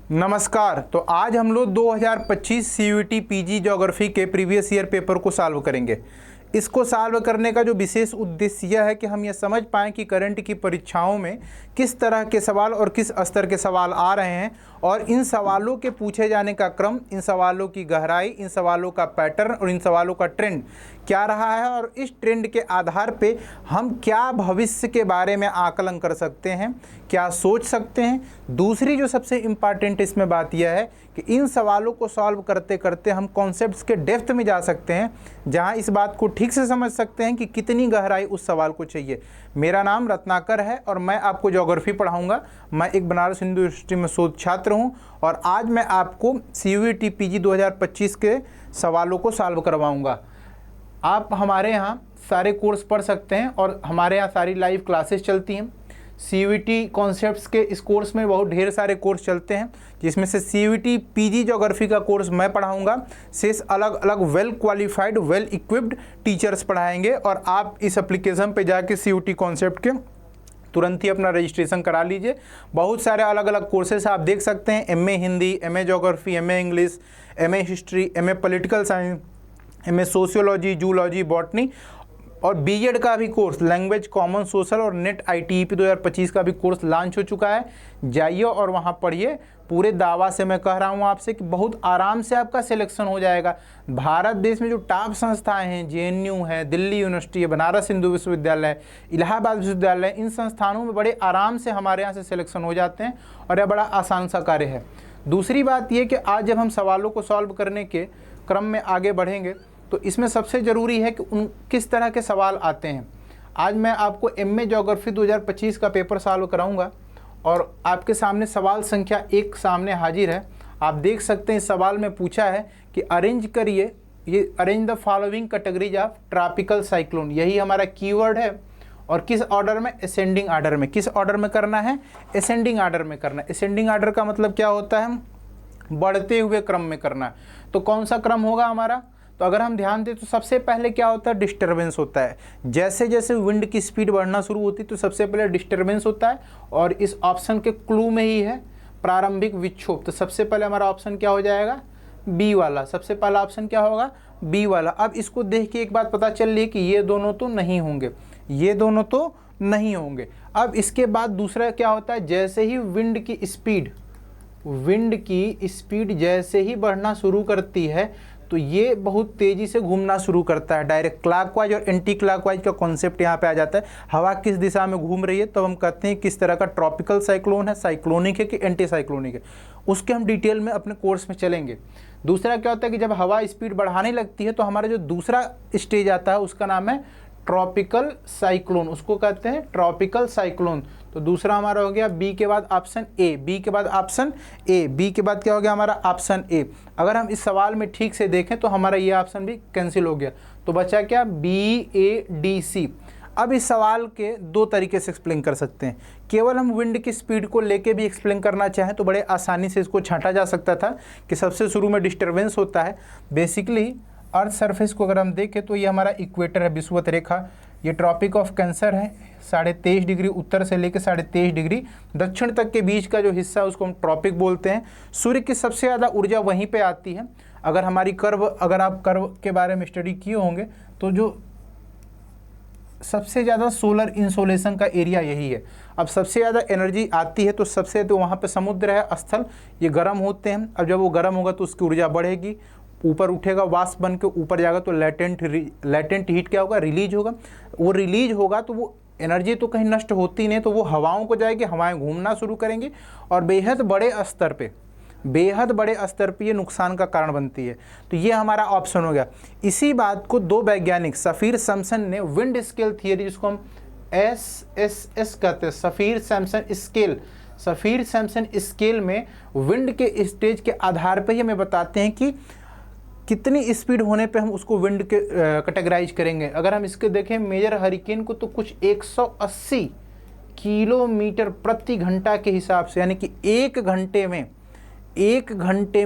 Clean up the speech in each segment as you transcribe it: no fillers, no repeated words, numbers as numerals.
नमस्कार। तो आज हम लोग 2025 सीयूईटी पीजी ज्योग्राफी के प्रीवियस ईयर पेपर को सॉल्व करेंगे। इसको सॉल्व करने का जो विशेष उद्देश्य यह है कि हम यह समझ पाएँ कि करंट की परीक्षाओं में किस तरह के सवाल और किस स्तर के सवाल आ रहे हैं और इन सवालों के पूछे जाने का क्रम, इन सवालों की गहराई, इन सवालों का पैटर्न और इन सवालों का ट्रेंड क्या रहा है और इस ट्रेंड के आधार पे हम क्या भविष्य के बारे में आकलन कर सकते हैं, क्या सोच सकते हैं। दूसरी जो सबसे इम्पॉर्टेंट इसमें बात यह है कि इन सवालों को सॉल्व करते करते हम कॉन्सेप्ट्स के डेप्थ में जा सकते हैं, जहां इस बात को ठीक से समझ सकते हैं कि कितनी गहराई उस सवाल को चाहिए। मेरा नाम रत्नाकर है और मैं आपको ज्योग्राफी पढ़ाऊंगा। मैं एक बनारस हिंदू यूनिवर्सिटी में शोध छात्र हूं और आज मैं आपको सीयूईटी पीजी 2025 के सवालों को सॉल्व करवाऊंगा। आप हमारे यहाँ सारे कोर्स पढ़ सकते हैं और हमारे यहाँ सारी लाइव क्लासेस चलती हैं। सीयूईटी कॉन्सेप्ट्स के इस कोर्स में बहुत ढेर सारे कोर्स चलते हैं, जिसमें से सीयूईटी पीजी ज्योग्राफी का कोर्स मैं पढ़ाऊंगा। शेष अलग अलग well qualified, well equipped teachers पढ़ाएंगे और आप इस एप्लीकेशन पे जाके सीयूईटी कॉन्सेप्ट के तुरंत ही अपना रजिस्ट्रेशन करा लीजिए। बहुत सारे अलग अलग कोर्सेस आप देख सकते हैं। MA Hindi, MA geography, MA English, MA history, MA political science, MA sociology, zoology, botany और बीएड का भी कोर्स लैंग्वेज, कॉमन, सोशल और नेट आईटीईपी 2025 का भी कोर्स लॉन्च हो चुका है। जाइए और वहाँ पढ़िए। पूरे दावा से मैं कह रहा हूँ आपसे कि बहुत आराम से आपका सिलेक्शन हो जाएगा। भारत देश में जो टॉप संस्थाएं हैं, जेएनयू है, दिल्ली यूनिवर्सिटी है, बनारस हिंदू विश्वविद्यालय, इलाहाबाद विश्वविद्यालय, इन संस्थानों में बड़े आराम से हमारे यहाँ से सिलेक्शन हो जाते हैं और यह बड़ा आसान सा कार्य है। दूसरी बात यह कि आज जब हम सवालों को सॉल्व करने के क्रम में आगे बढ़ेंगे तो इसमें सबसे ज़रूरी है कि किस तरह के सवाल आते हैं। आज मैं आपको एमए ज्योग्राफी 2025 का पेपर सॉल्व कराऊंगा और आपके सामने सवाल संख्या 1 सामने हाजिर है। आप देख सकते हैं इस सवाल में पूछा है कि अरेंज करिए, ये arrange the following categories of tropical cyclone, यही हमारा कीवर्ड है। और किस ऑर्डर में? असेंडिंग ऑर्डर में। किस ऑर्डर में करना है? असेंडिंग ऑर्डर में करना है। असेंडिंग ऑर्डर का मतलब क्या होता है? बढ़ते हुए क्रम में करना है। तो कौन सा क्रम होगा हमारा? तो अगर हम ध्यान दें तो सबसे पहले क्या होता है? डिस्टर्बेंस होता है। जैसे जैसे विंड की स्पीड बढ़ना शुरू होती है तो सबसे पहले डिस्टर्बेंस होता है और इस ऑप्शन के क्लू में ही है प्रारंभिक विक्षोभ। तो सबसे पहले हमारा ऑप्शन क्या हो जाएगा? बी वाला। सबसे पहला ऑप्शन क्या होगा? बी वाला। अब इसको देख के एक बात पता चल रही है कि ये दोनों तो नहीं होंगे, ये दोनों तो नहीं होंगे। अब इसके बाद दूसरा क्या होता है? जैसे ही विंड की स्पीड जैसे ही बढ़ना शुरू करती है तो ये बहुत तेज़ी से घूमना शुरू करता है। डायरेक्ट क्लॉकवाइज और एंटी क्लॉकवाइज का कॉन्सेप्ट यहाँ पे आ जाता है। हवा किस दिशा में घूम रही है तो हम कहते हैं किस तरह का ट्रॉपिकल साइक्लोन है, साइक्लोनिक है कि एंटी साइक्लोनिक है। उसके हम डिटेल में अपने कोर्स में चलेंगे। दूसरा क्या होता है कि जब हवा स्पीड बढ़ाने लगती है तो हमारा जो दूसरा स्टेज आता है उसका नाम है ट्रॉपिकल साइक्लोन, उसको कहते हैं ट्रॉपिकल साइक्लोन। तो दूसरा हमारा हो गया बी के बाद ऑप्शन ए, बी के बाद ऑप्शन ए, बी के बाद क्या हो गया हमारा? Option A. अगर हम इस सवाल में ठीक से देखें तो हमारा ये ऑप्शन भी कैंसिल हो गया, तो बचा क्या? बी, ए, डी, सी। अब इस सवाल के दो तरीके से एक्सप्लेन कर सकते हैं। केवल हम विंड की स्पीड को लेके भी एक्सप्लेन करना चाहें तो बड़े आसानी से इसको छांटा जा सकता था कि सबसे शुरू में डिस्टर्बेंस होता है। बेसिकली अर्थ सरफेस को अगर हम देखें तो ये हमारा इक्वेटर है, विषुवत रेखा। ये ट्रॉपिक ऑफ कैंसर है, 23.5 डिग्री उत्तर से लेकर 23.5 डिग्री दक्षिण तक के बीच का जो हिस्सा है उसको हम ट्रॉपिक बोलते हैं। सूर्य की सबसे ज़्यादा ऊर्जा वहीं पे आती है। अगर आप कर्व के बारे में स्टडी किए होंगे तो जो सबसे ज़्यादा सोलर इंसोलेशन का एरिया यही है। अब सबसे ज़्यादा एनर्जी आती है तो वहाँ पे समुद्र है, स्थल, ये गर्म होते हैं। अब जब वो गर्म होगा तो उसकी ऊर्जा बढ़ेगी, ऊपर उठेगा, वाष्प बन के ऊपर जाएगा तो लेटेंट हीट क्या होगा? रिलीज होगा। वो रिलीज होगा तो वो एनर्जी तो कहीं नष्ट होती नहीं, तो वो हवाओं को जाएगी, हवाएं घूमना शुरू करेंगी और बेहद बड़े स्तर पे ये नुकसान का कारण बनती है। तो ये हमारा ऑप्शन हो गया। इसी बात को दो वैज्ञानिक सफीर सैम्सन ने विंड स्केल थियरी, जिसको हम SSS कहते हैं, सफीर सैम्सन स्केल में विंड के स्टेज के आधार पर ही हमें बताते हैं कि कितनी स्पीड होने पे हम उसको विंड के कैटेगराइज करेंगे। अगर हम इसके देखें मेजर हरिकेन को तो कुछ 180 किलोमीटर प्रति घंटा के हिसाब से, यानी कि एक घंटे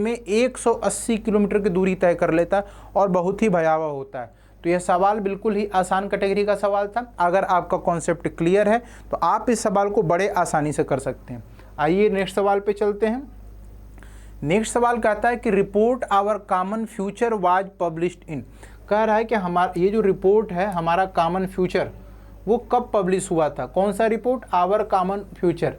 में 180 किलोमीटर की दूरी तय कर लेता और बहुत ही भयावह होता है। तो यह सवाल बिल्कुल ही आसान कैटेगरी का सवाल था। अगर आपका कॉन्सेप्ट क्लियर है तो आप इस सवाल को बड़े आसानी से कर सकते हैं। आइए नेक्स्ट सवाल पे चलते हैं। नेक्स्ट सवाल कहता है कि report our common future was published in, कह रहा है कि हमारा ये जो रिपोर्ट है हमारा कॉमन फ्यूचर वो कब पब्लिश हुआ था। कौन सा रिपोर्ट? Our common future.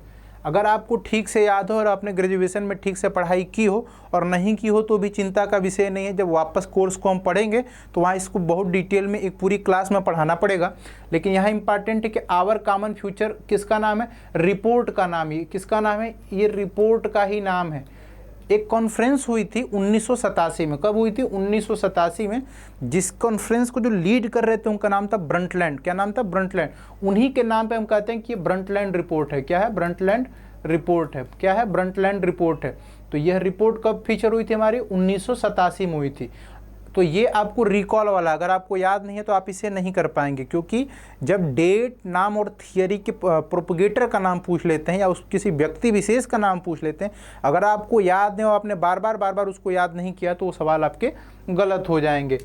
अगर आपको ठीक से याद हो और आपने ग्रेजुएशन में ठीक से पढ़ाई की हो और नहीं की हो तो भी चिंता का विषय नहीं है, जब वापस कोर्स को हम पढ़ेंगे तो वहाँ इसको बहुत डिटेल में एक पूरी क्लास में पढ़ाना पड़ेगा। लेकिन यहाँ इंपॉर्टेंट है कि आवर कॉमन फ्यूचर किसका नाम है? रिपोर्ट का नाम। ये किसका नाम है? ये रिपोर्ट का ही नाम है। एक कॉन्फ्रेंस हुई थी 1987 में। कब हुई थी? 1987 में। जिस कॉन्फ्रेंस को जो लीड कर रहे थे उनका नाम था ब्रंटलैंड। क्या नाम था? ब्रंटलैंड। उन्हीं के नाम पे हम कहते हैं कि ये ब्रंटलैंड रिपोर्ट है। क्या है? ब्रंटलैंड रिपोर्ट है। क्या है? ब्रंटलैंड रिपोर्ट है। तो यह रिपोर्ट कब फीचर हुई थी हमारी? 1987 में हुई थी। तो ये आपको रिकॉल वाला, अगर आपको याद नहीं है तो आप इसे नहीं कर पाएंगे, क्योंकि जब डेट, नाम और थियरी के प्रोपगेटर का नाम पूछ लेते हैं या उस किसी व्यक्ति विशेष का नाम पूछ लेते हैं, अगर आपको याद नहीं हो, आपने बार बार उसको याद नहीं किया तो वो सवाल आपके गलत हो जाएंगे।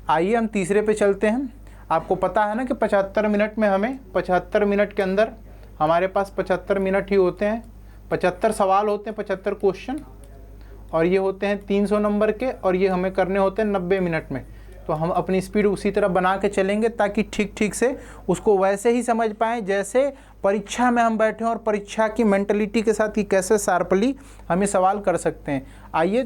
आइए हम तीसरे पे चलते हैं। आपको पता है ना कि 75 मिनट में हमें 75 मिनट के अंदर हमारे पास 75 मिनट ही होते हैं, 75 सवाल होते हैं, 75 क्वेश्चन, और ये होते हैं 300 नंबर के, और ये हमें करने होते हैं 90 मिनट में। तो हम अपनी स्पीड उसी तरह बना के चलेंगे ताकि ठीक ठीक से उसको वैसे ही समझ पाएँ जैसे परीक्षा में हम बैठे और परीक्षा की मेंटलिटी के साथ कि कैसे शार्पली हम ये सवाल कर सकते हैं। आइए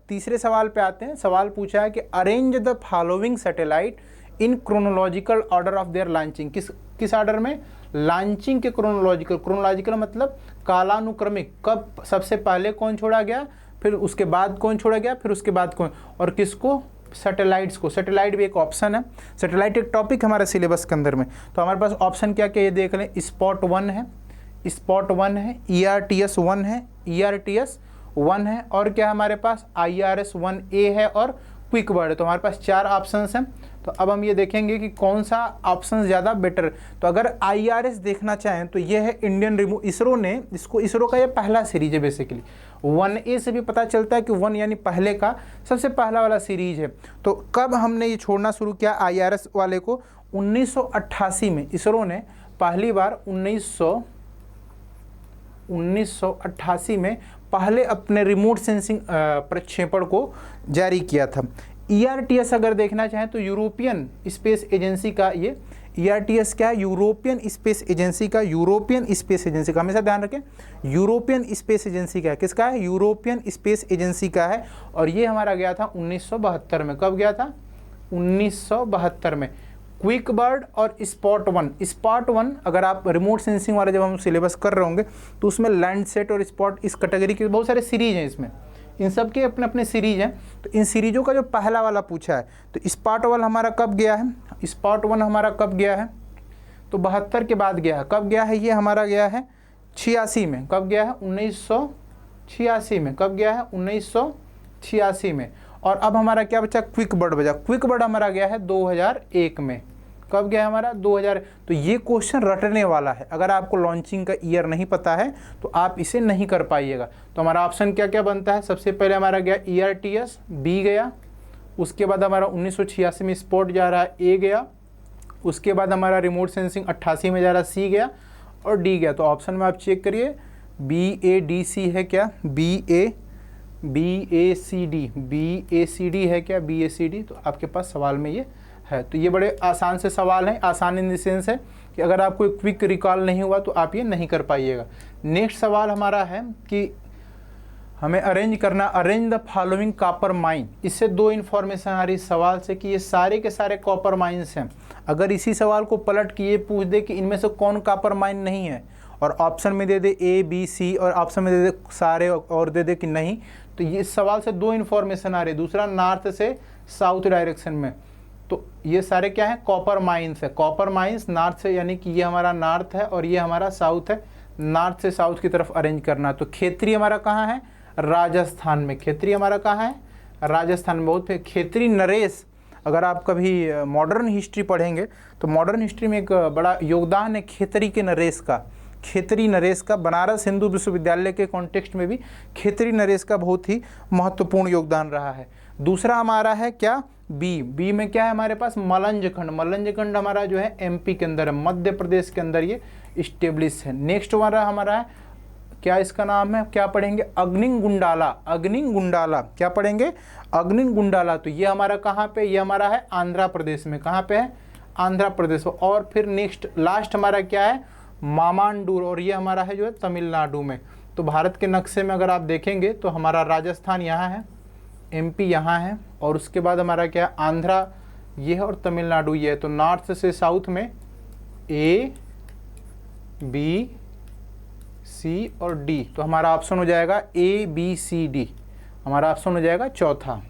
तीसरे सवाल पे आते हैं। सवाल पूछा है कि arrange the following satellite in chronological order of their launching. किस ऑर्डर में? लॉन्चिंग के क्रोनोलॉजिकल मतलब कालानुक्रमिक। कब सबसे पहले कौन छोड़ा गया, फिर उसके बाद कौन छोड़ा गया, फिर उसके बाद कौन, और किसको? सैटेलाइट्स को। सैटेलाइट भी एक ऑप्शन है। सैटेलाइट एक टॉपिक हमारे सिलेबस के अंदर में। तो हमारे पास ऑप्शन क्या क्या ये देख लें। स्पॉट 1 है, ERTS 1 है, ERTS 1 है, और क्या हमारे पास IRS 1A है और क्विक बर्ड है। तो हमारे पास 4 ऑप्शंस हैं। तो अब हम ये देखेंगे कि कौन सा ऑप्शन ज़्यादा बेटर। तो अगर IRS देखना चाहें तो ये है इंडियन रिमोट, इसरो ने इसको, इसरो का ये पहला सीरीज है बेसिकली। 1A से भी पता चलता है कि 1 यानी पहले का सबसे पहला वाला सीरीज है। तो कब हमने ये छोड़ना शुरू किया IRS वाले को? 1988 में इसरो ने पहली बार 1988 में पहले अपने रिमोट सेंसिंग प्रक्षेपण को जारी किया था। ERTS अगर देखना चाहें तो यूरोपियन स्पेस एजेंसी का, ये ERTS क्या है? यूरोपियन स्पेस एजेंसी का। यूरोपियन स्पेस एजेंसी का हमेशा ध्यान रखें, यूरोपियन स्पेस एजेंसी का है। किसका है? यूरोपियन स्पेस एजेंसी का है। और ये हमारा गया था 1972 में। कब गया था? 1972 में। क्विक बर्ड और स्पॉट 1 अगर आप रिमोट सेंसिंग वाले जब हम सिलेबस कर रहे होंगे तो उसमें लैंडसेट और स्पॉट इस कैटेगरी के बहुत सारे सीरीज हैं, इसमें इन सब के अपने अपने सीरीज हैं। तो इन सीरीजों का जो पहला वाला पूछा है तो स्पॉट 1 हमारा कब गया है? स्पॉट 1 हमारा कब गया है? तो 72 के बाद गया है। कब गया है? ये हमारा गया है 86 में। कब गया है? 1986 में। कब गया है? 1986 में। और अब हमारा क्या बचा? क्विक बर्ड बचा। क्विक बर्ड हमारा गया है 2001 में। कब गया है हमारा? 2000। तो ये क्वेश्चन रटने वाला है। अगर आपको लॉन्चिंग का ईयर नहीं पता है तो आप इसे नहीं कर पाइएगा। तो हमारा ऑप्शन क्या क्या बनता है? सबसे पहले हमारा गया ERTS, B गया। उसके बाद हमारा 1986 में स्पॉट जा रहा है, A गया। उसके बाद हमारा रिमोट सेंसिंग 88 में जा रहा है, C गया, और D गया। तो ऑप्शन में आप चेक करिए, BADC है क्या? BACD है क्या? BACD। तो आपके पास सवाल में ये है। तो ये बड़े आसान से सवाल हैं। आसान इन द सेंस है कि अगर आपको क्विक रिकॉल नहीं हुआ तो आप ये नहीं कर पाइएगा। नेक्स्ट सवाल हमारा है कि हमें arrange the following copper mine. इससे 2 इन्फॉर्मेशन आ रही सवाल से कि ये सारे के सारे कॉपर माइंस हैं। अगर इसी सवाल को पलट के ये पूछ दे कि इनमें से कौन कॉपर माइन नहीं है, और ऑप्शन में दे दे A B C और ऑप्शन में दे दे सारे और दे दे कि नहीं, तो ये इस सवाल से 2 इन्फॉर्मेशन आ रही है। दूसरा नॉर्थ से साउथ डायरेक्शन में। तो ये सारे क्या है? कॉपर माइंस है। कॉपर माइंस नॉर्थ से, यानी कि ये हमारा नॉर्थ है और ये हमारा साउथ है। नॉर्थ से साउथ की तरफ अरेंज करना। तो खेतरी हमारा कहाँ है? राजस्थान में। खेतरी हमारा कहाँ है? राजस्थान में। बहुत खेतरी नरेश, अगर आप कभी मॉडर्न हिस्ट्री पढ़ेंगे तो मॉडर्न हिस्ट्री में एक बड़ा योगदान है खेतरी के नरेश का। खेतरी नरेश का बनारस हिंदू विश्वविद्यालय के कॉन्टेक्स्ट में भी खेतरी नरेश का बहुत ही महत्वपूर्ण योगदान रहा है। दूसरा हमारा है क्या? बी में क्या है हमारे पास? मलंजखंड। मलंजखंड हमारा जो है MP के अंदर है, मध्य प्रदेश के अंदर ये इस्टेब्लिश है। नेक्स्ट हमारा है क्या इसका नाम है, क्या पढ़ेंगे, अग्निगुंडाला। अग्निगुंडाला क्या पढ़ेंगे, अग्निगुंडाला। तो ये हमारा कहाँ पे, ये हमारा है आंध्र प्रदेश में। कहाँ पे है, आंध्र प्रदेश में। और फिर नेक्स्ट लास्ट हमारा क्या है, मामांडूर, और ये हमारा है जो है तमिलनाडु में। तो भारत के नक्शे में अगर आप देखेंगे तो हमारा राजस्थान यहाँ है, एमपी यहाँ है, और उसके बाद हमारा क्या है, आंध्रा ये है, और तमिलनाडु ये है। तो नॉर्थ से साउथ में ए बी सी और डी, तो हमारा ऑप्शन हो जाएगा ए बी सी डी, हमारा ऑप्शन हो जाएगा चौथा।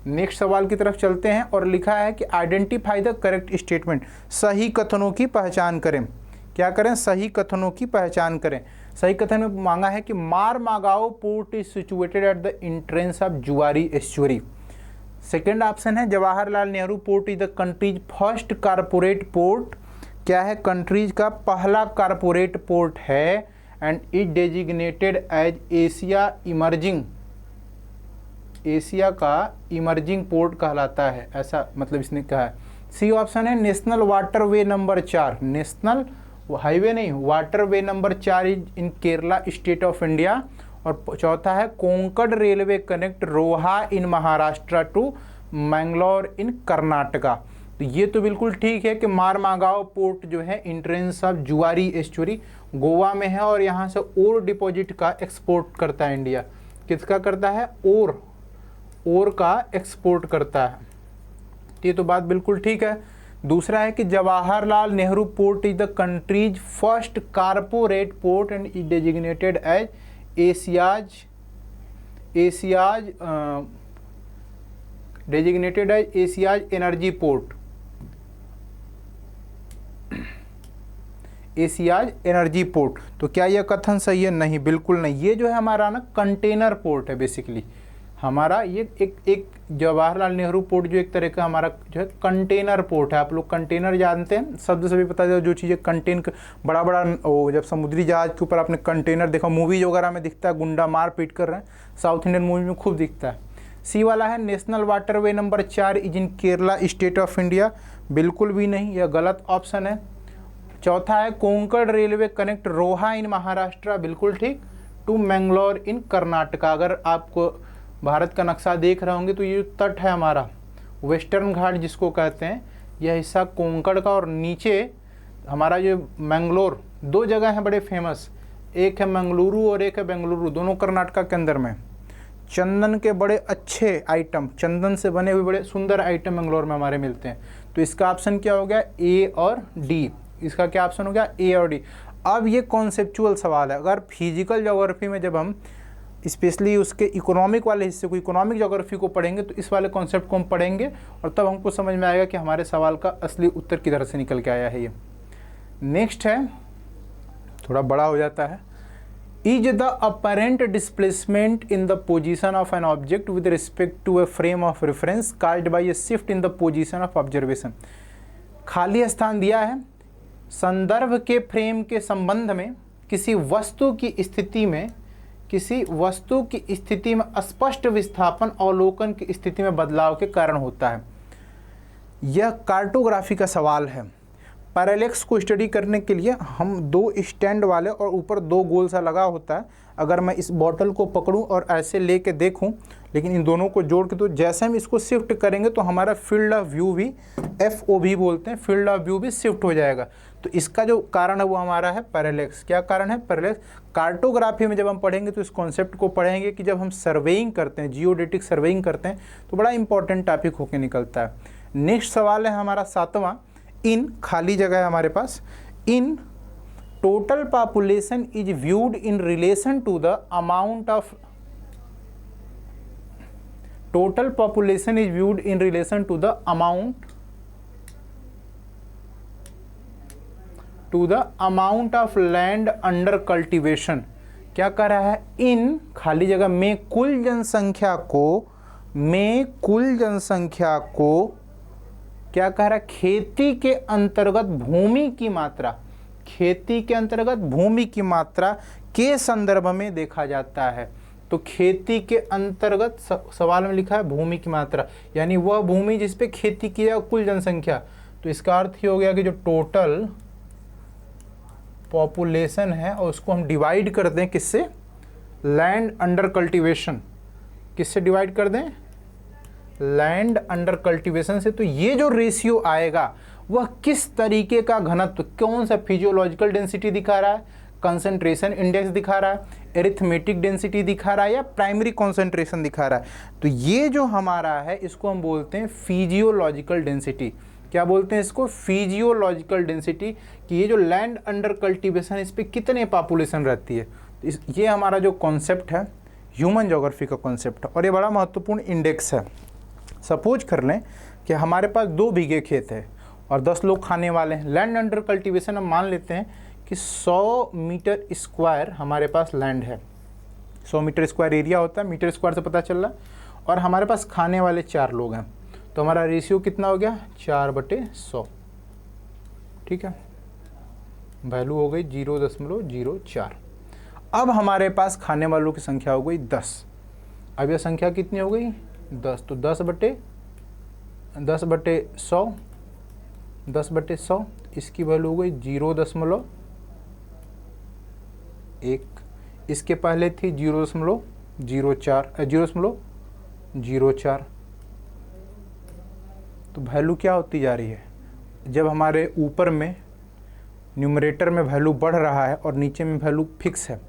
नेक्स्ट सवाल की तरफ चलते हैं, और लिखा है कि आइडेंटिफाई द करेक्ट स्टेटमेंट, सही कथनों की पहचान करें। क्या करें, सही कथनों की पहचान करें। सही कथन में मांगा है कि Marmagao port is situated at the entrance of Zuari estuary. Second option है Jawaharlal Nehru port is the country's first corporate port. क्या है, कंट्रीज का पहला कारपोरेट पोर्ट है, and it designated as Asia emerging, Asia का इमर्जिंग पोर्ट कहलाता है, ऐसा मतलब इसने कहा है। सी ऑप्शन है national waterway number 4, national highway नहीं, waterway number 4 is in Kerala state of India. और चौथा है Konkan railway connect Roha in Maharashtra to Mangalore in Karnataka. तो ये तो बिल्कुल ठीक है कि मारमागाओ पोर्ट जो है entrance of Zuari estuary Goa में है, और यहाँ से ओर डिपॉजिट का एक्सपोर्ट करता है इंडिया। किसका करता है, ओर का एक्सपोर्ट करता है। ये तो बात बिल्कुल ठीक है। दूसरा है कि Jawaharlal Nehru port is the country's first corporate port and is designated as Asia's designated as Asia's energy port, Asia's energy port. तो क्या यह कथन सही है, नहीं बिल्कुल नहीं। ये जो है हमारा ना कंटेनर पोर्ट है बेसिकली, हमारा ये एक जवाहरलाल नेहरू पोर्ट जो एक तरह का हमारा जो है कंटेनर पोर्ट है। आप लोग कंटेनर जानते हैं, शब्द से भी पता है, जो चीज़ें कंटेन, बड़ा बड़ा जब समुद्री जहाज के ऊपर आपने कंटेनर देखा, मूवीज वगैरह में दिखता है, गुंडा मार पीट कर रहे हैं, साउथ इंडियन मूवी में खूब दिखता है। सी वाला है national waterway number 4 is in Kerala state of India, बिल्कुल भी नहीं, यह गलत ऑप्शन है। चौथा है Konkan railway connect Roha in Maharashtra, बिल्कुल ठीक, टू मैंगलोर इन कर्नाटका। अगर आपको भारत का नक्शा देख रहे होंगे तो ये तट है हमारा वेस्टर्न घाट जिसको कहते हैं, यह हिस्सा कोंकण का, और नीचे हमारा जो मैंगलोर, दो जगह हैं बड़े फेमस, एक है मंगलुरु और एक है बेंगलुरु, दोनों कर्नाटका के अंदर में। चंदन के बड़े अच्छे आइटम, चंदन से बने हुए बड़े सुंदर आइटम मंगलौर में हमारे मिलते हैं। तो इसका ऑप्शन क्या हो गया, ए और डी। इसका क्या ऑप्शन हो गया, ए और डी। अब ये कॉन्सेप्चुअल सवाल है, अगर फिजिकल ज्योग्राफी में जब हम स्पेशली उसके इकोनॉमिक वाले हिस्से को, इकोनॉमिक ज्योग्राफी को पढ़ेंगे, तो इस वाले कॉन्सेप्ट को हम पढ़ेंगे, और तब हमको समझ में आएगा कि हमारे सवाल का असली उत्तर किधर से निकल के आया है। ये नेक्स्ट है, थोड़ा बड़ा हो जाता है। Is the apparent displacement in the position of an object with respect to a frame of reference caused by a shift in the position of observation. खाली स्थान दिया है, संदर्भ के फ्रेम के संबंध में किसी वस्तु की स्थिति में, किसी वस्तु की स्थिति में स्पष्ट विस्थापन अवलोकन की स्थिति में बदलाव के कारण होता है। यह कार्टोग्राफी का सवाल है। पैरेलैक्स को स्टडी करने के लिए हम दो स्टैंड वाले और ऊपर दो गोल सा लगा होता है, अगर मैं इस बॉटल को पकड़ूं और ऐसे लेके देखूं, लेकिन इन दोनों को जोड़ के, तो जैसे हम इसको शिफ्ट करेंगे तो हमारा फील्ड ऑफ व्यू भी, FOV बोलते हैं, फील्ड ऑफ व्यू भी शिफ्ट हो जाएगा। तो इसका जो कारण है वो हमारा है पैरेलैक्स। क्या कारण है, पैरेलैक्स। कार्टोग्राफी में जब हम पढ़ेंगे तो इस कॉन्सेप्ट को पढ़ेंगे कि जब हम सर्वेइंग करते हैं, जियोडेटिक सर्वेइंग करते हैं, तो बड़ा इंपॉर्टेंट टॉपिक होकर निकलता है। नेक्स्ट सवाल है हमारा 7वां। इन खाली जगह है हमारे पास, in total population is viewed in relation to the amount of, total population is viewed in relation to the amount of land under cultivation. क्या कह रहा है, इन खाली जगह में कुल जनसंख्या को, क्या कह रहा है, खेती के अंतर्गत भूमि की मात्रा, खेती के अंतर्गत भूमि की मात्रा के संदर्भ में देखा जाता है। तो खेती के अंतर्गत सवाल में लिखा है भूमि की मात्रा, यानी वह भूमि जिस पे खेती की जाए कुल जनसंख्या। तो इसका अर्थ ही हो गया कि जो टोटल पॉपुलेशन है और उसको हम डिवाइड कर दें किससे, लैंड अंडर कल्टीवेशन, किससे डिवाइड कर दें, लैंड अंडर कल्टीवेशन से, तो ये जो रेशियो आएगा वह किस तरीके का घनत्व, कौन सा फिजियोलॉजिकल डेंसिटी दिखा रहा है, कंसंट्रेशन इंडेक्स दिखा रहा है, एरिथमेटिक डेंसिटी दिखा रहा है या प्राइमरी कंसंट्रेशन दिखा रहा है। तो ये जो हमारा है इसको हम बोलते हैं फिजियोलॉजिकल डेंसिटी। क्या बोलते हैं इसको, फिजियोलॉजिकल डेंसिटी, कि ये जो लैंड अंडर कल्टीवेशन इस पर कितने पॉपुलेशन रहती है। ये हमारा जो कॉन्सेप्ट है ह्यूमन ज्योग्राफी का कॉन्सेप्ट है और ये बड़ा महत्वपूर्ण इंडेक्स है। सपोज कर लें कि हमारे पास 2 बीघे खेत है और 10 लोग खाने वाले हैं। लैंड अंडर कल्टीवेशन हम मान लेते हैं कि 100 मीटर स्क्वायर हमारे पास लैंड है, 100 मीटर स्क्वायर एरिया होता है, मीटर स्क्वायर से पता चल रहा है, और हमारे पास खाने वाले 4 लोग हैं, तो हमारा रेशियो कितना हो गया, 4/100। ठीक है, वैल्यू हो गई 0.04। अब हमारे पास खाने वालों की संख्या हो गई 10। अब यह संख्या कितनी हो गई, 10, तो 10/100 इसकी वैल्यू हो गई 0.1। इसके पहले थी 0.04। तो वैल्यू क्या होती जा रही है, जब हमारे ऊपर में न्यूमरेटर में वैल्यू बढ़ रहा है और नीचे में वैल्यू फिक्स है।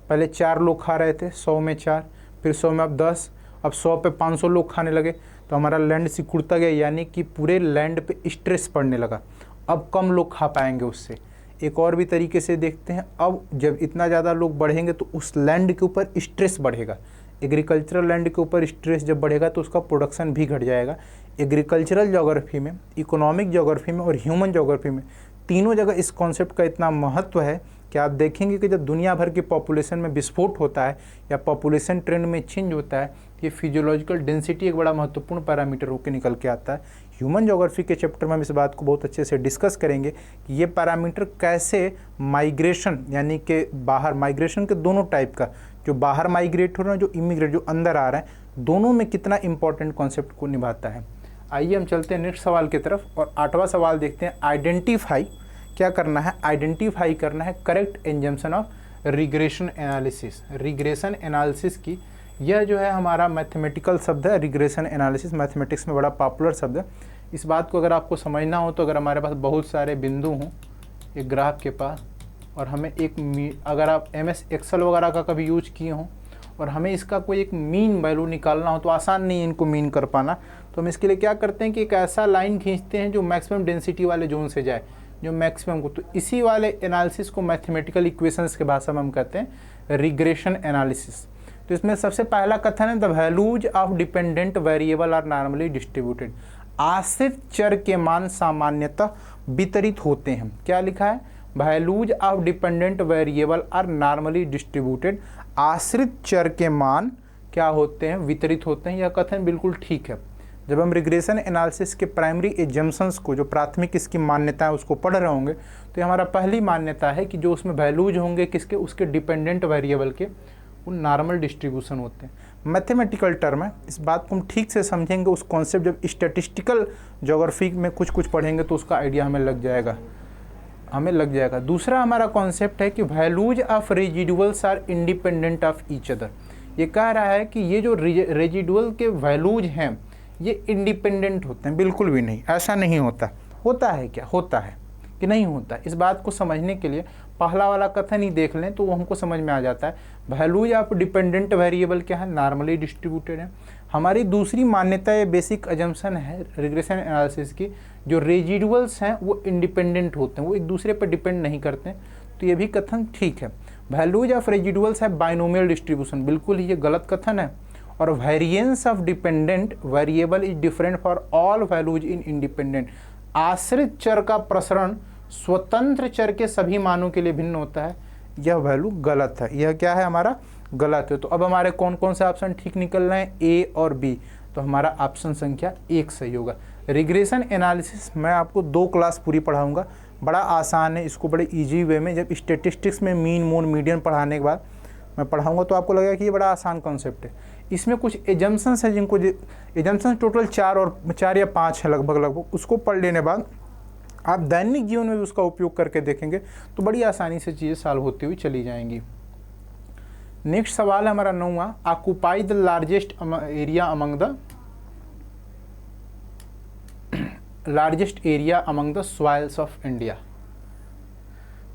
पहले 4 लोग खा रहे थे, 100 में 4, फिर 100 में अब 10, अब 100 पे 500 लोग खाने लगे, तो हमारा लैंड सिकुड़ता गया, यानी कि पूरे लैंड पे स्ट्रेस पड़ने लगा। अब कम लोग खा पाएंगे उससे। एक और भी तरीके से देखते हैं, अब जब इतना ज़्यादा लोग बढ़ेंगे तो उस लैंड के ऊपर स्ट्रेस बढ़ेगा। एग्रीकल्चरल लैंड के ऊपर स्ट्रेस जब बढ़ेगा तो उसका प्रोडक्शन भी घट जाएगा। एग्रीकल्चरल ज्योग्राफी में, इकोनॉमिक ज्योग्राफी में और ह्यूमन ज्योग्राफी में, तीनों जगह इस कॉन्सेप्ट का इतना महत्व है कि आप देखेंगे कि जब दुनिया भर की पॉपुलेशन में विस्फोट होता है या पॉपुलेशन ट्रेंड में चेंज होता है, ये फिजियोलॉजिकल डेंसिटी एक बड़ा महत्वपूर्ण पैरामीटर होकर निकल के आता है। ह्यूमन ज्योग्राफी के चैप्टर में हम इस बात को बहुत अच्छे से डिस्कस करेंगे कि ये पैरामीटर कैसे माइग्रेशन, यानी कि बाहर माइग्रेशन के दोनों टाइप का, जो बाहर माइग्रेट हो रहे हैं, जो इमिग्रेट, जो अंदर आ रहे हैं, दोनों में कितना इंपॉर्टेंट कॉन्सेप्ट को निभाता है। आइए हम चलते हैं नेक्स्ट सवाल की तरफ और 8वां सवाल देखते हैं। आइडेंटिफाई, क्या करना है, आइडेंटिफाई करना है correct assumption of regression analysis. Regression analysis की, यह जो है हमारा मैथमेटिकल शब्द है। रिग्रेशन एनालिसिस मैथमेटिक्स में बड़ा पॉपुलर शब्द है। इस बात को अगर आपको समझना हो तो अगर हमारे पास बहुत सारे बिंदु हों एक ग्राफ के पास, और हमें अगर आप MS एक्सेल वगैरह का कभी यूज किए हों और हमें इसका कोई एक मीन वैल्यू निकालना हो तो आसान नहीं है इनको मीन कर पाना। तो हम इसके लिए क्या करते हैं कि एक ऐसा लाइन खींचते हैं जो मैक्सिमम डेंसिटी वाले जोन से जाए, जो मैक्सिमम को, तो इसी वाले एनालिसिस को मैथमेटिकल इक्वेशंस के भाषा में हम कहते हैं रिग्रेशन एनालिसिस। तो इसमें सबसे पहला कथन है the values of dependent variable are normally distributed. आश्रित चर के मान सामान्यतः वितरित होते हैं। क्या लिखा है, values of dependent variable are normally distributed. आश्रित चर के मान क्या होते हैं, वितरित होते हैं। यह कथन बिल्कुल ठीक है। जब हम रिग्रेशन एनालिसिस के प्राइमरी एजम्पशंस को, जो प्राथमिक इसकी मान्यता है, उसको पढ़ रहे होंगे तो हमारा पहली मान्यता है कि जो उसमें वैल्यूज होंगे किसके, उसके डिपेंडेंट वेरिएबल के, वो नॉर्मल डिस्ट्रीब्यूशन होते हैं। मैथमेटिकल टर्म है, इस बात को हम ठीक से समझेंगे। उस कॉन्सेप्ट जब स्टैटिस्टिकल ज्योग्राफी में कुछ पढ़ेंगे तो उसका आइडिया हमें लग जाएगा। दूसरा हमारा कॉन्सेप्ट है कि values of residuals are independent of each other. ये कह रहा है कि ये जो रेजिडुअल के वैल्यूज हैं ये इंडिपेंडेंट होते हैं। बिल्कुल भी नहीं, ऐसा नहीं होता। होता है क्या, होता है कि नहीं होता। इस बात को समझने के लिए पहला वाला कथन ही देख लें तो वो हमको समझ में आ जाता है। वैल्यूज ऑफ डिपेंडेंट वेरिएबल क्या है, नॉर्मली डिस्ट्रीब्यूटेड है। हमारी दूसरी मान्यता, ये बेसिक अजम्पशन है रिग्रेशन एनालिसिस की, जो रेजिडुअल्स हैं वो इंडिपेंडेंट होते हैं, वो एक दूसरे पर डिपेंड नहीं करते। तो ये भी कथन ठीक है। वैल्यूज ऑफ रेजिडुअल्स है बाइनोमियल डिस्ट्रीब्यूशन, बिल्कुल ही ये गलत कथन है। और variance of dependent variable is different for all values in independent. आश्रित चर का प्रसरण स्वतंत्र चर के सभी मानों के लिए भिन्न होता है। यह वैल्यू गलत है। यह क्या है, हमारा गलत है। तो अब हमारे कौन कौन से ऑप्शन ठीक निकल रहे हैं, ए और बी। तो हमारा ऑप्शन संख्या 1 सही होगा। रिग्रेशन एनालिसिस मैं आपको 2 क्लास पूरी पढ़ाऊंगा। बड़ा आसान है, इसको बड़े इजी वे में, जब स्टेटिस्टिक्स में मीन मोड मीडियन पढ़ाने के बाद मैं पढ़ाऊंगा तो आपको लगेगा कि ये बड़ा आसान कॉन्सेप्ट है। इसमें कुछ एजम्पशंस हैं, जिनको एजम्पशंस टोटल 4 या 5 है लगभग, उसको पढ़ लेने बाद आप दैनिक जीवन में भी उसका उपयोग करके देखेंगे तो बड़ी आसानी से चीज़ें सॉल्व होती हुई चली जाएंगी। नेक्स्ट सवाल है हमारा 9वां, occupy the largest area among the soils of India.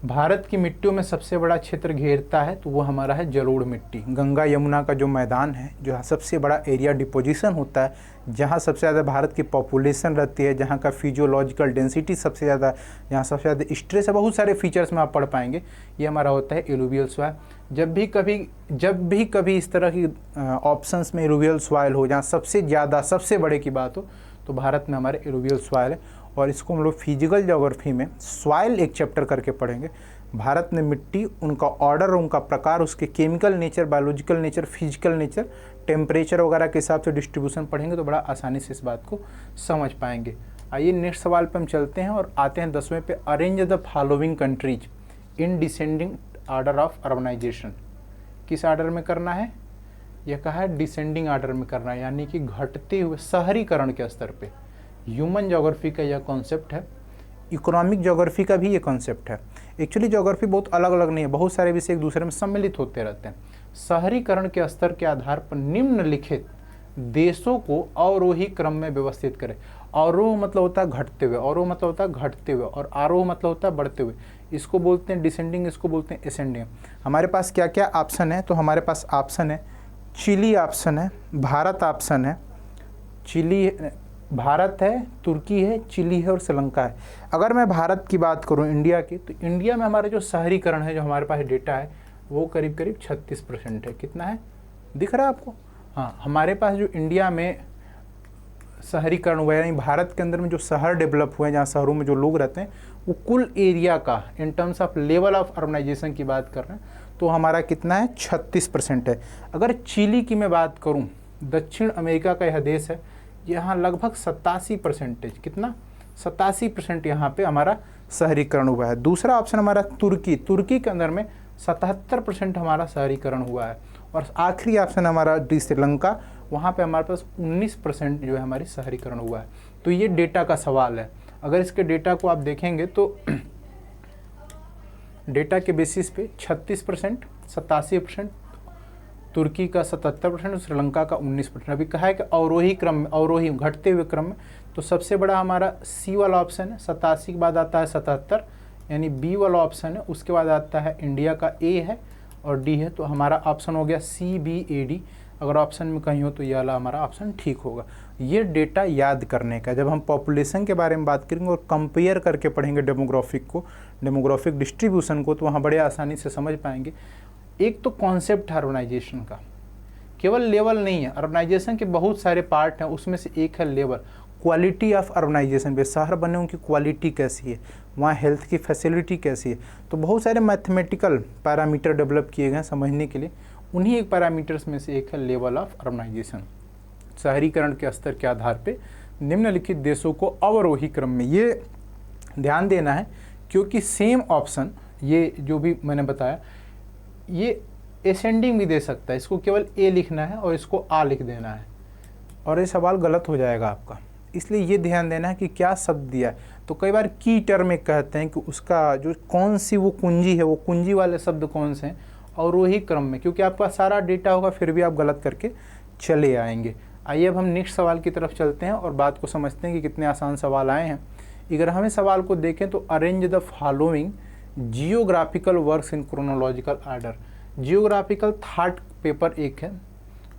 Bharat की मिट्टियों में सबसे बड़ा क्षेत्र घेरता है तो वो हमारा है जलोढ़ मिट्टी। गंगा यमुना का जो मैदान है, जो सबसे बड़ा एरिया डिपोजिशन होता है, जहाँ सबसे ज़्यादा भारत की पॉपुलेशन रहती है, जहाँ का फिजियोलॉजिकल डेंसिटी सबसे ज़्यादा, जहाँ सबसे ज़्यादा स्ट्रेस है, बहुत सारे फीचर्स में आप पढ़ पाएंगे, ये हमारा होता है एलुवियल सॉइल। जब भी कभी इस तरह की ऑप्शंस में एलुवियल सॉइल हो, जहाँ सबसे ज़्यादा सबसे बड़े की बात हो, तो भारत में हमारे एलुवियल सॉइल है। और इसको हम लोग फिजिकल ज्योग्राफी में सॉइल एक चैप्टर करके पढ़ेंगे। भारत में मिट्टी, उनका ऑर्डर, उनका प्रकार, उसके chemical nature, biological nature, physical nature, temperature वगैरह के हिसाब से डिस्ट्रीब्यूशन पढ़ेंगे तो बड़ा आसानी से इस बात को समझ पाएंगे। आइए नेक्स्ट सवाल पे हम चलते हैं और आते हैं 10वें पे। Arrange the following countries in descending order of urbanization. किस ऑर्डर में करना है? यह कहा है डिसेंडिंग ऑर्डर में करना है, यानी कि घटते हुए शहरीकरण के स्तर पे। ह्यूमन ज्योग्राफी का यह कॉन्सेप्ट है, इकोनॉमिक ज्योग्राफी का भी ये कॉन्सेप्ट है। एक्चुअली ज्योग्राफी बहुत अलग अलग नहीं है, बहुत सारे विषय एक दूसरे में सम्मिलित होते रहते हैं। शहरीकरण के स्तर के आधार पर निम्नलिखित देशों को अवरोही क्रम में व्यवस्थित करें। अवरोह मतलब होता है घटते हुए, अवरोह मतलब होता है घटते हुए, और आरोह मतलब होता है बढ़ते हुए। इसको बोलते हैं डिसेंडिंग, इसको बोलते हैं एसेंडिंग। हमारे पास क्या क्या ऑप्शन है? तो हमारे पास ऑप्शन है चिली, ऑप्शन है भारत, ऑप्शन है चिली, भारत है, तुर्की है, चिली है और श्रीलंका है। अगर मैं भारत की बात करूं, इंडिया की, तो इंडिया में हमारा जो शहरीकरण है, जो हमारे पास डेटा है, वो करीब करीब 36% है। कितना है, दिख रहा है आपको? हाँ, हमारे पास जो इंडिया में शहरीकरण हुआ है, यानी भारत के अंदर में जो शहर डेवलप हुए हैं, जहाँ शहरों में जो लोग रहते हैं, वो कुल एरिया का in terms of level of urbanization की बात कर रहे हैं तो हमारा कितना है, 36% है। अगर चिली की मैं बात करूँ, दक्षिण अमेरिका का यह देश है, यहाँ लगभग 87%, कितना, 87% यहाँ पे हमारा शहरीकरण हुआ है। दूसरा ऑप्शन हमारा तुर्की, तुर्की के अंदर में 77% हमारा शहरीकरण हुआ है। और आखिरी ऑप्शन हमारा श्रीलंका, वहाँ पे हमारे पास 19% जो है हमारी शहरीकरण हुआ है। तो ये डेटा का सवाल है। अगर इसके डेटा को आप देखेंगे तो डेटा के बेसिस पे 36%, 87%, तुर्की का 77%, श्रीलंका का 19%। अभी कहा है कि अवरोही क्रम में, अवरोही घटते हुए क्रम में, तो सबसे बड़ा हमारा सी वाला ऑप्शन है। 87 के बाद आता है 77, यानी बी वाला ऑप्शन है। उसके बाद आता है इंडिया का ए है और डी है। तो हमारा ऑप्शन हो गया CBAD। अगर ऑप्शन में कहीं हो तो ये वाला हमारा ऑप्शन ठीक होगा। ये डेटा याद करने का, जब हम पॉपुलेशन के बारे में बात करेंगे और कंपेयर करके पढ़ेंगे डेमोग्राफिक को, डेमोग्राफिक डिस्ट्रीब्यूशन को, तो वहाँ बड़े आसानी से समझ पाएंगे। एक तो कॉन्सेप्ट है अर्बनाइजेशन का, केवल लेवल नहीं है। अर्बनाइजेशन के बहुत सारे पार्ट हैं, उसमें से एक है लेवल, क्वालिटी ऑफ अर्बनाइजेशन पे। शहर बने उनकी क्वालिटी कैसी है, वहाँ हेल्थ की फैसिलिटी कैसी है। तो बहुत सारे मैथमेटिकल पैरामीटर डेवलप किए गए हैं समझने के लिए। उन्हीं एक पैरामीटर्स में से एक है लेवल ऑफ अर्बनाइजेशन। शहरीकरण के स्तर के आधार पे निम्नलिखित देशों को अवरोही क्रम में, ये ध्यान देना है क्योंकि सेम ऑप्शन, ये जो भी मैंने बताया, ये एसेंडिंग भी दे सकता है। इसको केवल ए लिखना है और इसको आ लिख देना है, और ये सवाल गलत हो जाएगा आपका। इसलिए ये ध्यान देना है कि क्या शब्द दिया है। तो कई बार की टर्म में कहते हैं कि उसका जो कौन सी वो कुंजी है, वो कुंजी वाले शब्द कौन से हैं, और वही क्रम में, क्योंकि आपका सारा डेटा होगा फिर भी आप गलत करके चले आएंगे। आइए अब हम नेक्स्ट सवाल की तरफ चलते हैं और बात को समझते हैं कि कितने आसान सवाल आए हैं। अगर हमें सवाल को देखें तो arrange the following geographical works in chronological order. Geographical thought paper एक है,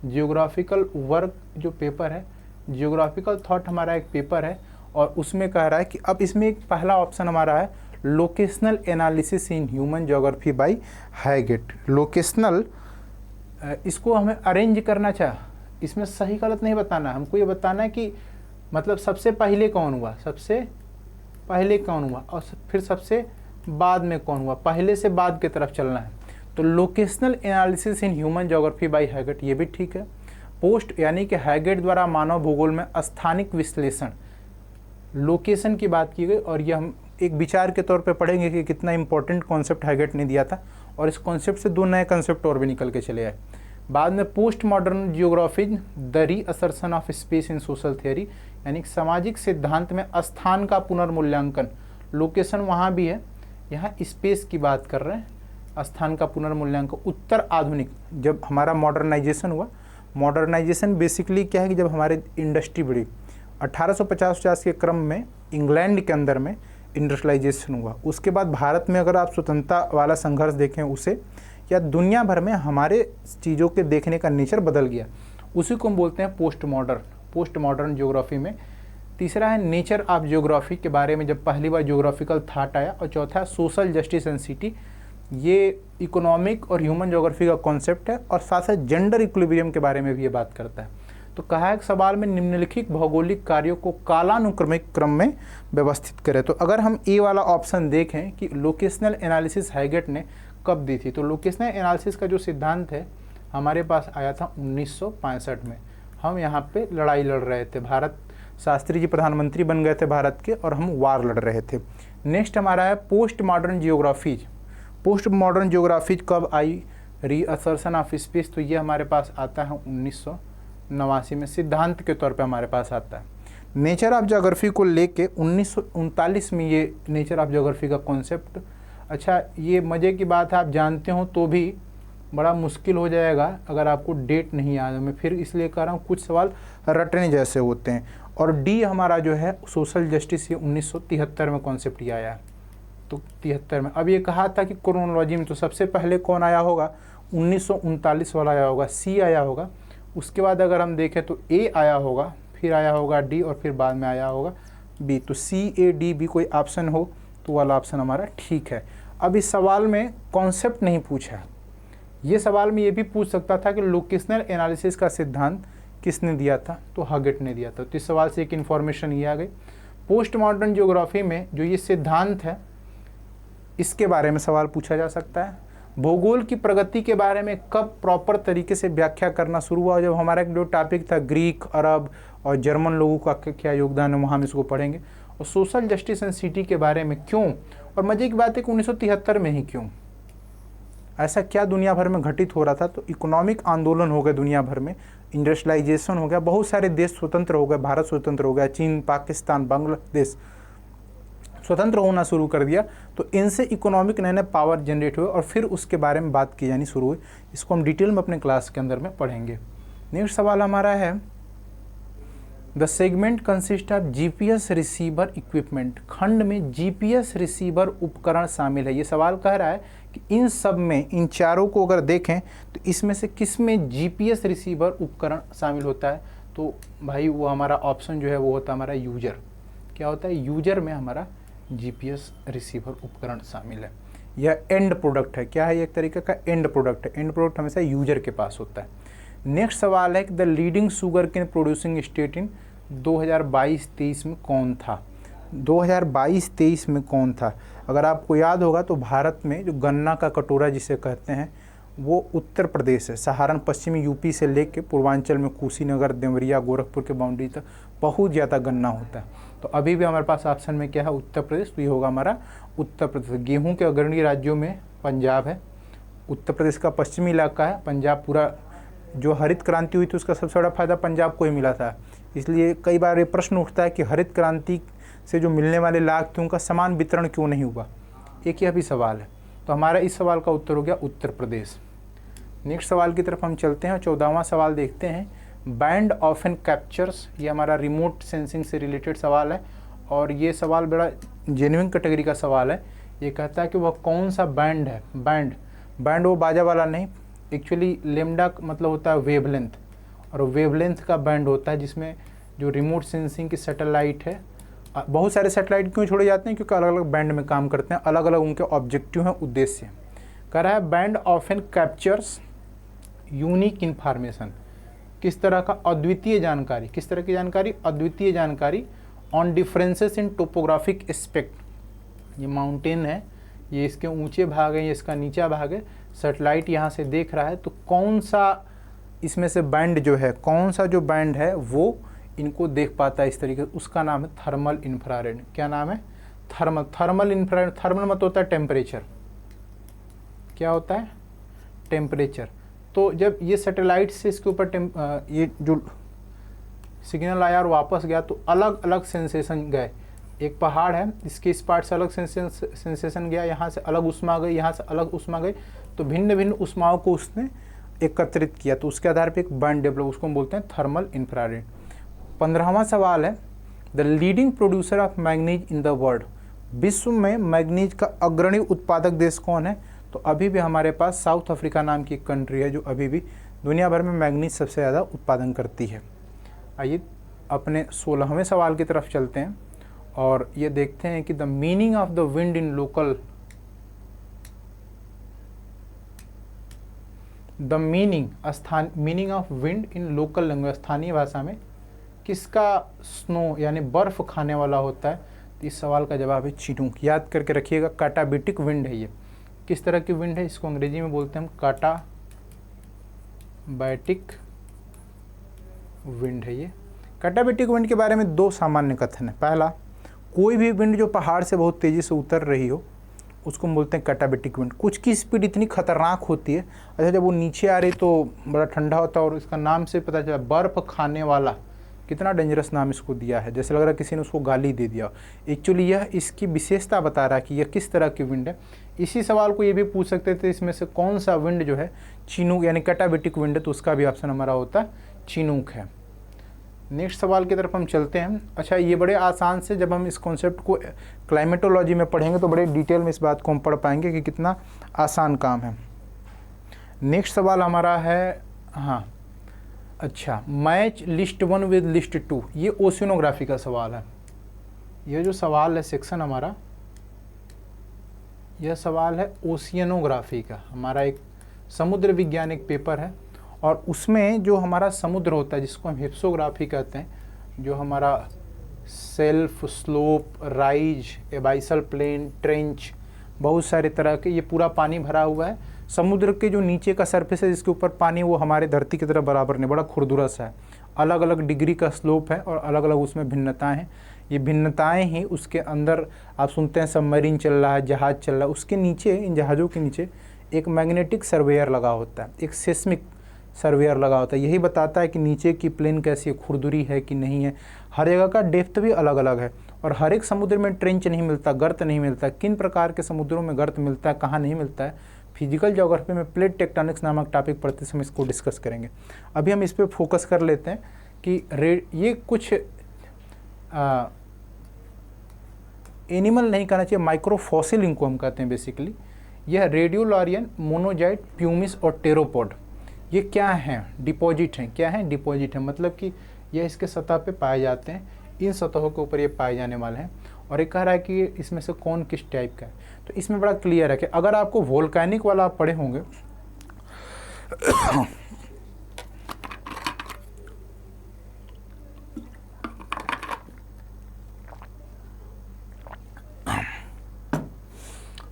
जियोग्राफिकल वर्क जो पेपर है, जियोग्राफिकल थॉट हमारा एक पेपर है, और उसमें कह रहा है कि अब इसमें एक पहला ऑप्शन हमारा है locational analysis in human geography bye Haggett. Locational, इसको हमें अरेंज करना चाहिए, इसमें सही गलत नहीं बताना है, हमको ये बताना है कि मतलब सबसे पहले कौन हुआ, सबसे पहले कौन हुआ और फिर सबसे बाद में कौन हुआ, पहले से बाद की तरफ चलना है। तो locational analysis in human geography bye Haggett, ये भी ठीक है। पोस्ट यानी कि हैगेट द्वारा मानव भूगोल में स्थानिक विश्लेषण, लोकेशन की बात की गई, और ये हम एक विचार के तौर पे पढ़ेंगे कि कितना इंपॉर्टेंट कॉन्सेप्ट हैगेट ने दिया था, और इस कॉन्सेप्ट से दो नए कॉन्सेप्ट और भी निकल के चले आए। बाद में post modern geography the reassertion of space in social theory, यानी सामाजिक सिद्धांत में स्थान का पुनर्मूल्यांकन। लोकेशन वहाँ भी है। यहाँ स्पेस की बात कर रहे हैं, स्थान का पुनर्मूल्यांकन। उत्तर आधुनिक, जब हमारा मॉडर्नाइजेशन हुआ, मॉडर्नाइजेशन बेसिकली क्या है कि जब हमारे इंडस्ट्री बढ़ी 1850 के क्रम में इंग्लैंड के अंदर में इंडस्ट्रियलाइजेशन हुआ। उसके बाद भारत में अगर आप स्वतंत्रता वाला संघर्ष देखें उसे, या दुनिया भर में हमारे चीज़ों के देखने का नेचर बदल गया, उसी को हम बोलते हैं पोस्ट मॉडर्न ज्योग्राफी में। तीसरा है नेचर ऑफ ज्योग्राफी के बारे में जब पहली बार ज्योग्राफिकल थाट आया। और चौथा है सोशल जस्टिस एंड सिटी, ये इकोनॉमिक और ह्यूमन ज्योग्राफी का कॉन्सेप्ट है और साथ साथ जेंडर इक्विलिब्रियम के बारे में भी ये बात करता है। तो कहा है कि सवाल में निम्नलिखित भौगोलिक कार्यों को कालानुक्रमिक क्रम में व्यवस्थित करें। तो अगर हम ए वाला ऑप्शन देखें कि लोकेशनल एनालिसिस हैगेट ने कब दी थी, तो लोकेशनल एनालिसिस का जो सिद्धांत है हमारे पास आया था 1965 में। हम यहाँ पे लड़ाई लड़ रहे थे, भारत शास्त्री जी प्रधानमंत्री बन गए थे भारत के और हम वार लड़ रहे थे। नेक्स्ट हमारा है पोस्ट मॉडर्न जियोग्राफीज। पोस्ट मॉडर्न जियोग्राफीज कब आई? रीअसर्शन ऑफ स्पेस, तो ये हमारे पास आता है 1989 में, सिद्धांत के तौर पे हमारे पास आता है। नेचर ऑफ ज्योग्राफी को लेके 1939 में ये नेचर ऑफ ज्योग्राफी का कॉन्सेप्ट। अच्छा, ये मज़े की बात है, आप जानते हो तो भी बड़ा मुश्किल हो जाएगा अगर आपको डेट नहीं याद है। मैं फिर इसलिए कह रहा हूँ कुछ सवाल रटने जैसे होते हैं। और डी हमारा जो है सोशल जस्टिस, ये 1973 में कॉन्सेप्ट ये आया है, तो 73 में। अब ये कहा था कि क्रोनोलॉजी में तो सबसे पहले कौन आया होगा? 1939 वाला आया होगा, सी आया होगा। उसके बाद अगर हम देखें तो ए आया होगा, फिर आया होगा डी और फिर बाद में आया होगा बी। तो सी ए डी बी कोई ऑप्शन हो तो वाला ऑप्शन हमारा ठीक है। अब इस सवाल में कॉन्सेप्ट नहीं पूछा, ये सवाल में ये भी पूछ सकता था कि लोकेशनल एनालिसिस का सिद्धांत किसने दिया था, तो हैगेट ने दिया था। तो इस सवाल से एक इन्फॉर्मेशन ये आ गई। पोस्ट मॉडर्न ज्योग्राफी में जो ये सिद्धांत है इसके बारे में सवाल पूछा जा सकता है। भूगोल की प्रगति के बारे में कब प्रॉपर तरीके से व्याख्या करना शुरू हुआ? जब हमारा एक जो टॉपिक था ग्रीक, अरब और जर्मन लोगों का क्या योगदान है, वहाँ हम इसको पढ़ेंगे। और सोशल जस्टिस एंड सिटी के बारे में क्यों, और मज़े की बात है कि 1973 में ही क्यों, ऐसा क्या दुनिया भर में घटित हो रहा था? तो इकोनॉमिक आंदोलन हो गए दुनिया भर में, इंडस्ट्रियलाइजेशन हो गया, बहुत सारे देश स्वतंत्र हो गए, भारत स्वतंत्र हो गया, चीन, पाकिस्तान, बांग्लादेश स्वतंत्र होना शुरू कर दिया। तो इनसे इकोनॉमिक नए नए पावर जनरेट हुए और फिर उसके बारे में बात की जानी शुरू हुई। इसको हम डिटेल में अपने क्लास के अंदर में पढ़ेंगे। नेक्स्ट सवाल हमारा है the segment consist of GPS receiver equipment. खंड में जीपीएस रिसीवर उपकरण शामिल है। ये सवाल कह रहा है कि इन सब में, इन चारों को अगर देखें तो इसमें से किस में जीपीएस रिसीवर उपकरण शामिल होता है? तो भाई वो हमारा ऑप्शन जो है वो होता है हमारा यूजर। क्या होता है? यूजर में हमारा जीपीएस रिसीवर उपकरण शामिल है। यह एंड प्रोडक्ट है। क्या है? एक तरीके का एंड प्रोडक्ट है। एंड प्रोडक्ट हमेशा यूजर के पास होता है। नेक्स्ट सवाल है कि the leading sugar cane producing state in 2022-23 में कौन था? 2022-23 में कौन था? अगर आपको याद होगा तो भारत में जो गन्ना का कटोरा जिसे कहते हैं वो उत्तर प्रदेश है। सहारन पश्चिमी यूपी से लेके पूर्वांचल में कुशीनगर, देवरिया, गोरखपुर के बाउंड्री तक बहुत ज़्यादा गन्ना होता है। तो अभी भी हमारे पास ऑप्शन में क्या है? उत्तर प्रदेश। तो ये होगा हमारा उत्तर प्रदेश। गेहूं के अग्रणी राज्यों में पंजाब है, उत्तर प्रदेश का पश्चिमी इलाका है, पंजाब पूरा। जो हरित क्रांति हुई थी उसका सबसे बड़ा फायदा पंजाब को ही मिला था। इसलिए कई बार ये प्रश्न उठता है कि हरित क्रांति से जो मिलने वाले लाभ थे उनका समान वितरण क्यों नहीं हुआ? एक यह भी सवाल है। तो हमारा इस सवाल का उत्तर हो गया उत्तर प्रदेश। नेक्स्ट सवाल की तरफ हम चलते हैं। 14वां सवाल देखते हैं। बैंड ऑफ एंड कैप्चर्स, ये हमारा रिमोट सेंसिंग से रिलेटेड सवाल है और ये सवाल बड़ा जेन्युइन कैटेगरी का सवाल है। ये कहता है कि वह कौन सा बैंड है? बैंड वो बाजा वाला नहीं, एक्चुअली लेमडा मतलब होता है वेवलेंथ, और वेवलेंथ का बैंड होता है जिसमें जो रिमोट सेंसिंग की सैटेलाइट है। बहुत सारे सैटेलाइट क्यों छोड़े जाते हैं? क्योंकि अलग अलग बैंड में काम करते हैं, अलग अलग उनके ऑब्जेक्टिव हैं, उद्देश्य। कह रहा है band of and captures unique information, किस तरह का अद्वितीय जानकारी, किस तरह की जानकारी? अद्वितीय जानकारी on differences in topographic aspect. ये माउंटेन है, ये इसके ऊंचे भाग है, ये इसका नीचा भाग है, सैटेलाइट यहाँ से देख रहा है। तो कौन सा इसमें से बैंड जो है, कौन सा जो बैंड है वो इनको देख पाता है इस तरीके से? उसका नाम है थर्मल इंफ्रारेड। क्या नाम है? Thermal infrared. थर्मल मतलब होता है टेम्परेचर। क्या होता है? टेम्परेचर। तो जब ये सैटेलाइट से इसके ऊपर ये जो सिग्नल आया और वापस गया तो अलग अलग सेंसेशन गए। एक पहाड़ है, इसके इस पार्ट से अलग सेंसेशन गया, यहाँ से अलग उष्मा गई, यहाँ से अलग उष्मा गई, तो भिन्न भिन्न उष्माओं को उसने एकत्रित किया, तो उसके आधार पर एक बैंड डेवलप, उसको हम बोलते हैं थर्मल इंफ्रारेड। 15वां सवाल है, the leading producer of manganese in the world, विश्व में मैग्नीज का अग्रणी उत्पादक देश कौन है? तो अभी भी हमारे पास साउथ अफ्रीका नाम की एक कंट्री है जो अभी भी दुनिया भर में मैग्नीज सबसे ज़्यादा उत्पादन करती है। आइए अपने 16वें सवाल की तरफ चलते हैं और ये देखते हैं कि the meaning of the wind in local, the meaning of wind in local language, स्थानीय भाषा में किसका स्नो यानी बर्फ खाने वाला होता है? तो इस सवाल का जवाब है चिनूक। याद करके रखिएगा, काटाबिटिक विंड है ये। किस तरह की विंड है? इसको अंग्रेजी में बोलते हैं हम काटाबैटिक विंड है ये। काटाबैटिक विंड के बारे में दो सामान्य कथन है। पहला, कोई भी विंड जो पहाड़ से बहुत तेज़ी से उतर रही हो उसको हम बोलते हैं काटाबैटिक विंड। कुछ की स्पीड इतनी खतरनाक होती है, अच्छा जब वो नीचे आ रही तो बड़ा ठंडा होता है और इसका नाम से पता चला बर्फ़ खाने वाला, कितना डेंजरस नाम इसको दिया है, जैसे लग रहा है किसी ने उसको गाली दे दिया। एक्चुअली यह इसकी विशेषता बता रहा है कि यह किस तरह की विंड है। इसी सवाल को ये भी पूछ सकते थे, इसमें से कौन सा विंड जो है चिनूक यानी काटाबैटिक विंड है, तो उसका भी ऑप्शन हमारा होता है चिनूक है। नेक्स्ट सवाल की तरफ हम चलते हैं। अच्छा, ये बड़े आसान से, जब हम इस कॉन्सेप्ट को क्लाइमेटोलॉजी में पढ़ेंगे तो बड़े डिटेल में इस बात को हम पढ़ पाएंगे कि कितना आसान काम है। नेक्स्ट सवाल हमारा है, हाँ अच्छा, मैच लिस्ट 1 विद लिस्ट 2, ये ओशिनोग्राफी का सवाल है। ये जो सवाल है सेक्शन हमारा, यह सवाल है ओशियनोग्राफी का। हमारा एक समुद्र विज्ञान एक पेपर है और उसमें जो हमारा समुद्र होता है जिसको हम हिप्सोग्राफी कहते हैं, जो हमारा shelf, slope, rise, abyssal plain, trench, बहुत सारे तरह के, ये पूरा पानी भरा हुआ है। समुद्र के जो नीचे का सरफेस है जिसके ऊपर पानी, वो हमारे धरती की तरह बराबर नहीं, बड़ा खुरदुरा है, अलग अलग डिग्री का स्लोप है और अलग अलग उसमें भिन्नताएं हैं। ये भिन्नताएं ही उसके अंदर, आप सुनते हैं सबमरीन चल रहा है, जहाज़ चल रहा है, उसके नीचे, इन जहाज़ों के नीचे एक मैग्नेटिक सर्वेयर लगा होता है, एक सेस्मिक सर्वेयर लगा होता है। यही बताता है कि नीचे की प्लेन कैसी है, खुरदुरी है कि नहीं है। हर जगह का डेप्थ भी अलग अलग है और हर एक समुद्र में ट्रेंच नहीं मिलता, गर्त नहीं मिलता। किन प्रकार के समुद्रों में गर्त मिलता है, कहाँ नहीं मिलता है, फिजिकल ज्योग्राफी में प्लेट टेक्टोनिक्स नामक टॉपिक पढ़ते समय इसको डिस्कस करेंगे। अभी हम इस पर फोकस कर लेते हैं कि ये कुछ एनिमल नहीं कहना चाहिए, माइक्रोफॉसिल इनको हम कहते हैं बेसिकली। यह रेडियोलॉरियन, मोनोजाइट, प्यूमिस और टेरोपोड, ये क्या हैं? डिपॉजिट हैं। क्या हैं? डिपॉजिट हैं, मतलब कि यह इसके सतह पे पाए जाते हैं, इन सतहों के ऊपर ये पाए जाने वाले हैं। और ये कह रहा है कि इसमें से कौन किस टाइप का है। तो इसमें बड़ा क्लियर है कि अगर आपको वोल्केनिक वाला आप पढ़े होंगे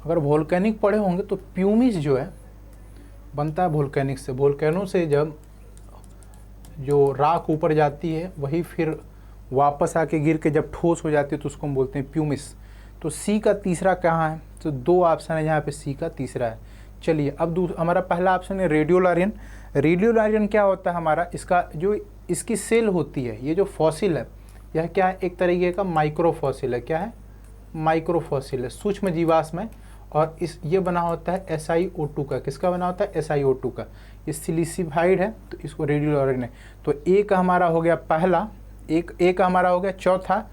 अगर वोल्केनिक पढ़े होंगे तो प्यूमिस जो है बनता है वोल्केनिक से। वोल्केनो से जब जो राख ऊपर जाती है वही फिर वापस आके गिर के जब ठोस हो जाती है तो उसको हम बोलते हैं प्यूमिस। तो सी का तीसरा कहाँ है? तो दो ऑप्शन है जहाँ पे सी का तीसरा है। चलिए अब हमारा पहला ऑप्शन है रेडियोलॉरियन। रेडियोलॉरियन क्या होता है हमारा? इसका जो इसकी सेल होती है, ये जो फॉसिल है, यह क्या है? एक तरीके का माइक्रोफॉसिल है। क्या है? माइक्रोफॉसिल है, सूक्ष्म जीवाश्म है। और ये बना होता है SiO2 का। किसका बना होता है? SiO2 का। ये सिलिसिफाइड है तो इसको रेडियोलॉरियन है। तो ए का हमारा हो गया पहला, ए का हमारा हो गया चौथा,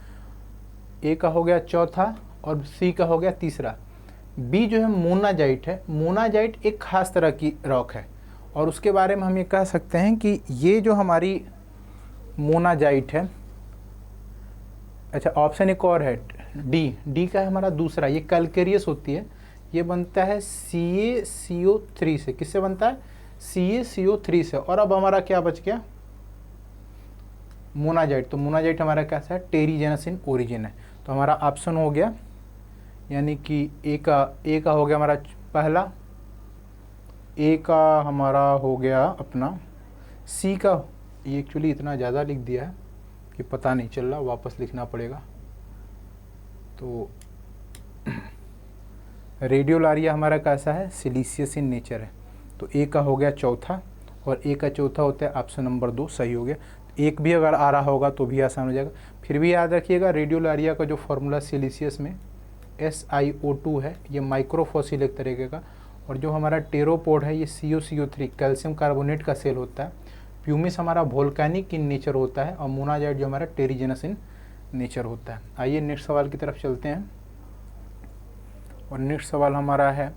ए का हो गया चौथा और सी का हो गया तीसरा। बी जो है मोनाजाइट है। मोनाजाइट एक खास तरह की रॉक है और उसके बारे में हम ये कह सकते हैं कि ये जो हमारी मोनाजाइट है, अच्छा ऑप्शन एक और है डी का है हमारा दूसरा। ये कैल्केरियस होती है, ये बनता है CaCO3 से। किससे बनता है? CaCO3 से। और अब हमारा क्या बच गया? मोनाजाइट। तो मोनाजाइट हमारा कैसा है? टेरिजेनस इन ओरिजिन है। तो हमारा ऑप्शन हो गया, यानी कि ए का हो गया हमारा पहला, ए का हमारा हो गया अपना, सी का ये एक्चुअली इतना ज़्यादा लिख दिया है कि पता नहीं चल रहा, वापस लिखना पड़ेगा। तो रेडियोलारिया हमारा कैसा है? सिलिशियस इन नेचर है। तो ए का हो गया चौथा और ए का चौथा होता है ऑप्शन नंबर 2, सही हो गया। 1 भी अगर आ रहा होगा तो भी आसान हो जाएगा। फिर भी याद रखिएगा रेडियोलारिया का जो फॉर्मूला सिलिशियस में SiO2 है, ये माइक्रोफॉसिल एक तरीके का, और जो हमारा टेरोपोड है ये CuCO3 कैल्शियम कार्बोनेट का सेल होता है। प्यूमिस हमारा वोल्केनिक इन नेचर होता है और मोनाजाइट जो हमारा टेरिजेनस इन नेचर होता है। आइए नेक्स्ट सवाल की तरफ चलते हैं, और नेक्स्ट सवाल हमारा है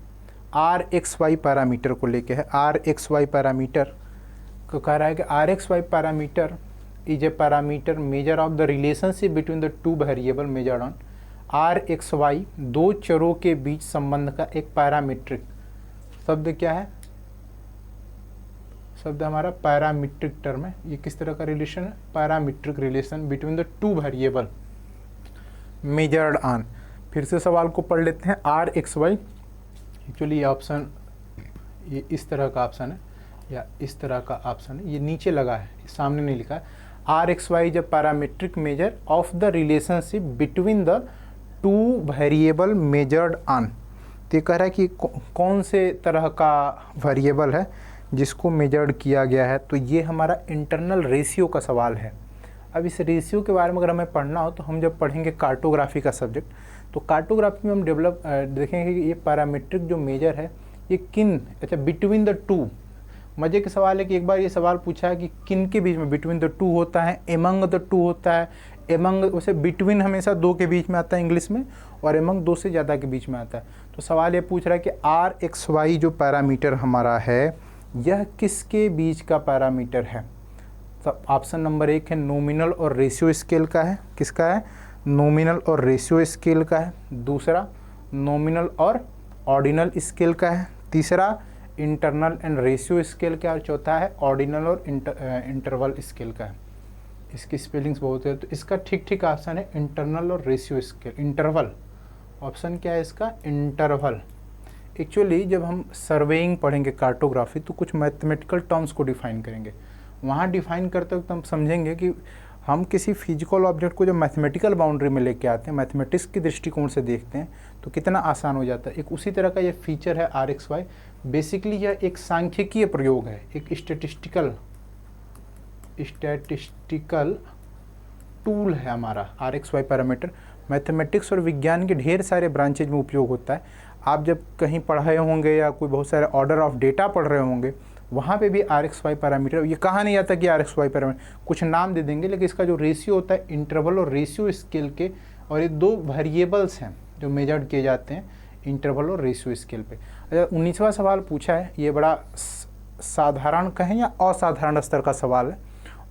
RxY पैरामीटर को लेके है। RxY पैरामीटर को कह रहा है कि RxY parameter is a parameter measure of the relationship between the two variable measured on. RxY दो चरों के बीच संबंध का एक पैरामीट्रिक शब्द क्या है, शब्द हमारा पैरामीट्रिक टर्म है। ये किस तरह का रिलेशन है, parametric relation between the two variable measured on. फिर से सवाल को पढ़ लेते हैं। RxY एक्चुअली ये ऑप्शन, ये इस तरह का ऑप्शन है या इस तरह का ऑप्शन है, ये नीचे लगा है, सामने नहीं लिखा है। RxY is a parametric measure of the relationship between the two variable measured on. तो ये कह रहा है कि कौन से तरह का वेरिएबल है जिसको मेजर्ड किया गया है। तो ये हमारा इंटरनल रेशियो का सवाल है। अब इस रेशियो के बारे में अगर हमें पढ़ना हो तो हम जब पढ़ेंगे कार्टोग्राफी का सब्जेक्ट, तो कार्टोग्राफी में हम देखेंगे कि ये पैरामीट्रिक जो मेजर है ये किन, अच्छा बिटवीन द टू। मज़े के सवाल है कि एक बार ये सवाल पूछा है कि किन के बीच में, बिटवीन द टू होता है, एमंग द टू होता है। एमंग वैसे बिटवीन हमेशा दो के बीच में आता है इंग्लिश में, और एमंग दो से ज़्यादा के बीच में आता है। तो सवाल ये पूछ रहा है कि RxY जो पैरामीटर हमारा है यह किसके बीच का पैरामीटर है। तो ऑप्शन नंबर 1 है नॉमिनल और रेशियो स्केल का है। किसका है, नॉमिनल और रेशियो स्केल का है। दूसरा नॉमिनल और ऑर्डिनल स्केल का है। तीसरा इंटरनल एंड रेशियो स्केल का, और चौथा है ऑर्डिनल और इंटरवल स्केल का है। इसकी स्पेलिंग्स बहुत है, तो इसका ठीक ऑप्शन है इंटरनल और रेशियो स्केल, इंटरवल। ऑप्शन क्या है इसका, इंटरवल। एक्चुअली जब हम सर्वेइंग पढ़ेंगे कार्टोग्राफी तो कुछ मैथमेटिकल टर्म्स को डिफाइन करेंगे। वहाँ डिफाइन करते वक्त हम समझेंगे कि हम किसी फिजिकल ऑब्जेक्ट को जब मैथमेटिकल बाउंड्री में लेके आते हैं, मैथमेटिक्स के दृष्टिकोण से देखते हैं, तो कितना आसान हो जाता है। एक उसी तरह का ये फीचर है RxY। बेसिकली यह एक सांख्यिकीय प्रयोग है, एक स्टैटिस्टिकल टूल है हमारा RxY पैरामीटर। मैथमेटिक्स और विज्ञान के ढेर सारे ब्रांचेज में उपयोग होता है। आप जब कहीं पढ़ रहे होंगे या कोई बहुत सारे ऑर्डर ऑफ डेटा पढ़ रहे होंगे, वहाँ पे भी RxY पैरामीटर, ये कहा नहीं जाता कि RxY पैरामीटर, कुछ नाम दे देंगे, लेकिन इसका जो रेशियो होता है इंटरवल और रेशियो स्केल के, और ये दो वेरिएबल्स हैं जो मेजर्ड किए जाते हैं इंटरवल और रेशियो स्केल पे। अच्छा 19वां सवाल पूछा है, ये बड़ा साधारण कहें या असाधारण स्तर का सवाल है,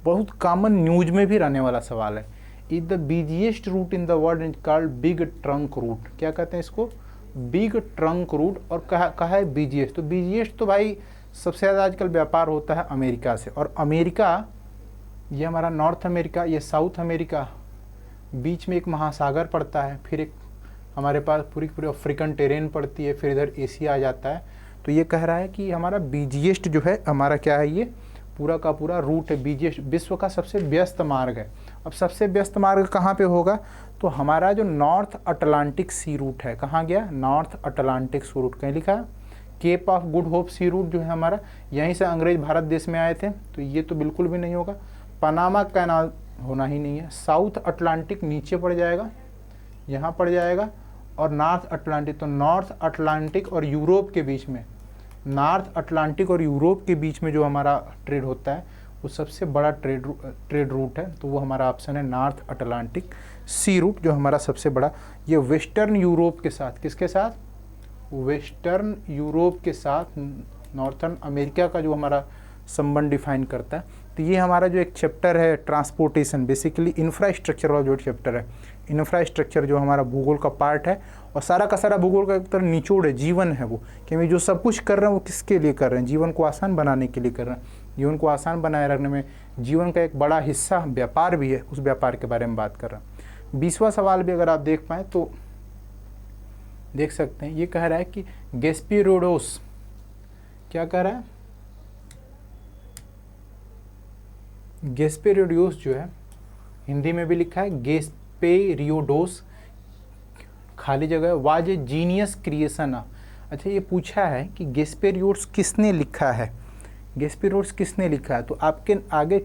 बहुत कॉमन न्यूज में भी रहने वाला सवाल है। Is the busiest route in the world is called big trunk route. क्या कहते हैं इसको, बिग ट्रंक रूट। और कहा है बिजिएस्ट, तो बिजिएस्ट तो भाई सबसे ज़्यादा आजकल व्यापार होता है अमेरिका से, और अमेरिका ये हमारा नॉर्थ अमेरिका, ये साउथ अमेरिका, बीच में एक महासागर पड़ता है, फिर एक हमारे पास पूरी अफ्रीकन टेरेन पड़ती है, फिर इधर एशिया आ जाता है। तो ये कह रहा है कि हमारा बिजिएस्ट जो है हमारा क्या है, ये पूरा का पूरा रूट है। बिजिएस्ट विश्व का सबसे व्यस्त मार्ग है। अब सबसे व्यस्त मार्ग कहाँ पे होगा, तो हमारा जो नॉर्थ अटलांटिक सी रूट है, कहाँ गया, नॉर्थ अटलांटिक सी रूट, कहीं लिखा है Cape of Good Hope sea route जो है हमारा, यहीं से अंग्रेज भारत देश में आए थे, तो ये तो बिल्कुल भी नहीं होगा। पनामा कैनाल होना ही नहीं है। साउथ अटलांटिक नीचे पड़ जाएगा, यहाँ पड़ जाएगा, और नॉर्थ अटलांटिक, तो नॉर्थ अटलांटिक और यूरोप के बीच में, नॉर्थ अटलांटिक और यूरोप के बीच में जो हमारा ट्रेड होता है वो सबसे बड़ा ट्रेड रूट है, तो वो हमारा ऑप्शन है नॉर्थ अटलांटिक सी रूट, जो हमारा सबसे बड़ा। ये वेस्टर्न यूरोप के साथ, किसके साथ, वेस्टर्न यूरोप के साथ नॉर्थर्न अमेरिका का जो हमारा संबंध डिफाइन करता है। तो ये हमारा जो एक चैप्टर है ट्रांसपोर्टेशन, बेसिकली इंफ्रास्ट्रक्चर वाला जो चैप्टर है, इंफ्रास्ट्रक्चर जो हमारा भूगोल का पार्ट है, और सारा का सारा भूगोल का एक तरह निचोड़ है, जीवन है वो, कि हम जो सब कुछ कर रहे हैं वो किसके लिए कर रहे हैं, जीवन को आसान बनाने के लिए कर रहे हैं। जीवन को आसान बनाए रखने में जीवन का एक बड़ा हिस्सा व्यापार भी है, उस व्यापार के बारे में बात कर रहे हैं। 20वां सवाल भी अगर आप देख पाएँ तो देख सकते हैं, ये कह रहा है कि गैस्पेरियोडोस, क्या कह रहा है, गैस्पेरियोडोस जो है हिंदी में भी लिखा है गैस्पेरियोडोस, खाली जगह, वाज ए जीनियस क्रिएशन। अच्छा ये पूछा है कि गैस्पेरियोडोस किसने लिखा है, गैस्पेरियोडोस किसने लिखा है, तो आपके आगे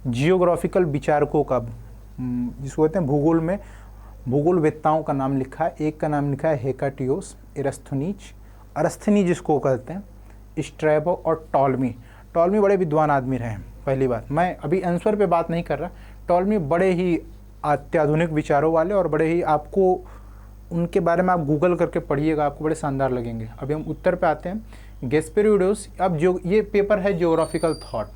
जियोग्राफिकल विचारकों का, जिसको कहते हैं भूगोल में भूगोलवेत्ताओं का नाम लिखा है। एक का नाम लिखा है हेकाटियोस, एरस्थनीज, अरस्थनी जिसको कहते हैं, स्ट्रैबो और टॉलमी। टॉलमी बड़े विद्वान आदमी रहे हैं। पहली बात, मैं अभी आंसर पे बात नहीं कर रहा, टॉलमी बड़े ही अत्याधुनिक विचारों वाले और बड़े ही, आपको उनके बारे में आप गूगल करके पढ़िएगा, आपको बड़े शानदार लगेंगे। अभी हम उत्तर पे आते हैं। गैस्पेरियोडस, अब जो ये पेपर है जियोग्राफिकल थॉट,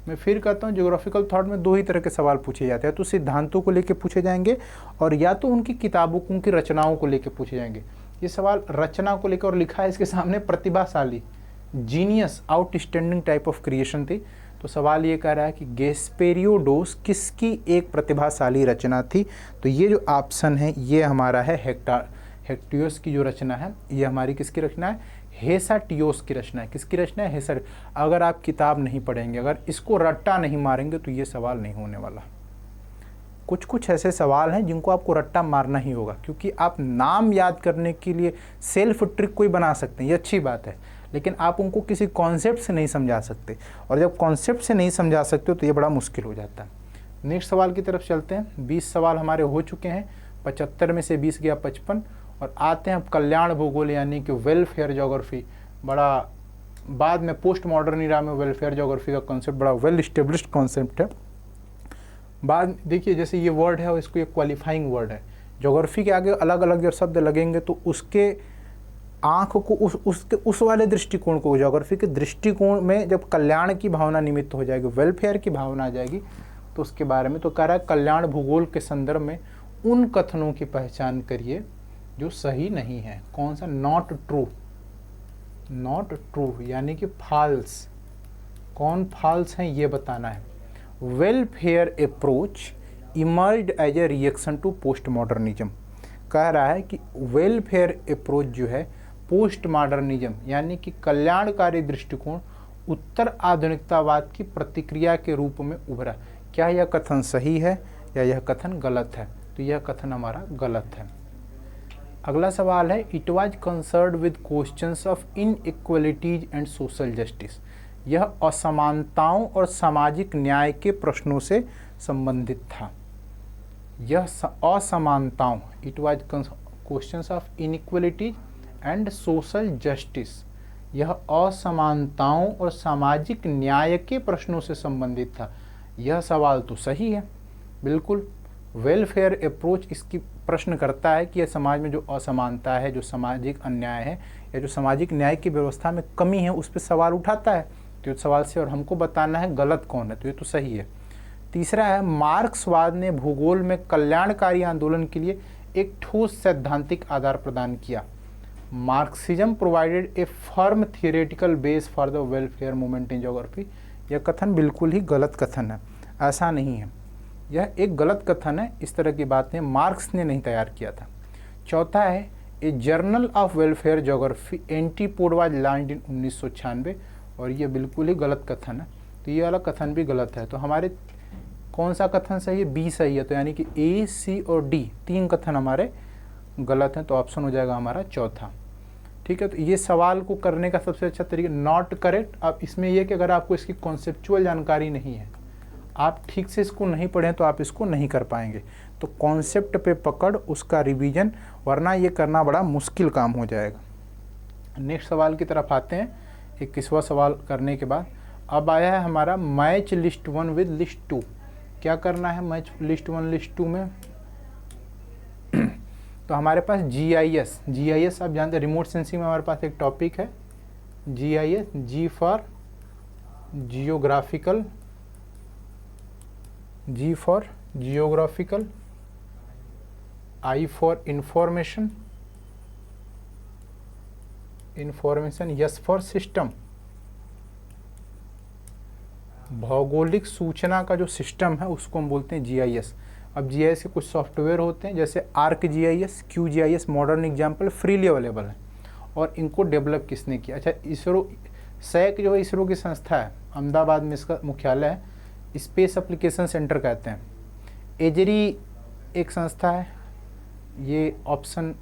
मैं फिर कहता हूँ जियोग्राफिकल थॉट में दो ही तरह के सवाल पूछे जाते हैं, तो सिद्धांतों को लेके पूछे जाएंगे और या तो उनकी किताबों को, उनकी रचनाओं को लेके पूछे जाएंगे। ये सवाल रचना को लेकर, और लिखा है इसके सामने प्रतिभाशाली, genius, outstanding type of creation थी। तो सवाल ये कह रहा है कि गैस्पेरियोडस किसकी एक प्रतिभाशाली रचना थी। तो ये जो ऑप्शन है ये हमारा है हेक्टियोस की जो रचना है, ये हमारी किसकी रचना है, हेसाटियोस की रचना है। किसकी रचना है, हेसर। अगर आप किताब नहीं पढ़ेंगे, अगर इसको रट्टा नहीं मारेंगे तो ये सवाल नहीं होने वाला। कुछ कुछ ऐसे सवाल हैं जिनको आपको रट्टा मारना ही होगा, क्योंकि आप नाम याद करने के लिए सेल्फ ट्रिक कोई बना सकते हैं, ये अच्छी बात है, लेकिन आप उनको किसी कॉन्सेप्ट से नहीं समझा सकते, और जब कॉन्सेप्ट से नहीं समझा सकते हो तो ये बड़ा मुश्किल हो जाता है। नेक्स्ट सवाल की तरफ चलते हैं। 20 सवाल हमारे हो चुके हैं, 75 में से 20 गया 55, और आते हैं अब कल्याण भूगोल यानी कि वेलफेयर ज्योग्राफी। बड़ा बाद में पोस्ट मॉडर्न इरा में वेलफेयर ज्योग्राफी का कॉन्सेप्ट बड़ा वेल इस्टेब्लिश्ड कॉन्सेप्ट है। बाद देखिए जैसे ये वर्ड है और इसको एक क्वालिफाइंग वर्ड है। ज्योग्राफी के आगे अलग अलग जब शब्द लगेंगे तो उसके आँख को उस वाले दृष्टिकोण को, ज्योग्राफी के दृष्टिकोण में जब कल्याण की भावना निमित्त हो जाएगी, वेलफेयर की भावना आ जाएगी, तो उसके बारे में तो कह रहा है कल्याण भूगोल के संदर्भ में उन कथनों की पहचान करिए जो सही नहीं है। कौन सा, नॉट ट्रू, नॉट ट्रू यानी कि फॉल्स। कौन फॉल्स हैं ये बताना है। Welfare approach emerged as a reaction to post modernism. कह रहा है कि वेलफेयर अप्रोच जो है पोस्ट मॉडर्निज्म यानी कि कल्याणकारी दृष्टिकोण उत्तर आधुनिकतावाद की प्रतिक्रिया के रूप में उभरा। क्या यह कथन सही है या यह कथन गलत है? तो यह कथन हमारा गलत है। अगला सवाल है, it was concerned with questions of inequalities and social justice. यह असमानताओं और सामाजिक न्याय के प्रश्नों से संबंधित था। यह असमानताओं, it was questions of inequalities and social justice, यह असमानताओं और सामाजिक न्याय के प्रश्नों से संबंधित था। यह सवाल तो सही है, बिल्कुल। वेलफेयर अप्रोच इसकी प्रश्न करता है कि यह समाज में जो असमानता है, जो सामाजिक अन्याय है या जो सामाजिक न्याय की व्यवस्था में कमी है, उस पर सवाल उठाता है। तो इस सवाल से और हमको बताना है गलत कौन है, तो ये तो सही है। तीसरा है, मार्क्सवाद ने भूगोल में कल्याणकारी आंदोलन के लिए एक ठोस सैद्धांतिक आधार प्रदान किया। Marxism provided A firm theoretical base for the welfare movement in geography. यह कथन बिल्कुल ही गलत कथन है, ऐसा नहीं है, यह एक गलत कथन है। इस तरह की बातें मार्क्स ने नहीं तैयार किया था। चौथा है, a journal of welfare geography Antipode was launched in 1996, और ये बिल्कुल ही गलत कथन है। तो ये वाला कथन भी गलत है। तो हमारे कौन सा कथन सही है? बी सही है। तो यानी कि ए, सी और डी तीन कथन हमारे गलत हैं। तो ऑप्शन हो जाएगा हमारा चौथा। ठीक है, तो ये सवाल को करने का सबसे अच्छा तरीका, नॉट करेक्ट। अब इसमें यह कि अगर आपको इसकी कॉन्सेप्चुअल जानकारी नहीं है, आप ठीक से इसको नहीं पढ़ें तो आप इसको नहीं कर पाएंगे। तो कॉन्सेप्ट पे पकड़, उसका रिवीजन, वरना ये करना बड़ा मुश्किल काम हो जाएगा। नेक्स्ट सवाल की तरफ आते हैं। 21वां सवाल करने के बाद अब आया है हमारा मैच लिस्ट 1 विद लिस्ट 2। क्या करना है मैच लिस्ट 1 लिस्ट 2 में? तो हमारे पास जीआईएस आप जानते हैं, रिमोट सेंसिंग में हमारे पास एक टॉपिक है GIS, G for geographical, G for geographical, I for information, S for system. भौगोलिक सूचना का जो सिस्टम है उसको हम बोलते हैं जीआईएस। अब जीआईएस के कुछ सॉफ्टवेयर होते हैं जैसे arc GIS, Q GIS, modern example freely available है। और इनको डेवलप किसने किया? अच्छा, इसरो, सैक जो है इसरो की संस्था है, अहमदाबाद में इसका मुख्यालय है, स्पेस एप्लीकेशन सेंटर कहते हैं। एजरी एक संस्था है, ये ऑप्शन,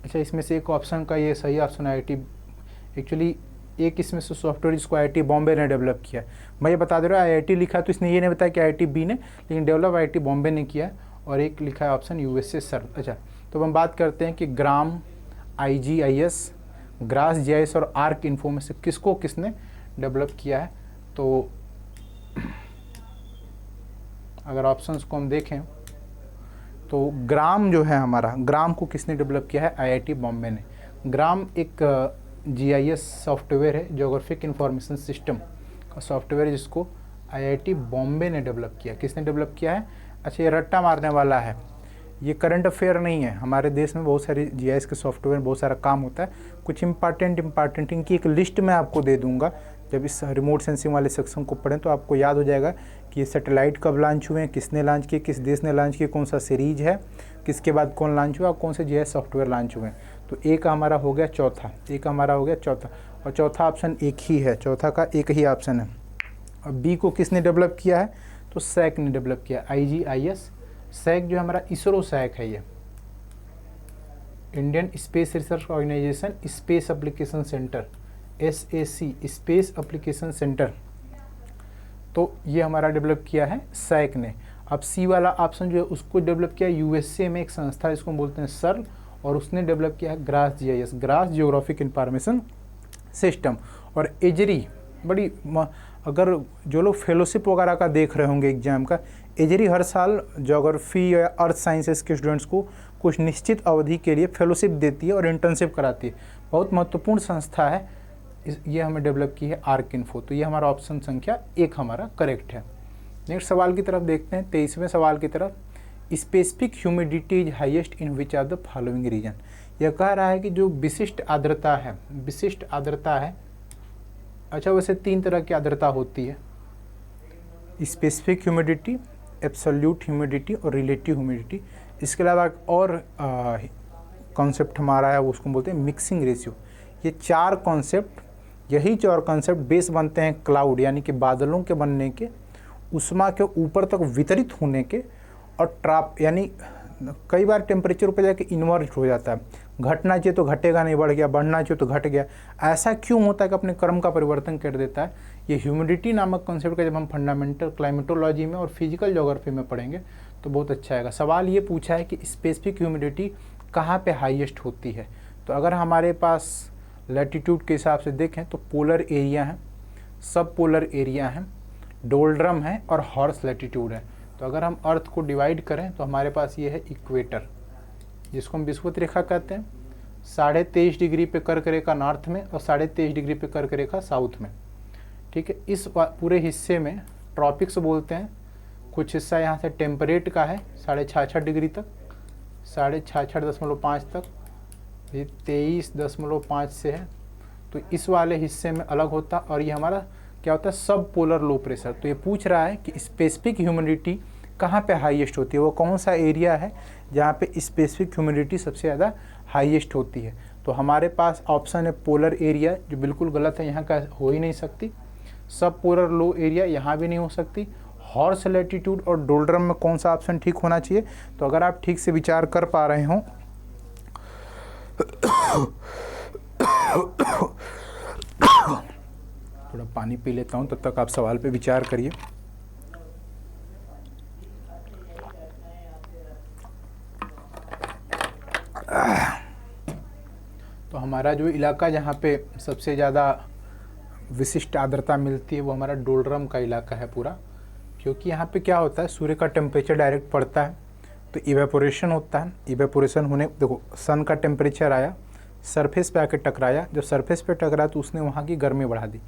अच्छा इसमें से एक ऑप्शन का ये सही ऑप्शन है, एक्चुअली एक इसमें से सॉफ्टवेयर जिसको आईआईटी बॉम्बे ने डेवलप किया है। मैं ये बता दे रहा हूँ आईआईटी लिखा तो इसने ये नहीं बताया कि आईआईटी बी ने, लेकिन डेवलप आईआईटी बॉम्बे ने किया। और एक लिखा है ऑप्शन यूएसए सर्ल। अच्छा, तो हम बात करते हैं कि ग्राम, आईजीआईएस, ग्रास जीआईएस और आर्क इन्फो में से किसको किसने डेवलप किया है। तो अगर ऑप्शंस को हम देखें तो ग्राम जो है हमारा, ग्राम को किसने डेवलप किया है, आईआईटी बॉम्बे ने। ग्राम एक जीआईएस सॉफ्टवेयर है, ज्योग्राफिक इंफॉर्मेशन सिस्टम का सॉफ्टवेयर, जिसको आईआईटी बॉम्बे ने डेवलप किया। किसने डेवलप किया है? अच्छा, ये रट्टा मारने वाला है, ये करंट अफेयर नहीं है। हमारे देश में बहुत सारी जीआईएस के सॉफ्टवेयर बहुत सारा काम होता है। कुछ इंपॉर्टेंट इनकी एक लिस्ट मैं आपको दे दूंगा। जब इस रिमोट सेंसिंग वाले सेक्शन को पढ़ें तो आपको याद हो जाएगा कि ये सैटेलाइट कब लॉन्च हुए हैं, किसने लॉन्च किए, किस देश ने लॉन्च किए, कौन सा सीरीज है, किसके बाद कौन लॉन्च हुआ और कौन से जीआईएस सॉफ्टवेयर लॉन्च हुए। तो एक हमारा हो गया चौथा, एक हमारा हो गया चौथा, और चौथा ऑप्शन एक ही है, चौथा का एक ही ऑप्शन है। और बी को किसने डेवलप किया है? तो सैक ने डेवलप किया, आईजीआईएस। सैक जो हमारा इसरो सैक है, ये Indian Space Research Organisation Space Application Centre, SAC, Space Application Centre. तो ये हमारा डेवलप किया है सैक ने। अब सी वाला ऑप्शन जो है उसको डेवलप किया यूएसए में एक संस्था जिसको बोलते हैं सर्ल, और उसने डेवलप किया है grass GIS, grass geographic information system. और एजरी, बड़ी अगर जो लोग फेलोशिप वगैरह का देख रहे होंगे एग्जाम का, एजरी हर साल ज्योग्राफी या अर्थ साइंसेस के स्टूडेंट्स को कुछ निश्चित अवधि के लिए फेलोशिप देती है और इंटर्नशिप कराती है। बहुत महत्वपूर्ण संस्था है। ये हमें डेवलप की है आर्क इन्फो। तो ये हमारा ऑप्शन संख्या एक हमारा करेक्ट है। नेक्स्ट सवाल की तरफ देखते हैं, 23वें सवाल की तरफ। Specific humidity is highest in which of the following region. यह कह रहा है कि जो विशिष्ट आर्द्रता है, विशिष्ट आर्द्रता है, अच्छा वैसे तीन तरह की आर्द्रता होती है, स्पेसिफिक ह्यूमिडिटी, एब्सोल्यूट ह्यूमिडिटी और रिलेटिव ह्यूमिडिटी। इसके अलावा एक और कॉन्सेप्ट हमारा है, वो उसको बोलते हैं मिक्सिंग रेशियो। ये चार कॉन्सेप्ट, यही चार कॉन्सेप्ट बेस बनते हैं क्लाउड यानी कि बादलों के बनने के, उष्मा के ऊपर तक वितरित होने के, और ट्राप यानी कई बार टेम्परेचर ऊपर जाके इन्वर्ट हो जाता है, घटना चाहिए तो घटेगा नहीं, बढ़ गया, बढ़ना चाहिए तो घट गया। ऐसा क्यों होता है कि अपने क्रम का परिवर्तन कर देता है। ये ह्यूमिडिटी नामक कॉन्सेप्ट का जब हम फंडामेंटल क्लाइमेटोलॉजी में और फिजिकल ज्योग्राफी में पढ़ेंगे तो बहुत अच्छा आएगा। सवाल ये पूछा है कि स्पेसिफिक ह्यूमिडिटी कहाँ पे हाईएस्ट होती है। तो अगर हमारे पास लैटिट्यूड के हिसाब से देखें तो पोलर एरिया है, सब पोलर एरिया है, डोल्ड्रम है और हॉर्स लैटिट्यूड है। तो अगर हम अर्थ को डिवाइड करें तो हमारे पास ये है इक्वेटर, जिसको हम विषुवत रेखा कहते हैं, 23.5 डिग्री पे कर्क रेखा नॉर्थ में और 23.5 डिग्री पे कर्क रेखा साउथ में। ठीक है, इस पूरे हिस्से में ट्रॉपिक्स बोलते हैं। कुछ हिस्सा यहाँ से टेम्परेट का है 66.5 डिग्री तक, 66.5 तक, ये 23.5 से है। तो इस वाले हिस्से में अलग होता, और ये हमारा क्या होता है, सब पोलर लो प्रेशर। तो ये पूछ रहा है कि स्पेसिफिक ह्यूमिडिटी कहाँ पे हाईएस्ट होती है, वो कौन सा एरिया है जहाँ पे स्पेसिफिक ह्यूमिडिटी सबसे ज़्यादा हाईएस्ट होती है। तो हमारे पास ऑप्शन है पोलर एरिया, जो बिल्कुल गलत है, यहाँ का हो ही नहीं सकती। सब पोलर लो एरिया यहाँ भी नहीं हो सकती। हॉर्स लैटिट्यूड और डोल्ड्रम में कौन सा ऑप्शन ठीक होना चाहिए। तो अगर आप ठीक से विचार कर पा रहे हों थोड़ा पानी पी लेता हूँ, तब तक आप सवाल पे विचार करिए। तो हमारा जो इलाका जहाँ पे सबसे ज़्यादा विशिष्ट आर्द्रता मिलती है वो हमारा डोल्ड्रम का इलाका है पूरा, क्योंकि यहाँ पे क्या होता है, सूर्य का टेम्परेचर डायरेक्ट पड़ता है तो इवेपोरेशन होता है। इवेपोरेशन होने, देखो सन का टेम्परेचर आया, सरफेस पे आके टकराया, जब सरफेस पे टकराया तो उसने वहाँ की गर्मी बढ़ा दी,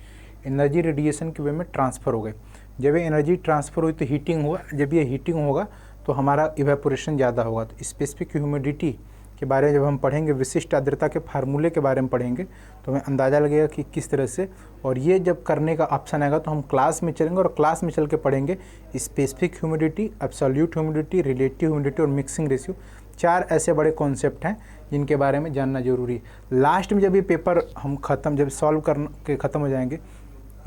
एनर्जी रेडिएशन के वे में ट्रांसफ़र हो गई। जब ये एनर्जी ट्रांसफ़र हुई तो हीटिंग हुआ, जब ये हीटिंग होगा तो हमारा इवेपोरेशन ज़्यादा होगा। तो स्पेसिफिक ह्यूमिडिटी के बारे में जब हम पढ़ेंगे, विशिष्ट आर्द्रता के फार्मूले के बारे में पढ़ेंगे तो हमें अंदाज़ा लगेगा कि किस तरह से, और ये जब करने का ऑप्शन आएगा तो हम क्लास में चलेंगे और क्लास में चल के पढ़ेंगे specific humidity, absolute humidity, relative humidity और मिक्सिंग रेशियो। चार ऐसे बड़े कॉन्सेप्ट हैं जिनके बारे में जानना जरूरी है। लास्ट में जब ये पेपर हम जब सॉल्व करके ख़त्म हो जाएंगे,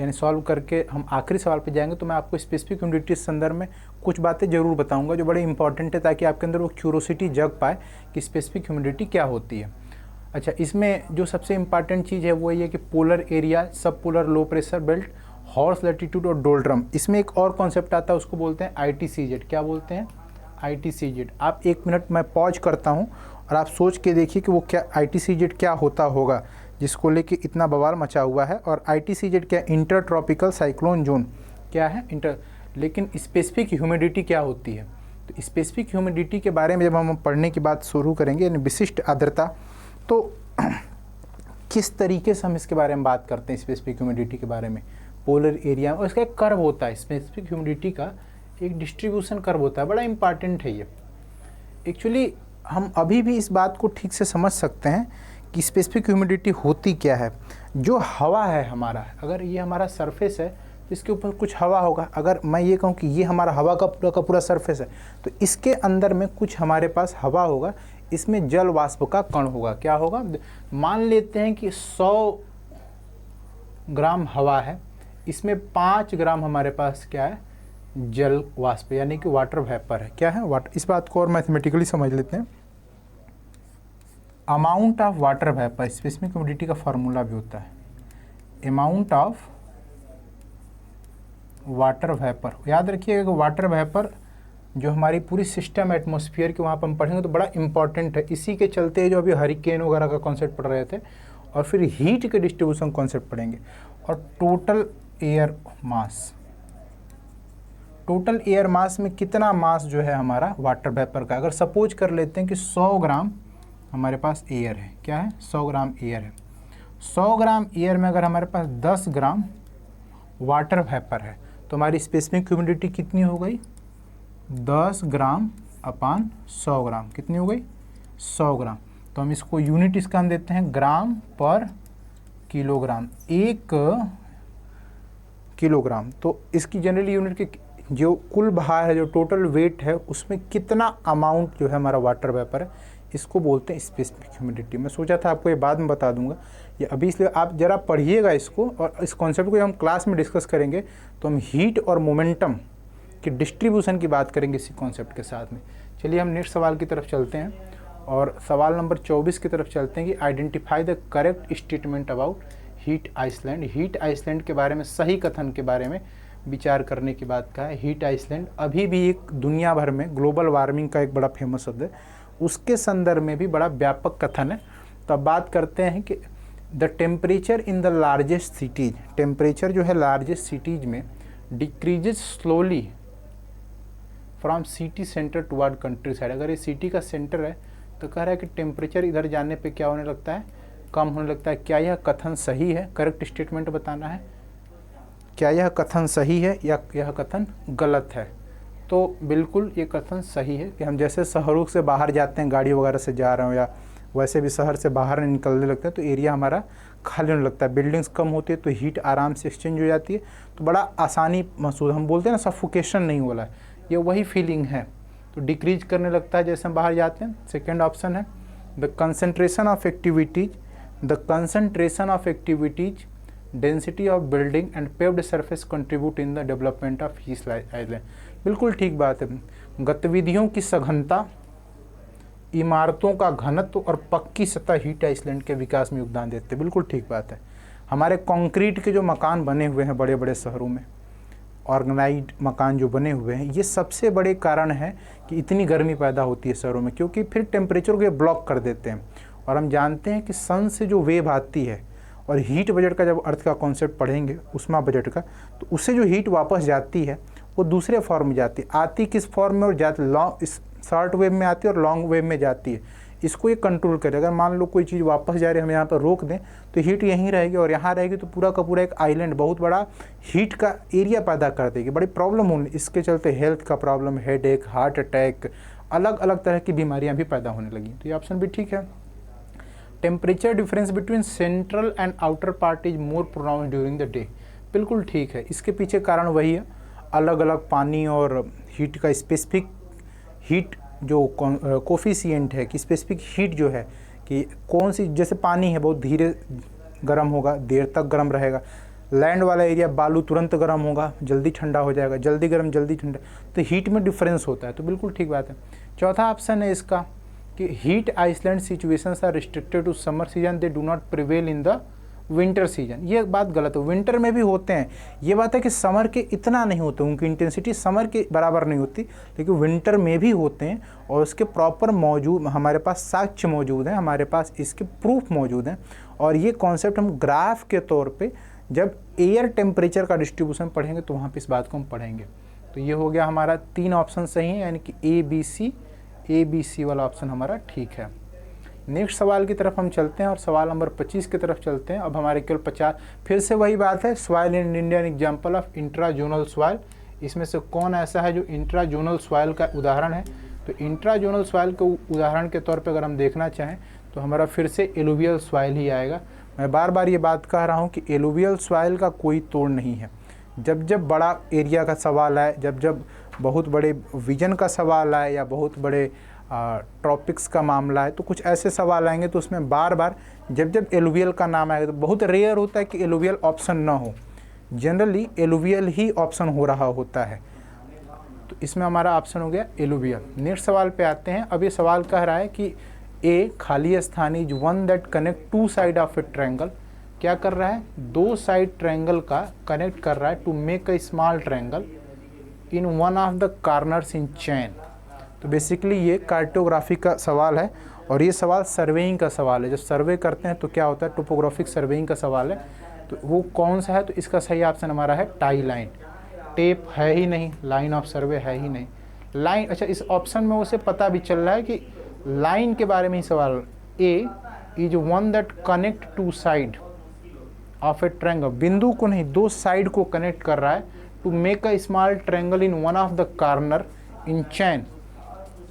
यानी सॉल्व करके हम आखिरी सवाल पे जाएंगे, तो मैं आपको स्पेसिफिक ह्यूमिडिटी के संदर्भ में कुछ बातें जरूर बताऊंगा जो बड़े इंपॉर्टेंट है, ताकि आपके अंदर वो क्यूरोसिटी जग पाए कि स्पेसिफिक ह्यूमिडिटी क्या होती है। अच्छा, इसमें जो सबसे इम्पॉर्टेंट चीज़ है वो ये कि पोलर एरिया, सब polar low pressure belt, horse latitude और डोल्ड्रम। इसमें एक और कॉन्सेप्ट आता है, उसको बोलते हैं ITCZ। क्या बोलते हैं? ITCZ। आप 1 मिनट मैं पॉज करता हूँ और आप सोच के देखिए कि वो क्या ITCZ क्या होता होगा, जिसको लेके इतना बवाल मचा हुआ है। और ITCZ क्या? Inter tropical cyclone zone. क्या है? इंटर। लेकिन स्पेसिफिक ह्यूमिडिटी क्या होती है? तो स्पेसिफिक ह्यूमिडिटी के बारे में जब हम पढ़ने की बात शुरू करेंगे, यानी विशिष्ट आर्द्रता, तो किस तरीके से हम इसके बारे में बात करते हैं स्पेसिफिक ह्यूमिडिटी के बारे में? पोलर एरिया, और इसका एक कर्व होता है, स्पेसिफिक ह्यूमिडिटी का एक डिस्ट्रीब्यूशन कर्व होता है, बड़ा इंपॉर्टेंट है ये। एक्चुअली हम अभी भी इस बात को ठीक से समझ सकते हैं कि स्पेसिफिक ह्यूमिडिटी होती क्या है। जो हवा है हमारा, अगर ये हमारा सरफेस है तो इसके ऊपर कुछ हवा होगा। अगर मैं ये कहूँ कि ये हमारा हवा का पूरा सरफेस है, तो इसके अंदर में कुछ हमारे पास हवा होगा, इसमें जल वाष्प का कण होगा। क्या होगा? मान लेते हैं कि 100 ग्राम हवा है, इसमें 5 ग्राम हमारे पास क्या है? जल वाष्प, यानी कि वाटर वेपर है। क्या है? वाटर। इस बात को और मैथमेटिकली समझ लेते हैं। Amount of water vapour, specific humidity का फार्मूला भी होता है, अमाउंट ऑफ वाटर वेपर। याद रखिएगा कि वाटर वेपर जो हमारी पूरी सिस्टम एटमॉस्फेयर के, वहाँ पर हम पढ़ेंगे तो बड़ा इंपॉर्टेंट है। इसी के चलते जो अभी हरिकेन वगैरह का कॉन्सेप्ट पढ़ रहे थे, और फिर हीट के डिस्ट्रीब्यूशन कॉन्सेप्ट पढ़ेंगे। और total air mass, total air mass में कितना मास जो है हमारा वाटर वेपर का, अगर सपोज कर लेते हैं कि 100 ग्राम हमारे पास एयर है। क्या है? 100 ग्राम एयर है। 100 ग्राम एयर में अगर हमारे पास 10 ग्राम वाटर वेपर है, तो हमारी स्पेसिफिक ह्यूमिडिटी कितनी हो गई? 10 ग्राम अपान 100 ग्राम। कितनी हो गई? 100 ग्राम। तो हम इसको यूनिट इसका हम देते हैं ग्राम पर किलोग्राम, 1 किलोग्राम। तो इसकी जनरली यूनिट की जो कुल भार है, जो टोटल वेट है, उसमें कितना अमाउंट जो है हमारा वाटर वेपर है, इसको बोलते हैं स्पेसिफिक ह्यूमिडिटी। मैं सोचा था आपको ये बाद में बता दूंगा, ये अभी इसलिए आप ज़रा पढ़िएगा इसको, और इस कॉन्सेप्ट को जब हम क्लास में डिस्कस करेंगे तो हम हीट और मोमेंटम की डिस्ट्रीब्यूशन की बात करेंगे इसी कॉन्सेप्ट के साथ में। चलिए हम नेक्स्ट सवाल की तरफ चलते हैं, और सवाल नंबर 24 की तरफ चलते हैं कि identify the correct statement about heat island. Heat island के बारे में सही कथन के बारे में विचार करने की बात का है। हीट आइसलैंड अभी भी एक दुनिया भर में ग्लोबल वार्मिंग का एक बड़ा फेमस शब्द है, उसके संदर्भ में भी बड़ा व्यापक कथन है। तो अब बात करते हैं कि the temperature in the largest cities, temperature जो है लार्जेस्ट सिटीज में decreases slowly from city centre toward country side. अगर ये सिटी का सेंटर है तो कह रहा है कि टेम्परेचर इधर जाने पे क्या होने लगता है? कम होने लगता है। क्या यह कथन सही है? करेक्ट स्टेटमेंट बताना है, क्या यह कथन सही है या यह कथन गलत है? तो बिल्कुल ये कथन सही है कि हम जैसे शहरों से बाहर जाते हैं, गाड़ी वगैरह से जा रहे हो, या वैसे भी शहर से बाहर निकलने लगता है तो एरिया हमारा खाली होने लगता है, बिल्डिंग्स कम होती है तो हीट आराम से एक्सचेंज हो जाती है, तो बड़ा आसानी महसूस, हम बोलते हैं ना सफोकेशन नहीं हो रहा है, ये वही फीलिंग है। तो डिक्रीज करने लगता है जैसे हम बाहर जाते हैं। सेकेंड ऑप्शन है the concentration of activities, the concentration of activities, density of building and paved surface contribute in the development of heat island. बिल्कुल ठीक बात है। गतिविधियों की सघनता, इमारतों का घनत्व और पक्की सतह हीट आइसलैंड के विकास में योगदान देते हैं। बिल्कुल ठीक बात है। हमारे कंक्रीट के जो मकान बने हुए हैं बड़े बड़े शहरों में, ऑर्गेनाइज्ड मकान जो बने हुए हैं, ये सबसे बड़े कारण है कि इतनी गर्मी पैदा होती है शहरों में, क्योंकि फिर टेम्परेचर को ये ब्लॉक कर देते हैं। और हम जानते हैं कि सन से जो वेव आती है, और हीट बजट का जब अर्थ का कॉन्सेप्ट पढ़ेंगे, उष्मा बजट का, तो उससे जो हीट वापस जाती है वो दूसरे फॉर्म में जाती है। आती किस फॉर्म में और जाती लॉन्ग, शॉर्ट वेव में आती है और लॉन्ग वेव में जाती है। इसको ये कंट्रोल करे। अगर मान लो कोई चीज़ वापस जा रही है, हम यहाँ पर रोक दें तो हीट यहीं रहेगी, और यहाँ रहेगी तो पूरा का पूरा एक आइलैंड बहुत बड़ा हीट का एरिया पैदा कर देगी। बड़ी प्रॉब्लम होने, इसके चलते हेल्थ का प्रॉब्लम, हेडेक, हार्ट अटैक, अलग अलग तरह की बीमारियाँ भी पैदा होने लगी। तो ये ऑप्शन भी ठीक है। Temperature difference between central and outer part is more pronounce during the day. बिल्कुल ठीक है। इसके पीछे कारण वही है, अलग अलग पानी और हीट का स्पेसिफिक हीट जो कोफिशिएंट है कि स्पेसिफिक हीट जो है कि कौन सी, जैसे पानी है बहुत धीरे गर्म होगा, देर तक गर्म रहेगा। लैंड वाला एरिया बालू तुरंत गर्म होगा, जल्दी ठंडा हो जाएगा, जल्दी गर्म जल्दी ठंडा, तो हीट में डिफरेंस होता है। तो बिल्कुल ठीक बात है। चौथा ऑप्शन है इसका कि heat island situations are restricted to summer season, they do not prevail in the winter season. ये बात गलत है, विंटर में भी होते हैं। ये बात है कि समर के इतना नहीं होते, उनकी इंटेंसिटी समर के बराबर नहीं होती, लेकिन विंटर में भी होते हैं और उसके प्रॉपर मौजूद हमारे पास साक्ष्य मौजूद हैं, हमारे पास इसके प्रूफ मौजूद हैं। और ये कॉन्सेप्ट हम ग्राफ के तौर पे जब एयर टेम्परेचर का डिस्ट्रीब्यूशन पढ़ेंगे तो वहाँ पे इस बात को हम पढ़ेंगे। तो ये हो गया हमारा 3 ऑप्शन सही है, यानी कि ए बी सी वाला ऑप्शन हमारा ठीक है। नेक्स्ट सवाल की तरफ हम चलते हैं और सवाल नंबर 25 की तरफ चलते हैं। अब हमारे केवल 50, फिर से वही बात है, soil in India example of intrazonal soil. इसमें से कौन ऐसा है जो इंट्राजोनल सॉइल का उदाहरण है? तो इंट्राजोनल सॉइल के उदाहरण के तौर पे अगर हम देखना चाहें तो हमारा फिर से एलुवियल सॉइल ही आएगा। मैं बार बार ये बात कह रहा हूँ कि एलुवियल सॉइल का कोई तोड़ नहीं है। जब जब बड़ा एरिया का सवाल आए, जब जब बहुत बड़े विजन का सवाल आए या बहुत बड़े ट्रॉपिक्स का मामला है, तो कुछ ऐसे सवाल आएंगे तो उसमें बार बार जब जब एलुवियल का नाम आएगा तो बहुत रेयर होता है कि एलुवियल ऑप्शन ना हो, जनरली एलुवियल ही ऑप्शन हो रहा होता है। तो इसमें हमारा ऑप्शन हो गया एलुवियल। नेक्स्ट सवाल पे आते हैं। अब ये सवाल कह रहा है कि ए खाली स्थान is one that connect to side of a triangle. क्या कर रहा है? 2 साइड ट्रायंगल का कनेक्ट कर रहा है to make a small triangle in one of the corners in chain. तो बेसिकली ये कार्टोग्राफी का सवाल है और ये सवाल सर्वेइंग का सवाल है। जब सर्वे करते हैं तो क्या होता है, टोपोग्राफिक सर्वेइंग का सवाल है। तो वो कौन सा है? तो इसका सही ऑप्शन हमारा है टाई लाइन। टेप है ही नहीं, लाइन ऑफ सर्वे है ही नहीं। लाइन, अच्छा इस ऑप्शन में उसे पता भी चल रहा है कि लाइन के बारे में ही सवाल। A is one that connect to side of a triangle, बिंदु को नहीं 2 साइड को कनेक्ट कर रहा है to make a small triangle in one of the corner in chain.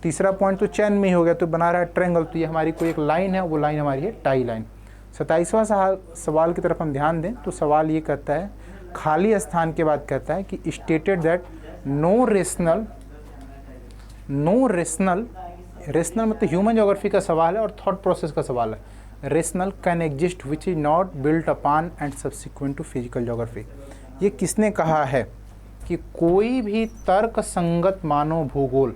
तीसरा पॉइंट तो चैन में ही हो गया, तो बना रहा है ट्रायंगल, तो ये हमारी कोई एक लाइन है, वो लाइन हमारी है टाई लाइन। 27वां सवाल की तरफ हम ध्यान दें तो सवाल ये कहता है, खाली स्थान के बाद कहता है कि स्टेटेड दैट नो रेशनल मतलब ह्यूमन ज्योग्राफी का सवाल है और थॉट प्रोसेस का सवाल है। Rational can exist which is not built upon and subsequent to physical geography. ये किसने कहा है कि कोई भी तर्क संगत मानव भूगोल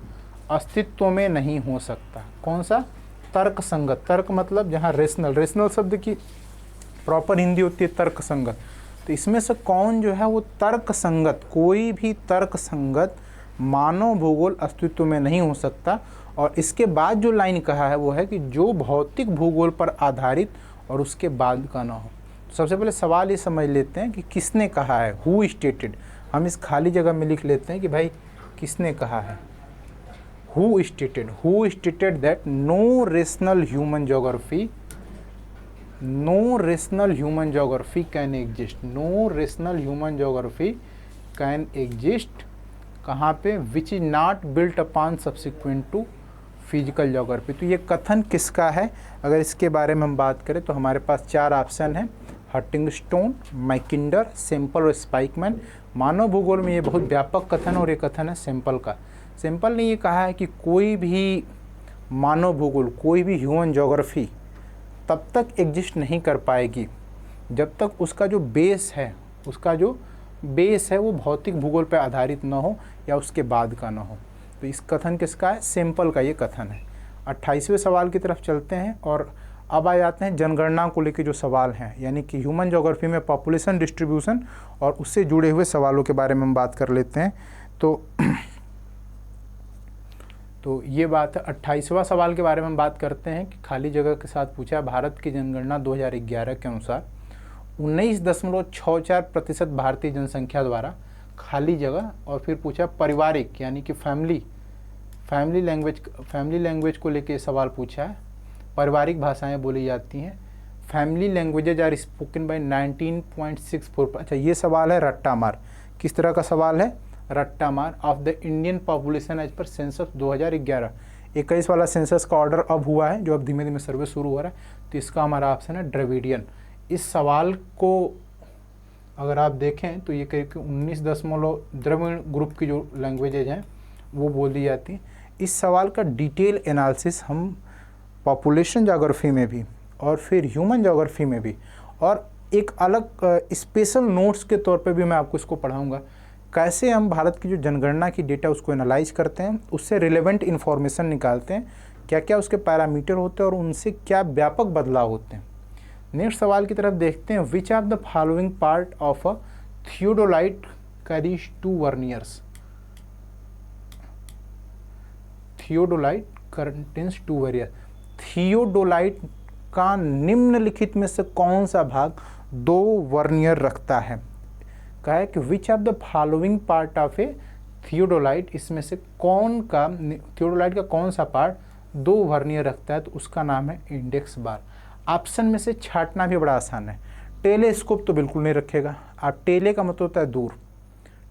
अस्तित्व में नहीं हो सकता? कौन सा? तर्क संगत। तर्क मतलब जहाँ रेशनल शब्द की प्रॉपर हिंदी होती है तर्क संगत। तो इसमें से कौन जो है वो तर्क संगत, कोई भी तर्क संगत मानव भूगोल अस्तित्व में नहीं हो सकता। और इसके बाद जो लाइन कहा है वो है कि जो भौतिक भूगोल पर आधारित और उसके बाद का ना हो। तो सबसे पहले सवाल ये समझ लेते हैं कि किसने कहा है, हु स्टेटेड। हम इस खाली जगह में लिख लेते हैं कि भाई किसने कहा है। Who stated that no rational human geography can exist. No rational human geography can exist कहाँ पे? Which is not built upon subsequent to physical geography. तो ये कथन किसका है? अगर इसके बारे में हम बात करें तो हमारे पास 4 ऑप्शन हैं, हटिंगस्टोन, मैकिंडर, सैंपल और स्पाइकमैन। मानव भूगोल में ये बहुत व्यापक कथन और ये कथन है सैंपल का। सैंपल ने ये कहा है कि कोई भी मानव भूगोल, कोई भी ह्यूमन ज्योग्राफी तब तक एग्जिस्ट नहीं कर पाएगी जब तक उसका जो बेस है वो भौतिक भूगोल पर आधारित ना हो या उसके बाद का ना हो। तो इस कथन किसका है? सैंपल का ये कथन है। 28वें सवाल की तरफ चलते हैं और अब आ जाते हैं जनगणना को लेकर जो सवाल हैं, यानी कि ह्यूमन ज्योग्राफी में पॉपुलेशन डिस्ट्रीब्यूशन और उससे जुड़े हुए सवालों के बारे में हम बात कर लेते हैं। तो ये बात है। 28वां सवाल के बारे में हम बात करते हैं कि खाली जगह के साथ पूछा, भारत की जनगणना 2011 के अनुसार 19.64% भारतीय जनसंख्या द्वारा खाली जगह, और फिर पूछा पारिवारिक यानी कि फैमिली लैंग्वेज को लेके सवाल पूछा है। पारिवारिक भाषाएं बोली जाती हैं। Family languages are spoken by 19.64। अच्छा ये सवाल है रट्टा मार। किस तरह का सवाल है? रट्टा मार of the Indian population as per census 2011। 21 वाला सेंसस का ऑर्डर अब हुआ है, जो अब धीमे धीमे सर्वे शुरू हो रहा है। तो इसका हमारा ऑप्शन है द्रविडियन। इस सवाल को अगर आप देखें तो ये करीब 19 द्रविड़ ग्रुप की जो लैंग्वेजेज हैं वो बोली जाती हैं। इस सवाल का डिटेल एनालिसिस हम पॉपुलेशन ज्योग्राफी में भी और फिर ह्यूमन ज्योग्राफी में भी और एक अलग स्पेशल नोट्स के तौर पे भी मैं आपको इसको पढ़ाऊंगा। कैसे हम भारत की जो जनगणना की डेटा उसको एनालाइज करते हैं, उससे रिलेवेंट इन्फॉर्मेशन निकालते हैं क्या क्या उसके पैरामीटर होते हैं और उनसे क्या व्यापक बदलाव होते हैं। नेक्स्ट सवाल की तरफ देखते हैं। विच of the following part of a theodolite carries 2 verniers. Theodolite contains 2 vernier. Theodolite का निम्नलिखित में से कौन सा भाग 2 वर्नियर रखता है। कहा है कि विच of the following part of A theodolite, इसमें से थियोडोलाइट का कौन सा पार्ट 2 वर्नियर रखता है, तो उसका नाम है इंडेक्स बार। ऑप्शन में से छांटना भी बड़ा आसान है। टेलीस्कोप तो बिल्कुल नहीं रखेगा, आप टेले का मतलब होता है दूर,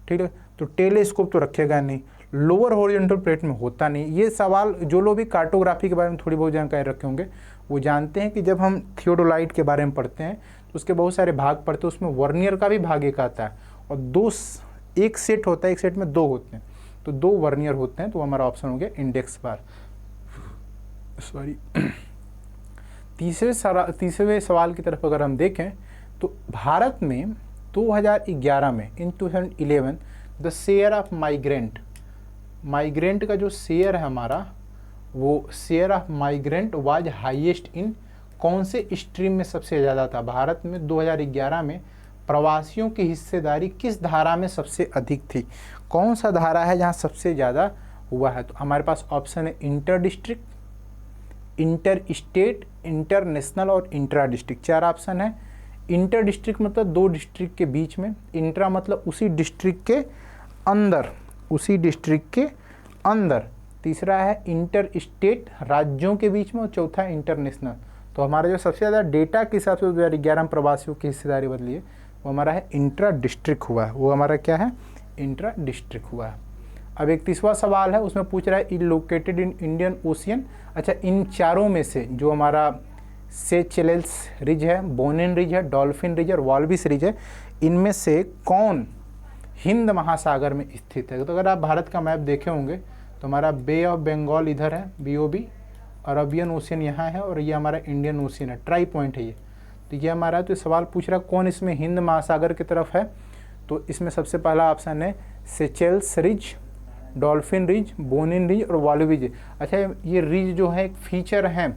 ठीक है, तो टेलीस्कोप तो रखेगा नहीं। लोअर हॉरिजॉन्टल प्लेट में होता नहीं। ये सवाल जो लोग भी कार्टोग्राफी के बारे में थोड़ी बहुत जानकारी रखे होंगे वो जानते हैं कि जब हम थियोडोलाइट के बारे में पढ़ते हैं तो उसके बहुत सारे भाग पढ़ते हैं, उसमें वर्नियर का भी भाग एक आता है और एक सेट होता है, एक सेट में 2 होते हैं, तो 2 वर्नियर होते हैं, तो हमारा ऑप्शन हो गया इंडेक्स बार। सॉरी। तीसरे सवाल की तरफ अगर हम देखें तो भारत में 2011 में इन 2011 द शेयर ऑफ माइग्रेंट का जो शेयर है हमारा, वो share of migrant was highest in कौन से स्ट्रीम में सबसे ज़्यादा था। भारत में 2011 में प्रवासियों की हिस्सेदारी किस धारा में सबसे अधिक थी। कौन सा धारा है जहाँ सबसे ज़्यादा हुआ है, तो हमारे पास ऑप्शन है inter district, inter state, international और इंट्रा डिस्ट्रिक्ट। 4 ऑप्शन है। इंटर डिस्ट्रिक्ट मतलब 2 डिस्ट्रिक्ट के बीच में, इंट्रा मतलब उसी डिस्ट्रिक्ट के अंदर, तीसरा है इंटर स्टेट राज्यों के बीच में और चौथा है इंटरनेशनल। तो हमारा जो सबसे ज़्यादा डेटा के हिसाब से 2011 में प्रवासियों की हिस्सेदारी बदली है वो हमारा है इंट्रा डिस्ट्रिक्ट हुआ है, वो हमारा क्या है, इंट्रा डिस्ट्रिक्ट हुआ है। अब एक तीसरा सवाल है, उसमें पूछ रहा है is located in Indian ocean. अच्छा, इन चारों में से जो हमारा सेचेल्स रिज है, बोनिन रिज है, डॉल्फिन रिज और वाल्विस रिज है, इनमें से कौन हिंद महासागर में स्थित है। तो अगर आप भारत का मैप देखे होंगे तो हमारा बे ऑफ बंगाल इधर है, BOB, अरबियन ओशियन यहाँ है और ये हमारा इंडियन ओशियन है, ट्राई पॉइंट है ये। तो ये हमारा, तो सवाल पूछ रहा है कौन इसमें हिंद महासागर की तरफ है, तो इसमें सबसे पहला ऑप्शन है Seychelles ridge, Dolphin ridge, Bonin ridge और वाल्विस रिज। अच्छा, ये रिज जो है एक फीचर है,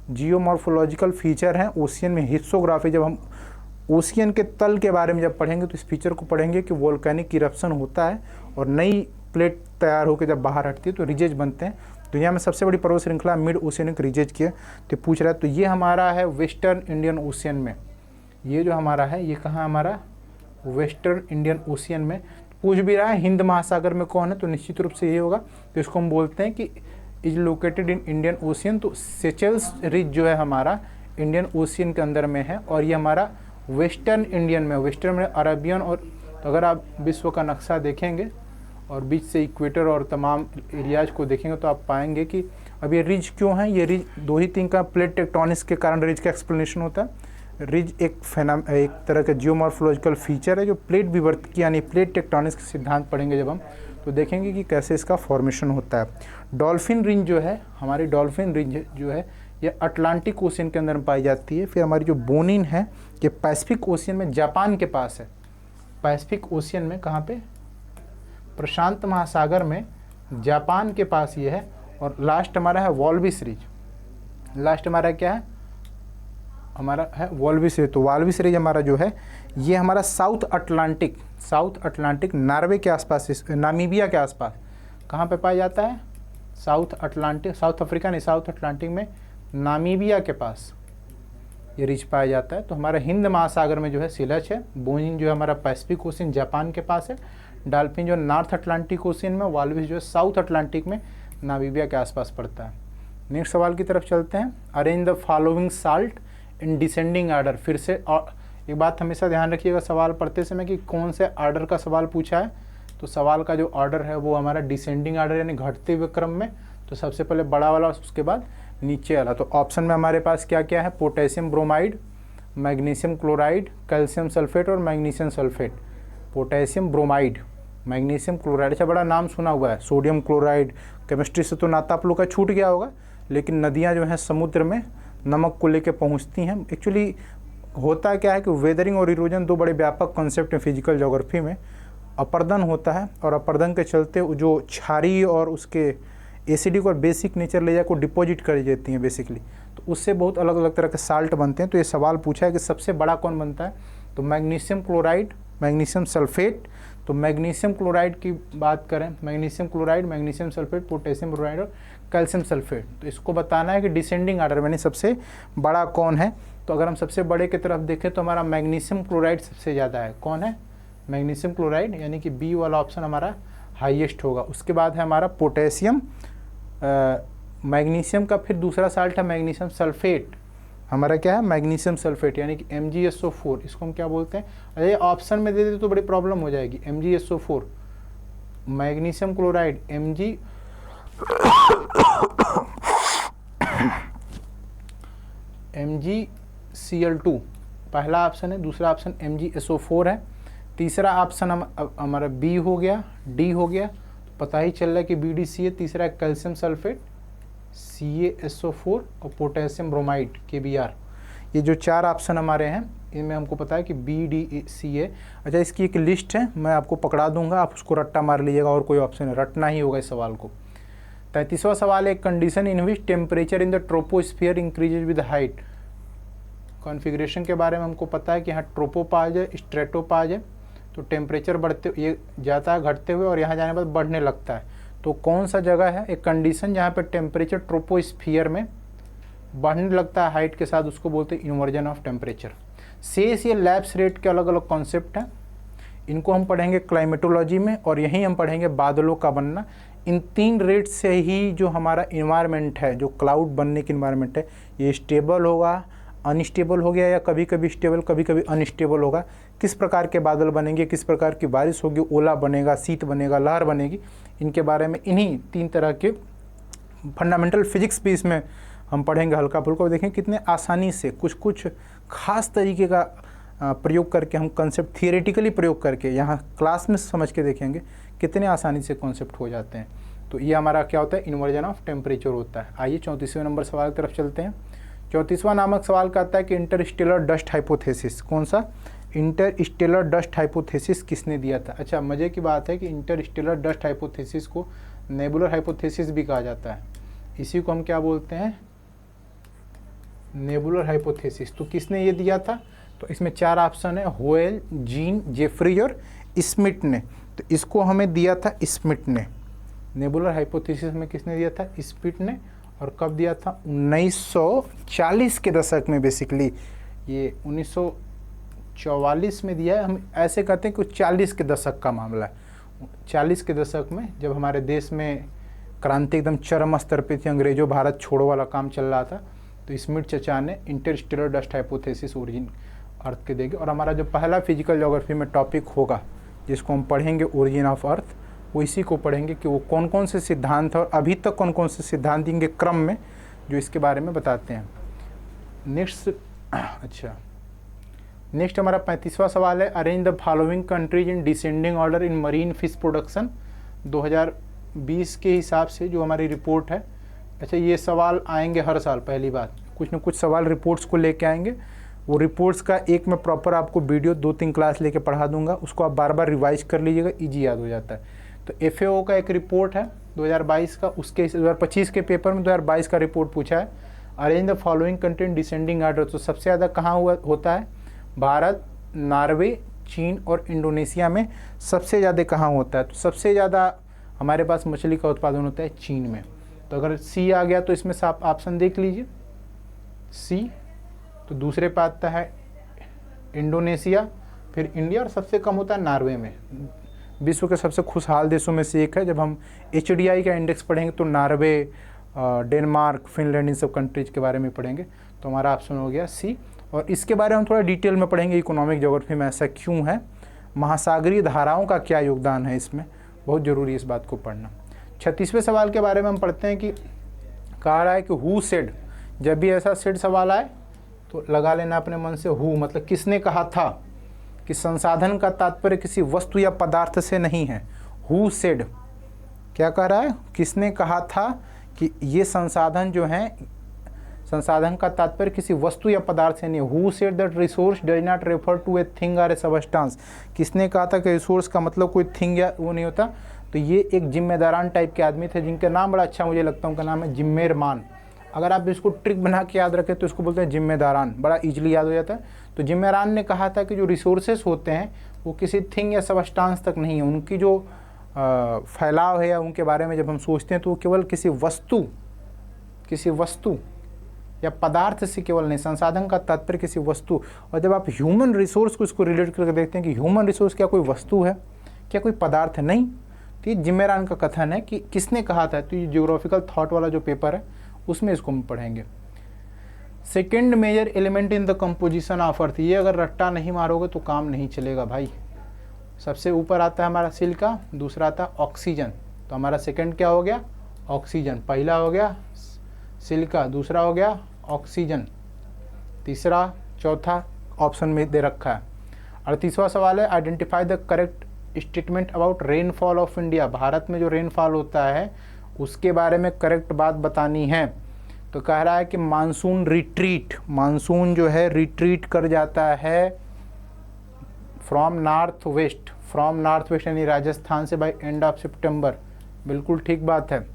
जियोमॉर्फोलॉजिकल फीचर है ओशियन में। हिस्सोग्राफी, जब हम ओशियन के तल के बारे में जब पढ़ेंगे तो इस फीचर को पढ़ेंगे कि वोल्केनिक इरप्शन होता है और नई प्लेट तैयार होकर जब बाहर हटती है तो रिजेज बनते हैं। दुनिया में सबसे बड़ी पर्वत श्रृंखला मिड ओशियनिक रिजेज की है, तो पूछ रहा है, तो ये हमारा है वेस्टर्न इंडियन ओशियन में। ये जो हमारा है ये कहाँ हमारा वेस्टर्न इंडियन ओशियन में। पूछ भी रहा है हिंद महासागर में कौन है, तो निश्चित रूप से ये होगा, तो इसको हम बोलते हैं कि is located in Indian ocean. तो सेचेल्स रिज जो है हमारा इंडियन ओशियन के अंदर में है और ये हमारा वेस्टर्न इंडियन में, वेस्टर्न में अरबियन। और तो अगर आप विश्व का नक्शा देखेंगे और बीच से इक्वेटर और तमाम एरियाज को देखेंगे तो आप पाएंगे कि अब ये रिज क्यों है, ये रिज 2 ही 3 का प्लेट टेक्टोनिक्स के कारण रिज का एक्सप्लेनेशन होता है। रिज एक तरह का जियोमॉर्फोलॉजिकल फीचर है जो प्लेट विवर्तकी यानी प्लेट टेक्टोनिक्स के सिद्धांत पढ़ेंगे जब हम, तो देखेंगे कि कैसे इसका फॉर्मेशन होता है। डॉल्फिन रिंज जो है हमारी, डॉल्फिन रिंज जो है ये अटलांटिक ओशियन के अंदर में पाई जाती है। फिर हमारी जो बोनिन है ये पैसिफिक ओशियन में जापान के पास है। पैसिफिक ओशियन में कहाँ पे, प्रशांत महासागर में जापान के पास ये है। और लास्ट हमारा है वाल्विस रिज, लास्ट हमारा क्या है, हमारा है वाल्विस रिज। तो वाल्विस रिज हमारा जो है ये हमारा साउथ अटलांटिक नॉर्वे के आसपास, नामीबिया के आसपास कहाँ पे पाया जाता है, साउथ अफ्रीका नहीं, साउथ अटलांटिक में नामीबिया के पास ये रिज पाया जाता है। तो हमारा हिंद महासागर में जो है सिलच है, बोनिन जो है हमारा पैसिफिक ओशियन जापान के पास है, डॉल्फिन जो नॉर्थ अटलांटिक ओशियन में, वाल्विस जो है साउथ अटलांटिक में नामीबिया के आसपास पड़ता है। नेक्स्ट सवाल की तरफ चलते हैं। Arrange the following salt in descending order. फिर से एक बात हमेशा ध्यान रखिएगा सवाल पढ़ते समय कि कौन से आर्डर का सवाल पूछा है। तो सवाल का जो ऑर्डर है वो हमारा डिसेंडिंग आर्डर यानी घटते हुए क्रम में, तो सबसे पहले बड़ा वाला उसके बाद नीचे वाला। तो ऑप्शन में हमारे पास क्या क्या है, potassium bromide, magnesium chloride, calcium sulphate और magnesium sulphate. Potassium bromide, magnesium chloride, अच्छा बड़ा नाम सुना हुआ है। सोडियम क्लोराइड, केमिस्ट्री से तो नाता आप लोग का छूट गया होगा, लेकिन नदियाँ जो हैं समुद्र में नमक को लेकर पहुँचती हैं। एक्चुअली होता क्या है कि वेदरिंग और इरोजन 2 बड़े व्यापक कॉन्सेप्ट हैं फिजिकल ज्योग्राफी में। अपर्दन होता है और अपर्दन के चलते जो क्षारीय और उसके एसिडिक और बेसिक नेचर ले जाकर डिपॉजिट कर देती हैं बेसिकली, तो उससे बहुत अलग अलग तरह के साल्ट बनते हैं। तो ये सवाल पूछा है कि सबसे बड़ा कौन बनता है, तो मैग्नीशियम क्लोराइड, मैग्नीशियम सल्फेट। तो मैग्नीशियम क्लोराइड की बात करें, magnesium chloride, magnesium sulphate, potassium chloride और कैल्शियम सल्फेट। तो इसको बताना है कि डिसेंडिंग आर्डर में सबसे बड़ा कौन है। तो अगर हम सबसे बड़े की तरफ देखें तो हमारा मैग्नीशियम क्लोराइड सबसे ज़्यादा है। कौन है, मैग्नीशियम क्लोराइड, यानी कि बी वाला ऑप्शन हमारा हाईएस्ट होगा। उसके बाद है हमारा पोटेशियम, मैग्नीशियम का फिर दूसरा साल्ट है मैग्नीशियम सल्फेट, हमारा क्या है मैग्नीशियम सल्फेट, यानी कि MgSO4, इसको हम क्या बोलते हैं। अरे ऑप्शन में दे दे तो बड़ी प्रॉब्लम हो जाएगी। MgSO4, मैग्नीशियम क्लोराइड MgCl2 पहला ऑप्शन है, दूसरा ऑप्शन MgSO4 है, तीसरा ऑप्शन हमारा बी हो गया, डी हो गया, तो पता ही चल रहा है कि BdC है। तीसरा है कैल्शियम सल्फेट CaSO4 और पोटेशियम ब्रोमाइड KBr। ये जो चार ऑप्शन हमारे हैं इनमें हमको पता है कि BdC है। अच्छा, इसकी एक लिस्ट है, मैं आपको पकड़ा दूंगा, आप उसको रट्टा मार लीजिएगा, और कोई ऑप्शन है, रटना ही होगा इस सवाल को। 33वां सवाल है, condition in which temperature in the troposphere increases with height. Configuration के बारे में हमको पता है कि यहाँ ट्रोपोपाज है, स्ट्रेटोपाज है, तो टेम्परेचर बढ़ते ये जाता है घटते हुए और यहाँ जाने के बाद बढ़ने लगता है। तो कौन सा जगह है एक कंडीशन जहाँ पे टेम्परेचर ट्रोपोस्फियर में बढ़ने लगता है हाइट के साथ, उसको बोलते हैं इन्वर्जन ऑफ टेम्परेचर। शेष ये लैप्स रेट के अलग अलग कॉन्सेप्ट हैं, इनको हम पढ़ेंगे क्लाइमेटोलॉजी में, और यहीं हम पढ़ेंगे बादलों का बनना। इन तीन रेट से ही जो हमारा इन्वायरमेंट है, जो क्लाउड बनने की इन्वायरमेंट है, ये स्टेबल होगा, अनस्टेबल हो गया, या कभी कभी स्टेबल कभी कभी अनस्टेबल होगा। किस प्रकार के बादल बनेंगे, किस प्रकार की बारिश होगी, ओला बनेगा, शीत बनेगा, लहर बनेगी, इनके बारे में इन्हीं तीन तरह के फंडामेंटल फिजिक्स भी इसमें हम पढ़ेंगे हल्का फुल्का। देखें कितने आसानी से कुछ कुछ खास तरीके का प्रयोग करके हम कंसेप्ट थियोरेटिकली प्रयोग करके यहाँ क्लास में समझ के देखेंगे कितने आसानी से कॉन्सेप्ट हो जाते हैं। तो ये हमारा क्या होता है, इन्वर्जन ऑफ टेम्परेचर होता है। आइए 34वें नंबर सवाल की तरफ चलते हैं। 34वां नामक सवाल कहता है कि इंटरस्टेलर डस्ट हाइपोथेसिस, कौन सा, इंटरस्टेलर डस्ट हाइपोथेसिस किसने दिया था। अच्छा, मज़े की बात है कि इंटरस्टेलर डस्ट हाइपोथेसिस को नेबुलर हाइपोथेसिस भी कहा जाता है, इसी को हम क्या बोलते हैं, नेबुलर हाइपोथेसिस। तो किसने ये दिया था, तो इसमें चार ऑप्शन है, होयल, जीन, जेफरी और स्मिथ ने। तो इसको हमें दिया था स्मिथ ने, नेबुलर हाइपोथेसिस में किसने दिया था, स्मिथ ने। और कब दिया था, 1940 के दशक में, बेसिकली ये 1944 में दिया है। हम ऐसे कहते हैं कि 40 के दशक का मामला है। 40 के दशक में जब हमारे देश में क्रांति एकदम चरम स्तर पे थी, अंग्रेजों भारत छोड़ो वाला काम चल रहा था, तो स्मिथ चचा ने इंटरस्टेलर डस्ट हाइपोथेसिस ओरिजिन अर्थ के देंगे। और हमारा जो पहला फिजिकल ज्योग्राफी में टॉपिक होगा जिसको हम पढ़ेंगे ओरिजिन ऑफ अर्थ, वो इसी को पढ़ेंगे कि वो कौन कौन से सिद्धांत और अभी तक कौन कौन से सिद्धांत इनके क्रम में जो इसके बारे में बताते हैं। नेक्स्ट हमारा 35वां सवाल है, arrange the following countries in descending order in marine fish production 2020 के हिसाब से जो हमारी रिपोर्ट है। अच्छा, ये सवाल आएंगे हर साल, पहली बात कुछ न कुछ सवाल रिपोर्ट्स को लेके आएंगे। वो रिपोर्ट्स का एक मैं प्रॉपर आपको वीडियो 2-3 क्लास लेके पढ़ा दूंगा, उसको आप बार बार रिवाइज कर लीजिएगा, ईजी याद हो जाता है। तो FAO का एक रिपोर्ट है 2022 का, उसके 2025 के पेपर में 2022 का रिपोर्ट पूछा है, arrange the following country descending order. तो सबसे ज़्यादा कहाँ होता है, भारत, नॉर्वे, चीन और इंडोनेशिया में सबसे ज़्यादा कहाँ होता है। तो सबसे ज़्यादा हमारे पास मछली का उत्पादन होता है चीन में। तो अगर सी आ गया तो इसमें से आप ऑप्शन देख लीजिए, सी। तो दूसरे पे आता है इंडोनेशिया, फिर इंडिया, और सबसे कम होता है नॉर्वे में। विश्व के सबसे खुशहाल देशों में से एक है। जब हम HDI का इंडेक्स पढ़ेंगे तो नॉर्वे, डेनमार्क, फिनलैंड, इन सब कंट्रीज के बारे में पढ़ेंगे। तो हमारा ऑप्शन हो गया सी। और इसके बारे में हम थोड़ा डिटेल में पढ़ेंगे, इकोनॉमिक ज्योग्राफी में ऐसा क्यों है, महासागरीय धाराओं का क्या योगदान है इसमें, बहुत ज़रूरी है इस बात को पढ़ना। 36वें सवाल के बारे में हम पढ़ते हैं कि कहा रहा है कि हु सेड, जब भी ऐसा सेड सवाल आए तो लगा लेना अपने मन से, हु मतलब किसने कहा था, कि संसाधन का तात्पर्य किसी वस्तु या पदार्थ से नहीं है। हु सेड क्या कह रहा है, किसने कहा था कि ये संसाधन जो है, संसाधन का तात्पर्य किसी वस्तु या पदार्थ से नहीं। Who said that resource does not refer to a thing or a substance, किसने कहा था कि रिसोर्स का मतलब कोई थिंग या वो नहीं होता, तो ये एक जिम्मेदारान टाइप के आदमी थे जिनका नाम बड़ा अच्छा मुझे लगता है, उनका नाम है जिम्मेरमान। अगर आप इसको ट्रिक बना के याद रखें तो इसको बोलते हैं जिम्मेदारान, बड़ा इजीली याद हो जाता है। तो जिम्मेदारान ने कहा था कि जो रिसोर्सेस होते हैं वो किसी थिंग या सबस्टांस तक नहीं है, उनकी जो फैलाव है या उनके बारे में जब हम सोचते हैं तो वो केवल किसी वस्तु या पदार्थ से केवल नहीं, संसाधन का तात्पर्य किसी वस्तु। और जब आप ह्यूमन रिसोर्स को इसको रिलेट करके देखते हैं कि ह्यूमन रिसोर्स क्या कोई वस्तु है, क्या कोई पदार्थ है, नहीं। तो ये जिम्मेरान का कथन है कि किसने कहा था। तो ये जियोग्राफिकल थॉट वाला जो पेपर है उसमें इसको हम पढ़ेंगे। Second major element in the composition of earth, ये अगर रट्टा नहीं मारोगे तो काम नहीं चलेगा भाई। सबसे ऊपर आता है हमारा सिलिका, दूसरा आता है ऑक्सीजन। तो हमारा सेकंड क्या हो गया, ऑक्सीजन। पहला हो गया सिलिका, दूसरा हो गया ऑक्सीजन, तीसरा चौथा ऑप्शन में दे रखा है। 38वां सवाल है, identify the correct statement about rainfall of India. Bharat में जो रेनफॉल होता है उसके बारे में करेक्ट बात बतानी है। तो कह रहा है कि मानसून रिट्रीट, मानसून जो है रिट्रीट कर जाता है फ्रॉम नॉर्थ वेस्ट यानी राजस्थान से बाय एंड ऑफ सितंबर। बिल्कुल ठीक बात है।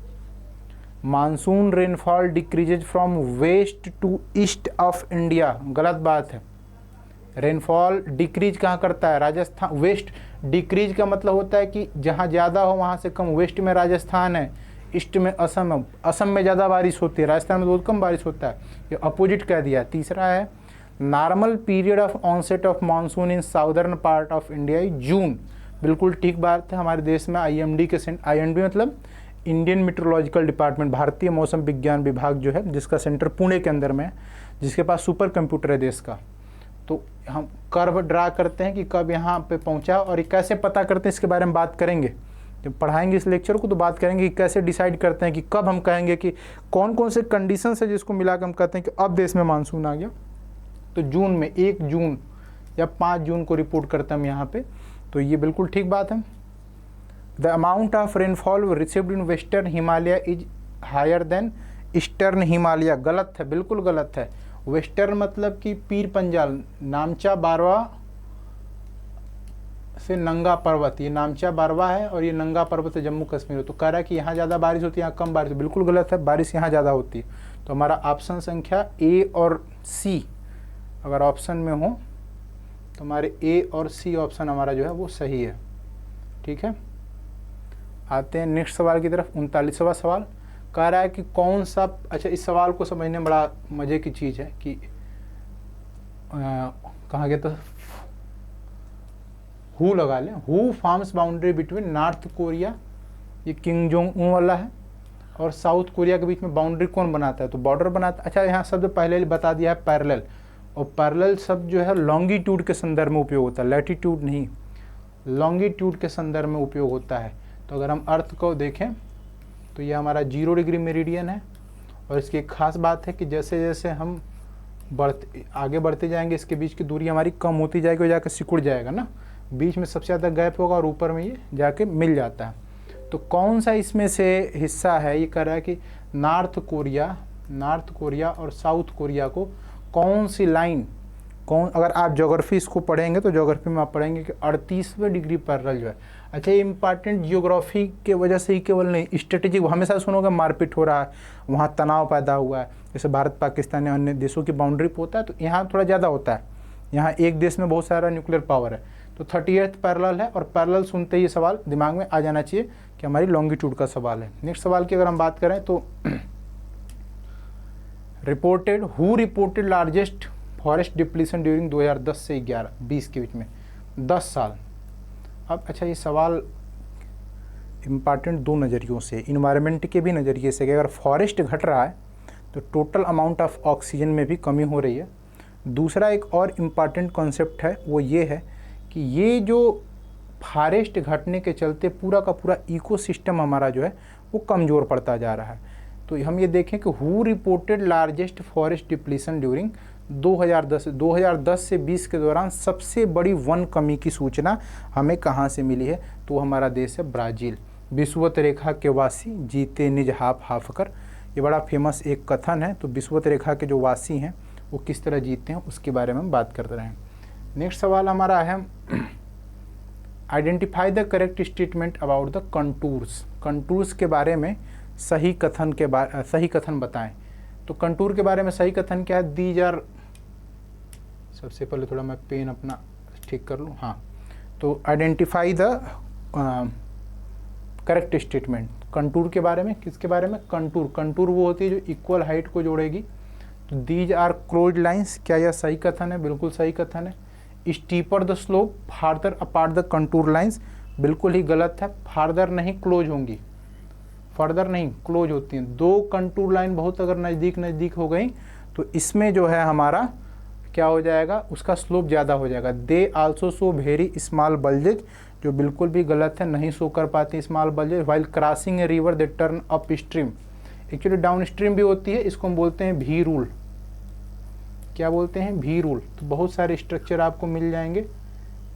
Monsoon rainfall decreases from west to east of India, गलत बात है। रेनफॉल डिक्रीज कहाँ करता है, राजस्थान। वेस्ट डिक्रीज का मतलब होता है कि जहाँ ज़्यादा हो वहाँ से कम। वेस्ट में राजस्थान है, ईस्ट में असम है। असम में ज़्यादा बारिश होती है, राजस्थान में बहुत कम बारिश होता है। ये अपोजिट कह दिया। तीसरा है, normal period of onset of monsoon in southern part of India is June. बिल्कुल ठीक बात है। हमारे देश में IMD मतलब इंडियन मीटरोलॉजिकल डिपार्टमेंट, भारतीय मौसम विज्ञान विभाग जो है, जिसका सेंटर पुणे के अंदर में है, जिसके पास सुपर कंप्यूटर है देश का। तो हम कर्व ड्रा करते हैं कि कब यहाँ पे पहुँचा, और ये कैसे पता करते हैं इसके बारे में बात करेंगे। जब पढ़ाएंगे इस लेक्चर को तो बात करेंगे कि कैसे डिसाइड करते हैं कि कब हम कहेंगे कि कौन कौन से कंडीशंस है जिसको मिलाकर हम कहते हैं कि अब देश में मानसून आ गया। तो जून में 1 जून या 5 जून को रिपोर्ट करते हैं हम यहाँ पे। तो ये बिल्कुल ठीक बात है। The amount of rainfall received in western Himalaya is higher than eastern Himalaya, गलत है, बिल्कुल गलत है। वेस्टर्न मतलब कि पीर पंजाल, नामचा बारवा से नंगा पर्वत, ये नामचा बारवा है और ये नंगा पर्वत है जम्मू कश्मीर। तो कह रहा है कि यहाँ ज़्यादा बारिश होती है, यहाँ कम बारिश। बिल्कुल गलत है, बारिश यहाँ ज़्यादा होती है। तो हमारा ऑप्शन संख्या A और C अगर ऑप्शन में हो तो हमारे A और C ऑप्शन हमारा जो है वो सही है। ठीक है, आते हैं नेक्स्ट सवाल की तरफ। 39वां सवाल कह रहा है कि कौन सा, अच्छा इस सवाल को समझने में बड़ा मज़े की चीज़ है कि कहाँ गया था, हु लगा लें। Who forms boundary between north Korea, ये किंग जोंग उन वाला है, और साउथ कोरिया के बीच में बाउंड्री कौन बनाता है, तो बॉर्डर बनाता है। अच्छा यहाँ शब्द पहले ही बता दिया है पैरेलल, और पैरेलल शब्द जो है लॉन्गिट्यूड के संदर्भ में उपयोग होता है, लैटिट्यूड नहीं, लॉन्गिट्यूड के संदर्भ में उपयोग होता है। तो अगर हम अर्थ को देखें तो ये हमारा 0 डिग्री मेरिडियन है, और इसकी एक खास बात है कि जैसे जैसे हम आगे बढ़ते जाएंगे इसके बीच की दूरी हमारी कम होती जाएगी और जाकर सिकुड़ जाएगा ना, बीच में सबसे ज़्यादा गैप होगा और ऊपर में ये जाके मिल जाता है। तो कौन सा इसमें से हिस्सा है, ये कह रहा है कि नॉर्थ कोरिया और साउथ कोरिया को कौन सी लाइन, अगर आप ज्योग्राफी इसको पढ़ेंगे तो ज्योग्राफी में आप पढ़ेंगे कि 38वें डिग्री पैरेलल जो है। अच्छा ये इंपॉर्टेंट जियोग्राफी के वजह से ही केवल नहीं, स्ट्रेटेजिक हमेशा सुनोगे मारपीट हो रहा है, वहाँ तनाव पैदा हुआ है, जैसे भारत पाकिस्तान या अन्य देशों की बाउंड्री पर होता है, तो यहाँ थोड़ा ज़्यादा होता है। यहाँ एक देश में बहुत सारा न्यूक्लियर पावर है। तो 38th पैरेलल है, और पैरेलल सुनते ही सवाल दिमाग में आ जाना चाहिए कि हमारी लॉन्गिट्यूड का सवाल है। नेक्स्ट सवाल की अगर हम बात करें तो who reported largest forest depletion during 2010 से 20 के बीच में 10 साल। अब अच्छा ये सवाल इम्पॉर्टेंट दो नज़रियों से, इन्वायरमेंट के भी नज़रिए से कि अगर फॉरेस्ट घट रहा है तो टोटल अमाउंट ऑफ ऑक्सीजन में भी कमी हो रही है। दूसरा एक और इम्पॉर्टेंट कॉन्सेप्ट है, वो ये है कि ये जो फॉरेस्ट घटने के चलते पूरा का पूरा इकोसिस्टम हमारा जो है वो कमज़ोर पड़ता जा रहा है। तो हम ये देखें कि who reported largest forest depletion during 2010 से 20 के दौरान सबसे बड़ी वन कमी की सूचना हमें कहाँ से मिली है, तो हमारा देश है ब्राज़ील। विषुवत रेखा के वासी जीते निज हाफ कर, ये बड़ा फेमस एक कथन है। तो विषुवत रेखा के जो वासी हैं वो किस तरह जीते हैं उसके बारे में हम बात करते रहे हैं। नेक्स्ट सवाल हमारा है identify the correct statement about the contours. Contours के बारे में सही कथन बताएं। तो कंटूर के बारे में सही कथन क्या है? दीज आर, सबसे पहले थोड़ा मैं पेन अपना ठीक कर लूँ। हाँ, तो identify the correct statement. Contour के बारे में, किसके बारे में? कंटूर। कंटूर वो होती है जो इक्वल हाइट को जोड़ेगी। तो दीज आर क्लोज लाइन्स, क्या यह सही कथन है? बिल्कुल सही कथन है। Steeper the slope farther apart the contour lines, बिल्कुल ही गलत है। फार्दर नहीं, क्लोज होंगी। फर्दर नहीं, क्लोज होती हैं। दो कंटूर लाइन बहुत अगर नज़दीक नज़दीक हो गई तो इसमें जो है हमारा क्या हो जाएगा? उसका स्लोप ज़्यादा हो जाएगा। They also show very small bulges, जो बिल्कुल भी गलत है, नहीं शो कर पाती small bulges. While crossing a river they turn up stream, actually down stream भी होती है, इसको हम बोलते हैं भी रूल। क्या बोलते हैं? भी रूल। तो बहुत सारे स्ट्रक्चर आपको मिल जाएंगे।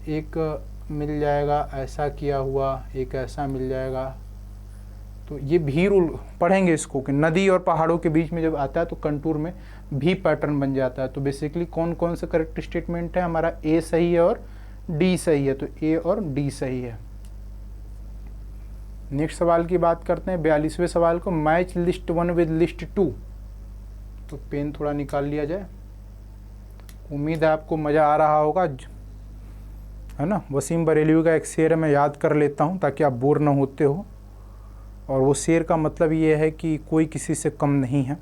एक मिल जाएगा ऐसा किया हुआ, एक ऐसा मिल जाएगा। तो ये भी रूल पढ़ेंगे इसको कि नदी और पहाड़ों के बीच में जब आता है तो कंटूर में भी पैटर्न बन जाता है। तो बेसिकली कौन कौन से करेक्ट स्टेटमेंट है? हमारा ए सही है और डी सही है। तो ए और डी सही है। नेक्स्ट सवाल की बात करते हैं, 42वें सवाल को। Match list 1 with list 2। तो पेन थोड़ा निकाल लिया जाए। उम्मीद है आपको मज़ा आ रहा होगा, है ना। वसीम बरेलवी का एक शेर मैं याद कर लेता हूँ ताकि आप बोर न होते हो। और वो शेर का मतलब ये है कि कोई किसी से कम नहीं है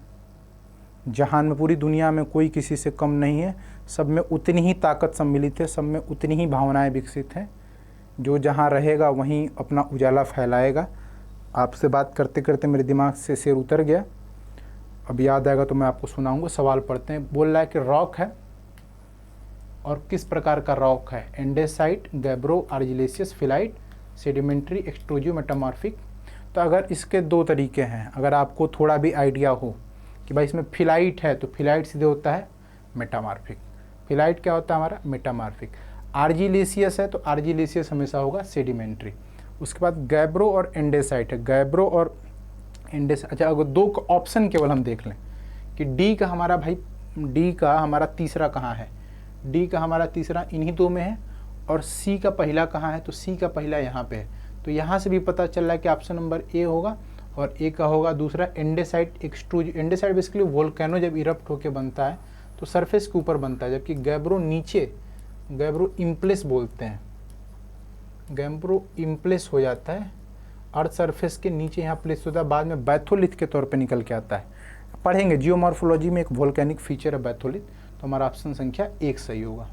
जहान में, पूरी दुनिया में कोई किसी से कम नहीं है। सब में उतनी ही ताकत सम्मिलित है, सब में उतनी ही भावनाएं विकसित हैं। जो जहां रहेगा वहीं अपना उजाला फैलाएगा। आपसे बात करते करते मेरे दिमाग से शेर उतर गया, अब याद आएगा तो मैं आपको सुनाऊंगा। सवाल पढ़ते हैं। बोल रहा है कि रॉक है, और किस प्रकार का रॉक है? Andesite, gabbro, argillaceous, phyllite, sedimentary, extrusive, metamorphic. तो अगर इसके दो तरीके हैं, अगर आपको थोड़ा भी आइडिया हो कि भाई इसमें फिलाइट है तो फिलाइट सीधे होता है मेटामॉर्फिक। फिलाइट क्या होता है हमारा? मेटामॉर्फिक। आर्जिलेसियस है तो आर्जिलेसियस हमेशा होगा सेडिमेंट्री। उसके बाद गैब्रो और एंडेसाइट है। गैब्रो और एंडेसाइट। अच्छा, अगर दो ऑप्शन केवल हम देख लें कि डी का हमारा भाई, डी का हमारा तीसरा कहाँ है? डी का हमारा तीसरा इन्हीं दो में है। और सी का पहला कहाँ है? तो सी का पहला यहाँ पे है। तो यहाँ से भी पता चल रहा है कि ऑप्शन नंबर ए होगा, और ए का होगा दूसरा एंडेसाइट एक्सट्रूज। एंडेसाइट बेसिकली वोल्केनो जब इरप्ट होकर बनता है तो सरफेस के ऊपर बनता है, जबकि गैब्रो नीचे, गैब्रो इम्प्लेस बोलते हैं। गैब्रो इम्प्लेस हो जाता है, अर्थ सरफेस के नीचे यहाँ प्लेस होता है, बाद में बैथोलिथ के तौर पे निकल के आता है। पढ़ेंगे जियोमॉर्फोलॉजी में एक वोल्केनिक फीचर है बैथोलिथ। तो हमारा ऑप्शन संख्या 1 सही होगा।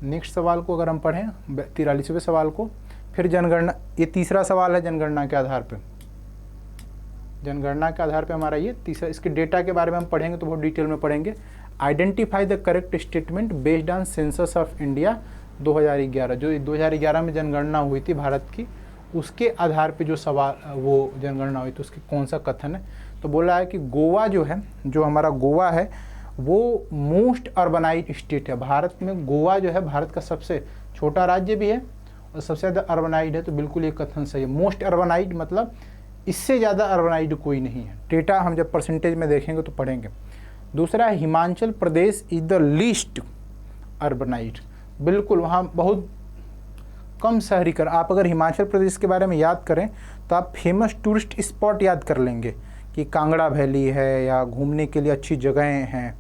नेक्स्ट सवाल को अगर हम पढ़ें, 43वें सवाल को, फिर जनगणना। ये तीसरा सवाल है जनगणना के आधार पे। जनगणना के आधार पे हमारा ये तीसरा, इसके डेटा के बारे में हम पढ़ेंगे तो बहुत डिटेल में पढ़ेंगे। Identify the correct statement based on census of India 2011। जो 2011 में जनगणना हुई थी भारत की, उसके आधार पे जो सवाल, वो जनगणना हुई थी, उसके कौन सा कथन है? तो बोला है कि गोवा जो है, जो हमारा गोवा है वो मोस्ट अर्बनाइज्ड स्टेट है। भारत में गोवा जो है भारत का सबसे छोटा राज्य भी है और सबसे ज़्यादा अर्बनाइज्ड है। तो बिल्कुल ये कथन सही है। मोस्ट अर्बनाइज्ड मतलब इससे ज़्यादा अर्बनाइज्ड कोई नहीं है। डेटा हम जब परसेंटेज में देखेंगे तो पढ़ेंगे। दूसरा है Himachal Pradesh is the least urbanised. बिल्कुल वहाँ बहुत कम शहरीकरण। आप अगर हिमाचल प्रदेश के बारे में याद करें तो आप फेमस टूरिस्ट स्पॉट याद कर लेंगे कि कांगड़ा वैली है या घूमने के लिए अच्छी जगहें हैं,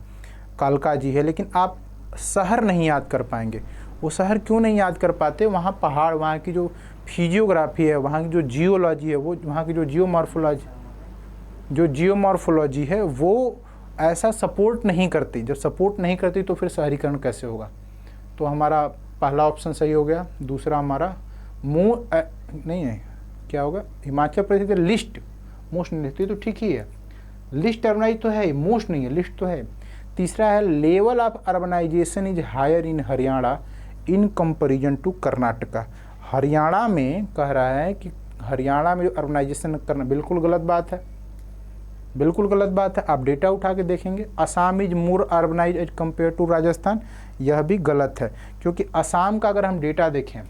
कालका जी है, लेकिन आप शहर नहीं याद कर पाएंगे। वो शहर क्यों नहीं याद कर पाते? वहाँ पहाड़, वहाँ की जो फिजियोग्राफी है, वहाँ की जो जियोलॉजी है, वो वहाँ की जो जियोमॉर्फोलॉजी है वो ऐसा सपोर्ट नहीं करती। जब सपोर्ट नहीं करती तो फिर शहरीकरण कैसे होगा? तो हमारा पहला ऑप्शन सही हो गया। दूसरा हमारा नहीं है, क्या होगा? हिमाचल प्रदेश की लिस्ट मोस्ट नहीं रहती तो ठीक ही है। लिस्ट अर्बनाइज तो है, मोस्ट नहीं है, लिस्ट तो है। तीसरा है level of urbanization is higher in Haryana in comparison to Karnataka. Haryana में कह रहा है कि हरियाणा में जो अर्बनाइजेशन करना, बिल्कुल गलत बात है, बिल्कुल गलत बात है। आप डेटा उठा के देखेंगे, Assam is more urbanize as compare to Rajasthan, यह भी गलत है। क्योंकि असम का अगर हम डेटा देखें,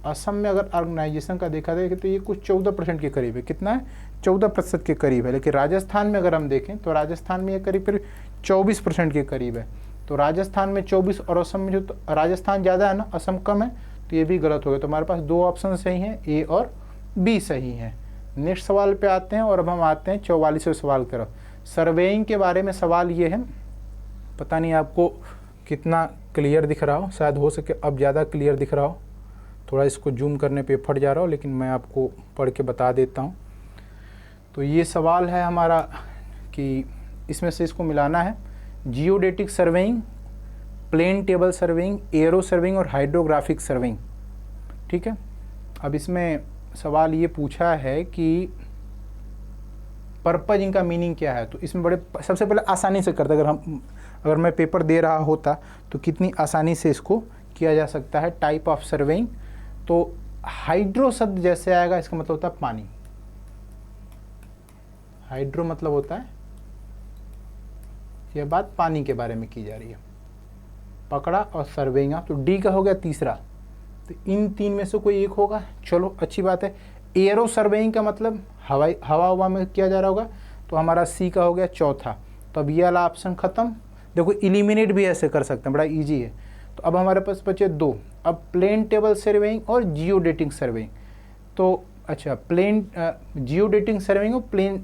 असम में अगर अर्बनाइजेशन का देखा जाए तो ये कुछ 14% के करीब है। कितना है? 14% के करीब है। लेकिन राजस्थान में अगर हम देखें तो राजस्थान में ये करीब 24% के करीब है। तो राजस्थान में 24 और असम में जो, तो राजस्थान ज़्यादा है ना, असम कम है, तो ये भी गलत हो गया। तो हमारे पास दो ऑप्शन सही हैं, ए और बी सही हैं। नेक्स्ट सवाल पे आते हैं और अब हम आते हैं 44वें सवाल की तरफ। सर्वेइंग के बारे में सवाल ये है, पता नहीं आपको कितना क्लियर दिख रहा हो, शायद हो सके अब ज़्यादा क्लियर दिख रहा हो, थोड़ा इसको जूम करने पे फट जा रहा हो, लेकिन मैं आपको पढ़ के बता देता हूँ। तो ये सवाल है हमारा कि इसमें से इसको मिलाना है, geodetic surveying, plane table surveying, aero surveying और हाइड्रोग्राफिक सर्वेइंग। ठीक है, अब इसमें सवाल ये पूछा है कि पर्पज इनका मीनिंग क्या है। तो इसमें बड़े सबसे पहले आसानी से करते, अगर मैं पेपर दे रहा होता तो कितनी आसानी से इसको किया जा सकता है। टाइप ऑफ सर्वेइंग, तो हाइड्रो शब्द जैसे आएगा इसका मतलब होता है पानी, हाइड्रो मतलब होता है, यह बात पानी के बारे में की जा रही है, पकड़ा और सर्वेइंग। तो डी का हो गया तीसरा, तो इन तीन में से कोई एक होगा, चलो अच्छी बात है। एरो सर्वेइंग का मतलब हवा में किया जा रहा होगा, तो हमारा सी का हो गया चौथा। तो अब ये वाला ऑप्शन खत्म। देखो इलिमिनेट भी ऐसे कर सकते हैं, बड़ा इजी है। तो अब हमारे पास बचे दो, अब प्लेन टेबल सर्वेइंग और जियोडेटिक सर्वेइंग। तो अच्छा, प्लेन जियोडेटिक सर्वेइंग और प्लेन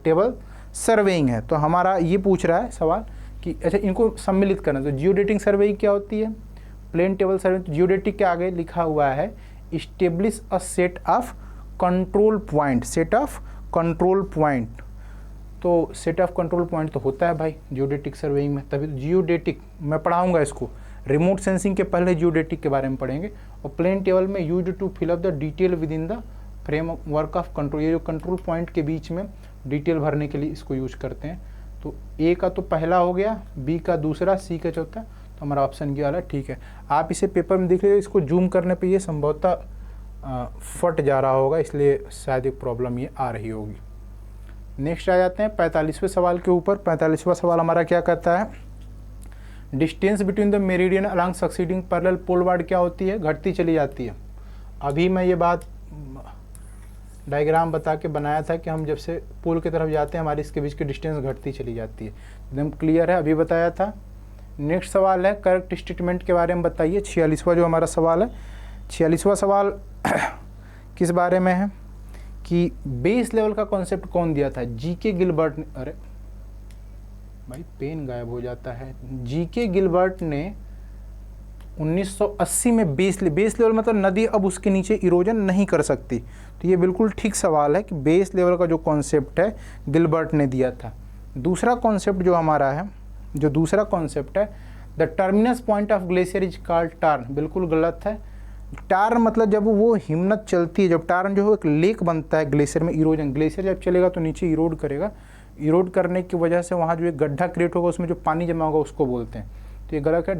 टेबल सर्वेइंग है। तो हमारा ये पूछ रहा है सवाल कि अच्छा इनको सम्मिलित करना। तो जियोडेटिक सर्वेइंग क्या होती है, प्लेन टेबल सर्वेइंग। तो जियोडेटिक के आगे लिखा हुआ है establish a set of control point, set of control point. तो सेट ऑफ कंट्रोल पॉइंट तो होता है भाई जियोडेटिक सर्वेइंग में, तभी तो जियोडेटिक मैं पढ़ाऊंगा इसको। रिमोट सेंसिंग के पहले जियोडेटिक के बारे में पढ़ेंगे। और प्लेन टेबल में used to fill up the detail within the framework of control, ये जो कंट्रोल पॉइंट के बीच में डिटेल भरने के लिए इसको यूज करते हैं। तो ए का तो पहला हो गया, बी का दूसरा, सी का चौथा, तो हमारा ऑप्शन ये वाला ठीक है। आप इसे पेपर में देख लीजिए, इसको जूम करने पे ये संभवतः फट जा रहा होगा, इसलिए शायद एक प्रॉब्लम ये आ रही होगी। नेक्स्ट आ जाते हैं 45वें सवाल के ऊपर। 45वां सवाल हमारा क्या कहता है, distance between the meridian along succeeding parallel poleward क्या होती है, घटती चली जाती है। अभी मैं ये बात डायग्राम बता के बनाया था कि हम जब से पोल की तरफ जाते हैं हमारी इसके बीच की डिस्टेंस घटती चली जाती है, एकदम क्लियर है, अभी बताया था। नेक्स्ट सवाल है करेक्ट स्टेटमेंट के बारे में बताइए। 46वां जो हमारा सवाल है, 46वां सवाल किस बारे में है कि बेस लेवल का कॉन्सेप्ट कौन दिया था, जीके गिलबर्ट ने। अरे भाई पेन गायब हो जाता है। जीके गिलबर्ट ने 1980 में बेस लेवल मतलब नदी अब उसके नीचे इरोजन नहीं कर सकती। तो ये बिल्कुल ठीक सवाल है कि बेस लेवल का जो कॉन्सेप्ट है गिलबर्ट ने दिया था। दूसरा कॉन्सेप्ट जो हमारा है, जो दूसरा कॉन्सेप्ट है, the terminus point of glacier is called turn, बिल्कुल गलत है। टार्न मतलब जब वो हिमनद चलती है, जब टार्न जो है एक लेक बनता है ग्लेशियर में, इरोजन, ग्लेशियर जब चलेगा तो नीचे इरोड करेगा, इरोड करने की वजह से वहाँ जो एक गड्ढा क्रिएट होगा उसमें जो पानी जमा होगा उसको बोलते हैं। तो ये गलत है।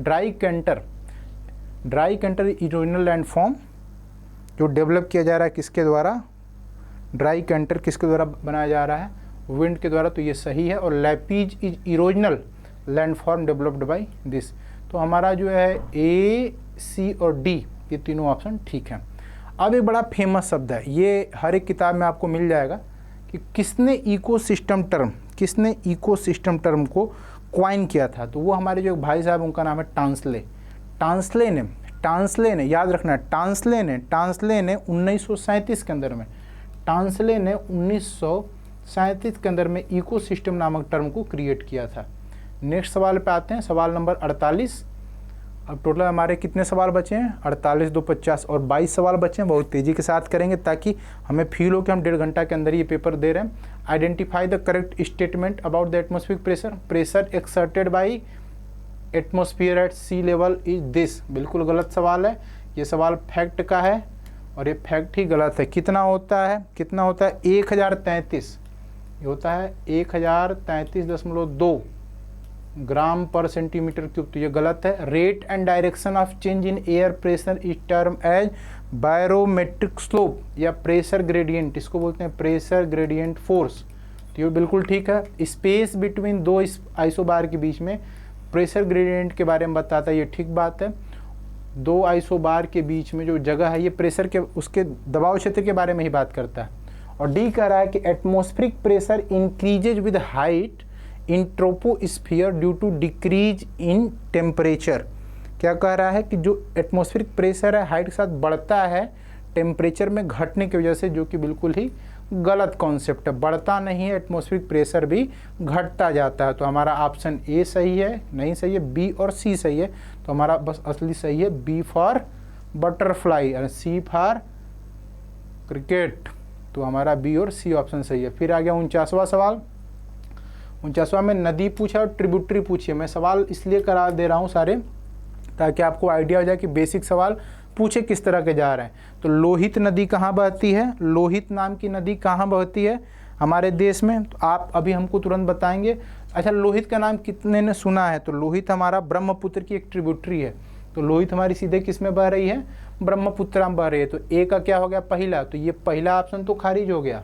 ड्राई कैंटर इरोजनल लैंडफॉर्म जो डेवलप किया जा रहा है किसके द्वारा, ड्राई कैंटर किसके द्वारा बनाया जा रहा है, विंड के द्वारा, तो ये सही है। और lapies is erosional landform developed by this. तो हमारा जो है ए, सी और डी ये तीनों ऑप्शन ठीक हैं। अब एक बड़ा फेमस शब्द है, ये हर एक किताब में आपको मिल जाएगा कि किसने इकोसिस्टम टर्म को क्वाइन किया था। तो वो हमारे जो भाई साहब उनका नाम है टांसले ने याद रखना है, टांसले ने 1937 के अंदर में, टांसले ने 1937 के अंदर में इकोसिस्टम नामक टर्म को क्रिएट किया था। नेक्स्ट सवाल पे आते हैं, सवाल नंबर 48। अब टोटल हमारे कितने सवाल बचे हैं, 48 2 50 और 22 सवाल बचे हैं। बहुत तेज़ी के साथ करेंगे ताकि हमें फील हो कि हम 1.5 घंटा के अंदर ये पेपर दे रहे हैं। Identify the correct statement about the atmospheric pressure exerted by atmosphere at sea level is this, बिल्कुल गलत सवाल है। ये सवाल फैक्ट का है और ये फैक्ट ही गलत है। कितना होता है 1033, ये होता है 1033.2 ग्राम पर सेंटीमीटर क्यूब, तो ये गलत है। Rate and direction of change in air pressure is term as barometric slope या प्रेशर ग्रेडियंट, इसको बोलते हैं प्रेशर ग्रेडियंट फोर्स, तो ये बिल्कुल ठीक है। स्पेस बिटवीन दो आइसोबार के बीच में प्रेशर ग्रेडियंट के बारे में बताता है, ये ठीक बात है। दो आइसोबार के बीच में जो जगह है ये प्रेशर के उसके दबाव क्षेत्र के बारे में ही बात करता है। और डी कह रहा है कि atmospheric pressure increases with height in troposphere due to decrease in temperature, क्या कह रहा है कि जो एटमॉस्फेरिक प्रेशर है हाइट के साथ बढ़ता है टेम्परेचर में घटने की वजह से, जो कि बिल्कुल ही गलत कॉन्सेप्ट है। बढ़ता नहीं है, एटमॉस्फेरिक प्रेशर भी घटता जाता है। तो हमारा ऑप्शन ए सही है, नहीं सही है, बी और सी सही है। तो हमारा बस असली सही है बी फॉर बटरफ्लाई और सी फॉर क्रिकेट। तो हमारा बी और सी ऑप्शन सही है। फिर आ गया 49वां सवाल। 49वां में नदी पूछा और ट्रिब्यूटरी पूछी है। मैं सवाल इसलिए करा दे रहा हूँ सारे ताकि आपको आइडिया हो जाए कि बेसिक सवाल पूछे किस तरह के जा रहे हैं। तो लोहित नदी कहाँ बहती है, लोहित नाम की नदी कहाँ बहती है हमारे देश में, तो आप अभी हमको तुरंत बताएंगे। अच्छा, लोहित का नाम कितने ने सुना है, तो लोहित हमारा ब्रह्मपुत्र की एक ट्रिब्यूटरी है। तो लोहित हमारी सीधे किस में बह रही है, ब्रह्मपुत्र में बह रही है। तो ए का क्या हो गया, पहला, तो ये पहला ऑप्शन तो खारिज हो गया।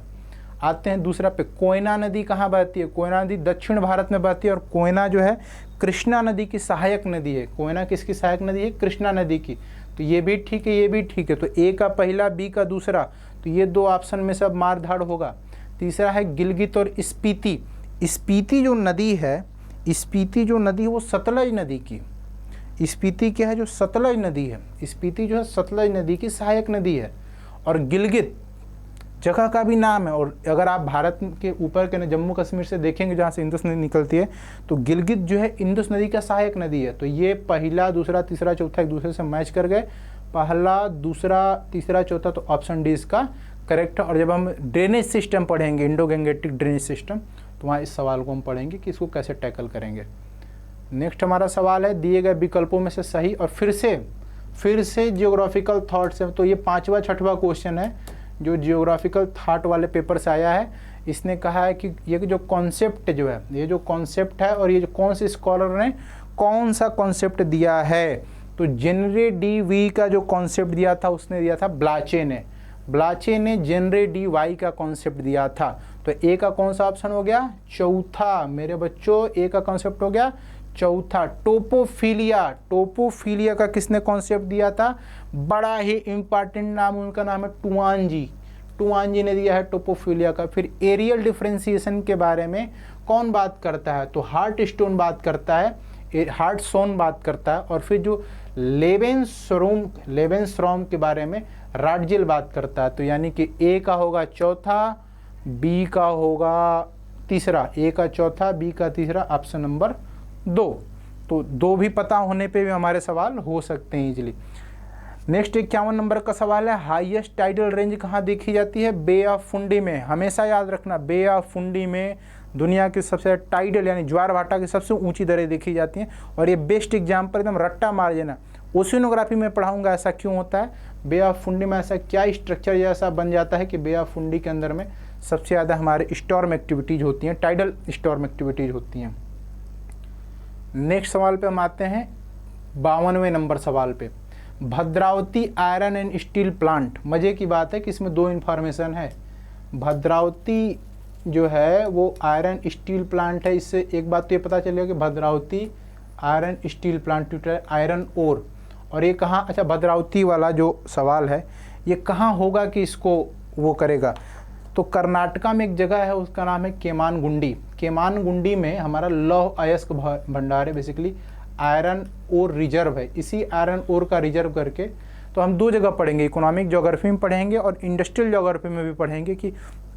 आते हैं दूसरा पे, कोयना नदी कहाँ बहती है, कोयना नदी दक्षिण भारत में बहती है और कोयना जो है कृष्णा नदी की सहायक नदी है। कोयना किसकी सहायक नदी है, कृष्णा नदी की। तो ये भी ठीक है, ये भी ठीक है। तो ए का पहला, बी का दूसरा, तो ये दो ऑप्शन में सब मार धाड़ होगा। तीसरा है गिलगित और स्पीति। स्पीति जो नदी है, स्पीति जो नदी है वो सतलज नदी की, स्पीति क्या है, जो सतलज नदी है, स्पीति जो है सतलज नदी की सहायक नदी है। और गिलगित जगह का भी नाम है। और अगर आप भारत के ऊपर के जम्मू कश्मीर से देखेंगे जहाँ से इंदुस नदी निकलती है, तो गिलगित जो है इंदुस नदी का सहायक नदी है। तो ये पहला, दूसरा, तीसरा, चौथा एक दूसरे से मैच कर गए। पहला, दूसरा, तीसरा, चौथा, तो ऑप्शन डी इसका करेक्ट है। और जब हम ड्रेनेज सिस्टम पढ़ेंगे, इंडो गंगेटिक ड्रेनेज सिस्टम, तो वहाँ इस सवाल को हम पढ़ेंगे कि इसको कैसे टैकल करेंगे। नेक्स्ट हमारा सवाल है दिए गए विकल्पों में से सही, और फिर से जियोग्राफिकल थॉट्स है। तो ये 5वां 6वां क्वेश्चन है जो जियोग्राफिकल थॉट वाले पेपर से आया है। इसने कहा है कि ये जो कॉन्सेप्ट जो है, ये जो कॉन्सेप्ट है और ये जो कौन से स्कॉलर ने कौन सा कॉन्सेप्ट दिया है, तो जेनरे डी वी का जो कॉन्सेप्ट दिया था उसने दिया था ब्लाचे ने जेनरे डी वाई का कॉन्सेप्ट दिया था। तो ए का कौन सा ऑप्शन हो गया, चौथा मेरे बच्चों, ए का कॉन्सेप्ट हो गया चौथा। टोपोफिलिया का किसने कॉन्सेप्ट दिया था, बड़ा ही इंपॉर्टेंट नाम, उनका नाम है टुआनजी ने दिया है टोपोफिलिया का। फिर एरियल डिफरेंशिएशन के बारे में कौन बात करता है, तो हार्टस्टोन बात करता है, हार्टसोन बात करता है। और फिर जो लेवेंसरोम के बारे में राडजिल बात करता है। तो यानी कि ए का होगा चौथा, बी का होगा तीसरा, ए का चौथा, बी का तीसरा, ऑप्शन नंबर 2। तो 2 भी पता होने पे भी हमारे सवाल हो सकते हैं इजीली। नेक्स्ट 51 नंबर का सवाल है हाईएस्ट टाइडल रेंज कहाँ देखी जाती है, बे ऑफ फुंडी में। हमेशा याद रखना, बे ऑफ फुंडी में दुनिया की सबसे टाइडल यानी ज्वार भाटा की सबसे ऊंची दरें देखी जाती हैं। और ये बेस्ट एग्जाम्पल एकदम रट्टा मार देना, ओशिनोग्राफी में पढ़ाऊंगा ऐसा क्यों होता है, बे ऑफ फुंडी में ऐसा क्या स्ट्रक्चर जैसा बन जाता है कि बे ऑफ फुंडी के अंदर में सबसे ज़्यादा हमारे स्टॉर्म एक्टिविटीज़ होती हैं, टाइडल स्टॉर्म एक्टिविटीज़ होती हैं। नेक्स्ट सवाल पे हम आते हैं 52वें नंबर सवाल पे, Bhadravati iron and steel plant. मज़े की बात है कि इसमें 2 इन्फॉर्मेशन है। भद्रावती जो है वो आयरन स्टील प्लांट है, इससे एक बात तो ये पता चलेगा कि Bhadravati iron steel plant iron ore. और ये कहाँ, अच्छा भद्रावती वाला जो सवाल है ये कहाँ होगा कि इसको वो करेगा, तो कर्नाटका में एक जगह है उसका नाम है केमानगुंडी में हमारा लौह अयस्क भंडार है, बेसिकली आयरन ओर रिजर्व है। इसी आयरन ओर का रिजर्व करके तो हम 2 जगह पढ़ेंगे, इकोनॉमिक ज्योग्राफी में पढ़ेंगे और इंडस्ट्रियल ज्योग्राफी में भी पढ़ेंगे कि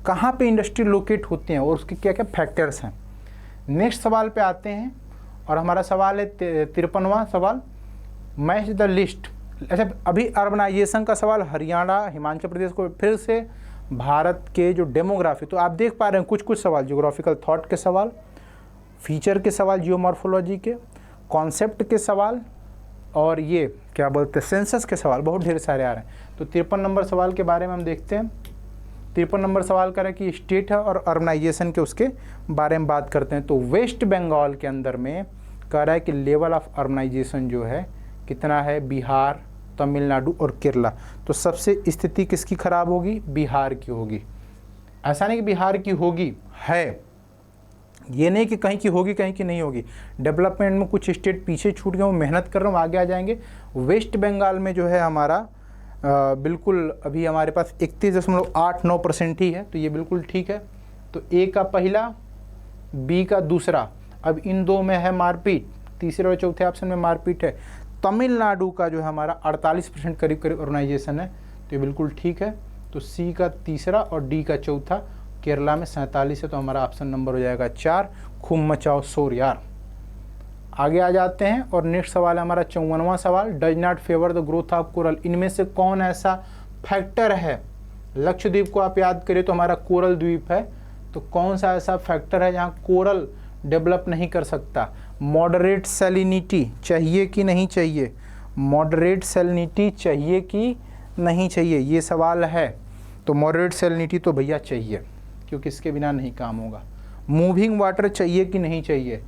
कहाँ पे इंडस्ट्री लोकेट होती हैं और उसके क्या क्या फैक्टर्स हैं। नेक्स्ट सवाल पे आते हैं और हमारा सवाल है 53वां सवाल, मैच द लिस्ट। अच्छा अभी अर्बनाइजेशन का सवाल, हरियाणा हिमाचल प्रदेश को फिर से भारत के जो डेमोग्राफी, तो आप देख पा रहे हैं कुछ सवाल जियोग्राफिकल थॉट के सवाल, फीचर के सवाल जियोमॉर्फोलॉजी के, कॉन्सेप्ट के सवाल और ये क्या बोलते हैं सेंसस के सवाल, बहुत ढेर सारे आ रहे हैं। तो 53 नंबर सवाल के बारे में हम देखते हैं। 53 नंबर सवाल कर रहा है कि स्टेट है और अर्बनाइजेशन के उसके बारे में बात करते हैं। तो वेस्ट बंगाल के अंदर में कह रहा है कि लेवल ऑफ अर्बनाइजेशन जो है कितना है, बिहार, तमिलनाडु और केरला। तो सबसे स्थिति किसकी खराब होगी, बिहार की होगी। ऐसा नहीं कि बिहार की होगी, है, ये नहीं कि कहीं की होगी कहीं की नहीं होगी। डेवलपमेंट में कुछ स्टेट पीछे छूट गए, वो मेहनत कर रहे हैं, आगे आ जाएंगे। वेस्ट बंगाल में जो है हमारा बिल्कुल अभी हमारे पास 31.89% ही है, तो ये बिल्कुल ठीक है। तो ए का पहला, बी का दूसरा, अब इन 2 में है मारपीट, तीसरे और चौथे ऑप्शन में मारपीट है। तमिलनाडु का जो है हमारा 48% करीब करीब अर्बनाइजेशन है, तो ये बिल्कुल ठीक है। तो सी का तीसरा और डी का चौथा, केरला में 47 है, तो हमारा ऑप्शन नंबर हो जाएगा 4। खूब मचाओ शोर यार। आगे आ जाते हैं और नेक्स्ट सवाल है हमारा 54वां सवाल, does not favour the growth of coral. इनमें से कौन ऐसा फैक्टर है, लक्षद्वीप को आप याद करें तो हमारा कोरल द्वीप है, तो कौन सा ऐसा फैक्टर है जहाँ कोरल डेवलप नहीं कर सकता। मॉडरेट सैलिनिटी चाहिए कि नहीं चाहिए, मॉडरेट सैलिनिटी चाहिए कि नहीं चाहिए, ये सवाल है। तो मॉडरेट सैलिनिटी तो भैया चाहिए, क्योंकि इसके बिना नहीं काम होगा। मूविंग वाटर चाहिए कि नहीं चाहिए,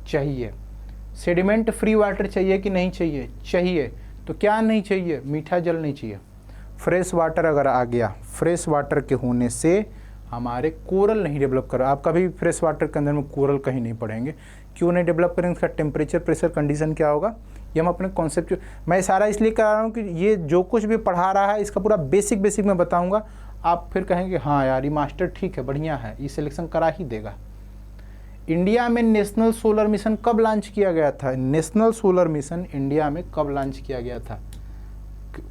चाहिए। सेडिमेंट फ्री वाटर चाहिए कि नहीं चाहिए, चाहिए। तो क्या नहीं चाहिए, मीठा जल नहीं चाहिए। फ्रेश वाटर अगर आ गया, फ्रेश वाटर के होने से हमारे कोरल नहीं डेवलप कर। आप कभी फ्रेश वाटर के अंदर में कोरल कहीं नहीं पढ़ेंगे, क्यों नहीं डेवलप करेंगे, उसका टेम्परेचर प्रेशर कंडीशन क्या होगा, ये हम अपने कॉन्सेप्ट। मैं सारा इसलिए करा रहा हूँ कि ये जो कुछ भी पढ़ा रहा है इसका पूरा बेसिक मैं बताऊँगा। आप फिर कहेंगे हाँ यार ये मास्टर ठीक है, बढ़िया है, ये सिलेक्शन करा ही देगा। इंडिया में नेशनल सोलर मिशन कब लॉन्च किया गया था, नेशनल सोलर मिशन इंडिया में कब लॉन्च किया गया था,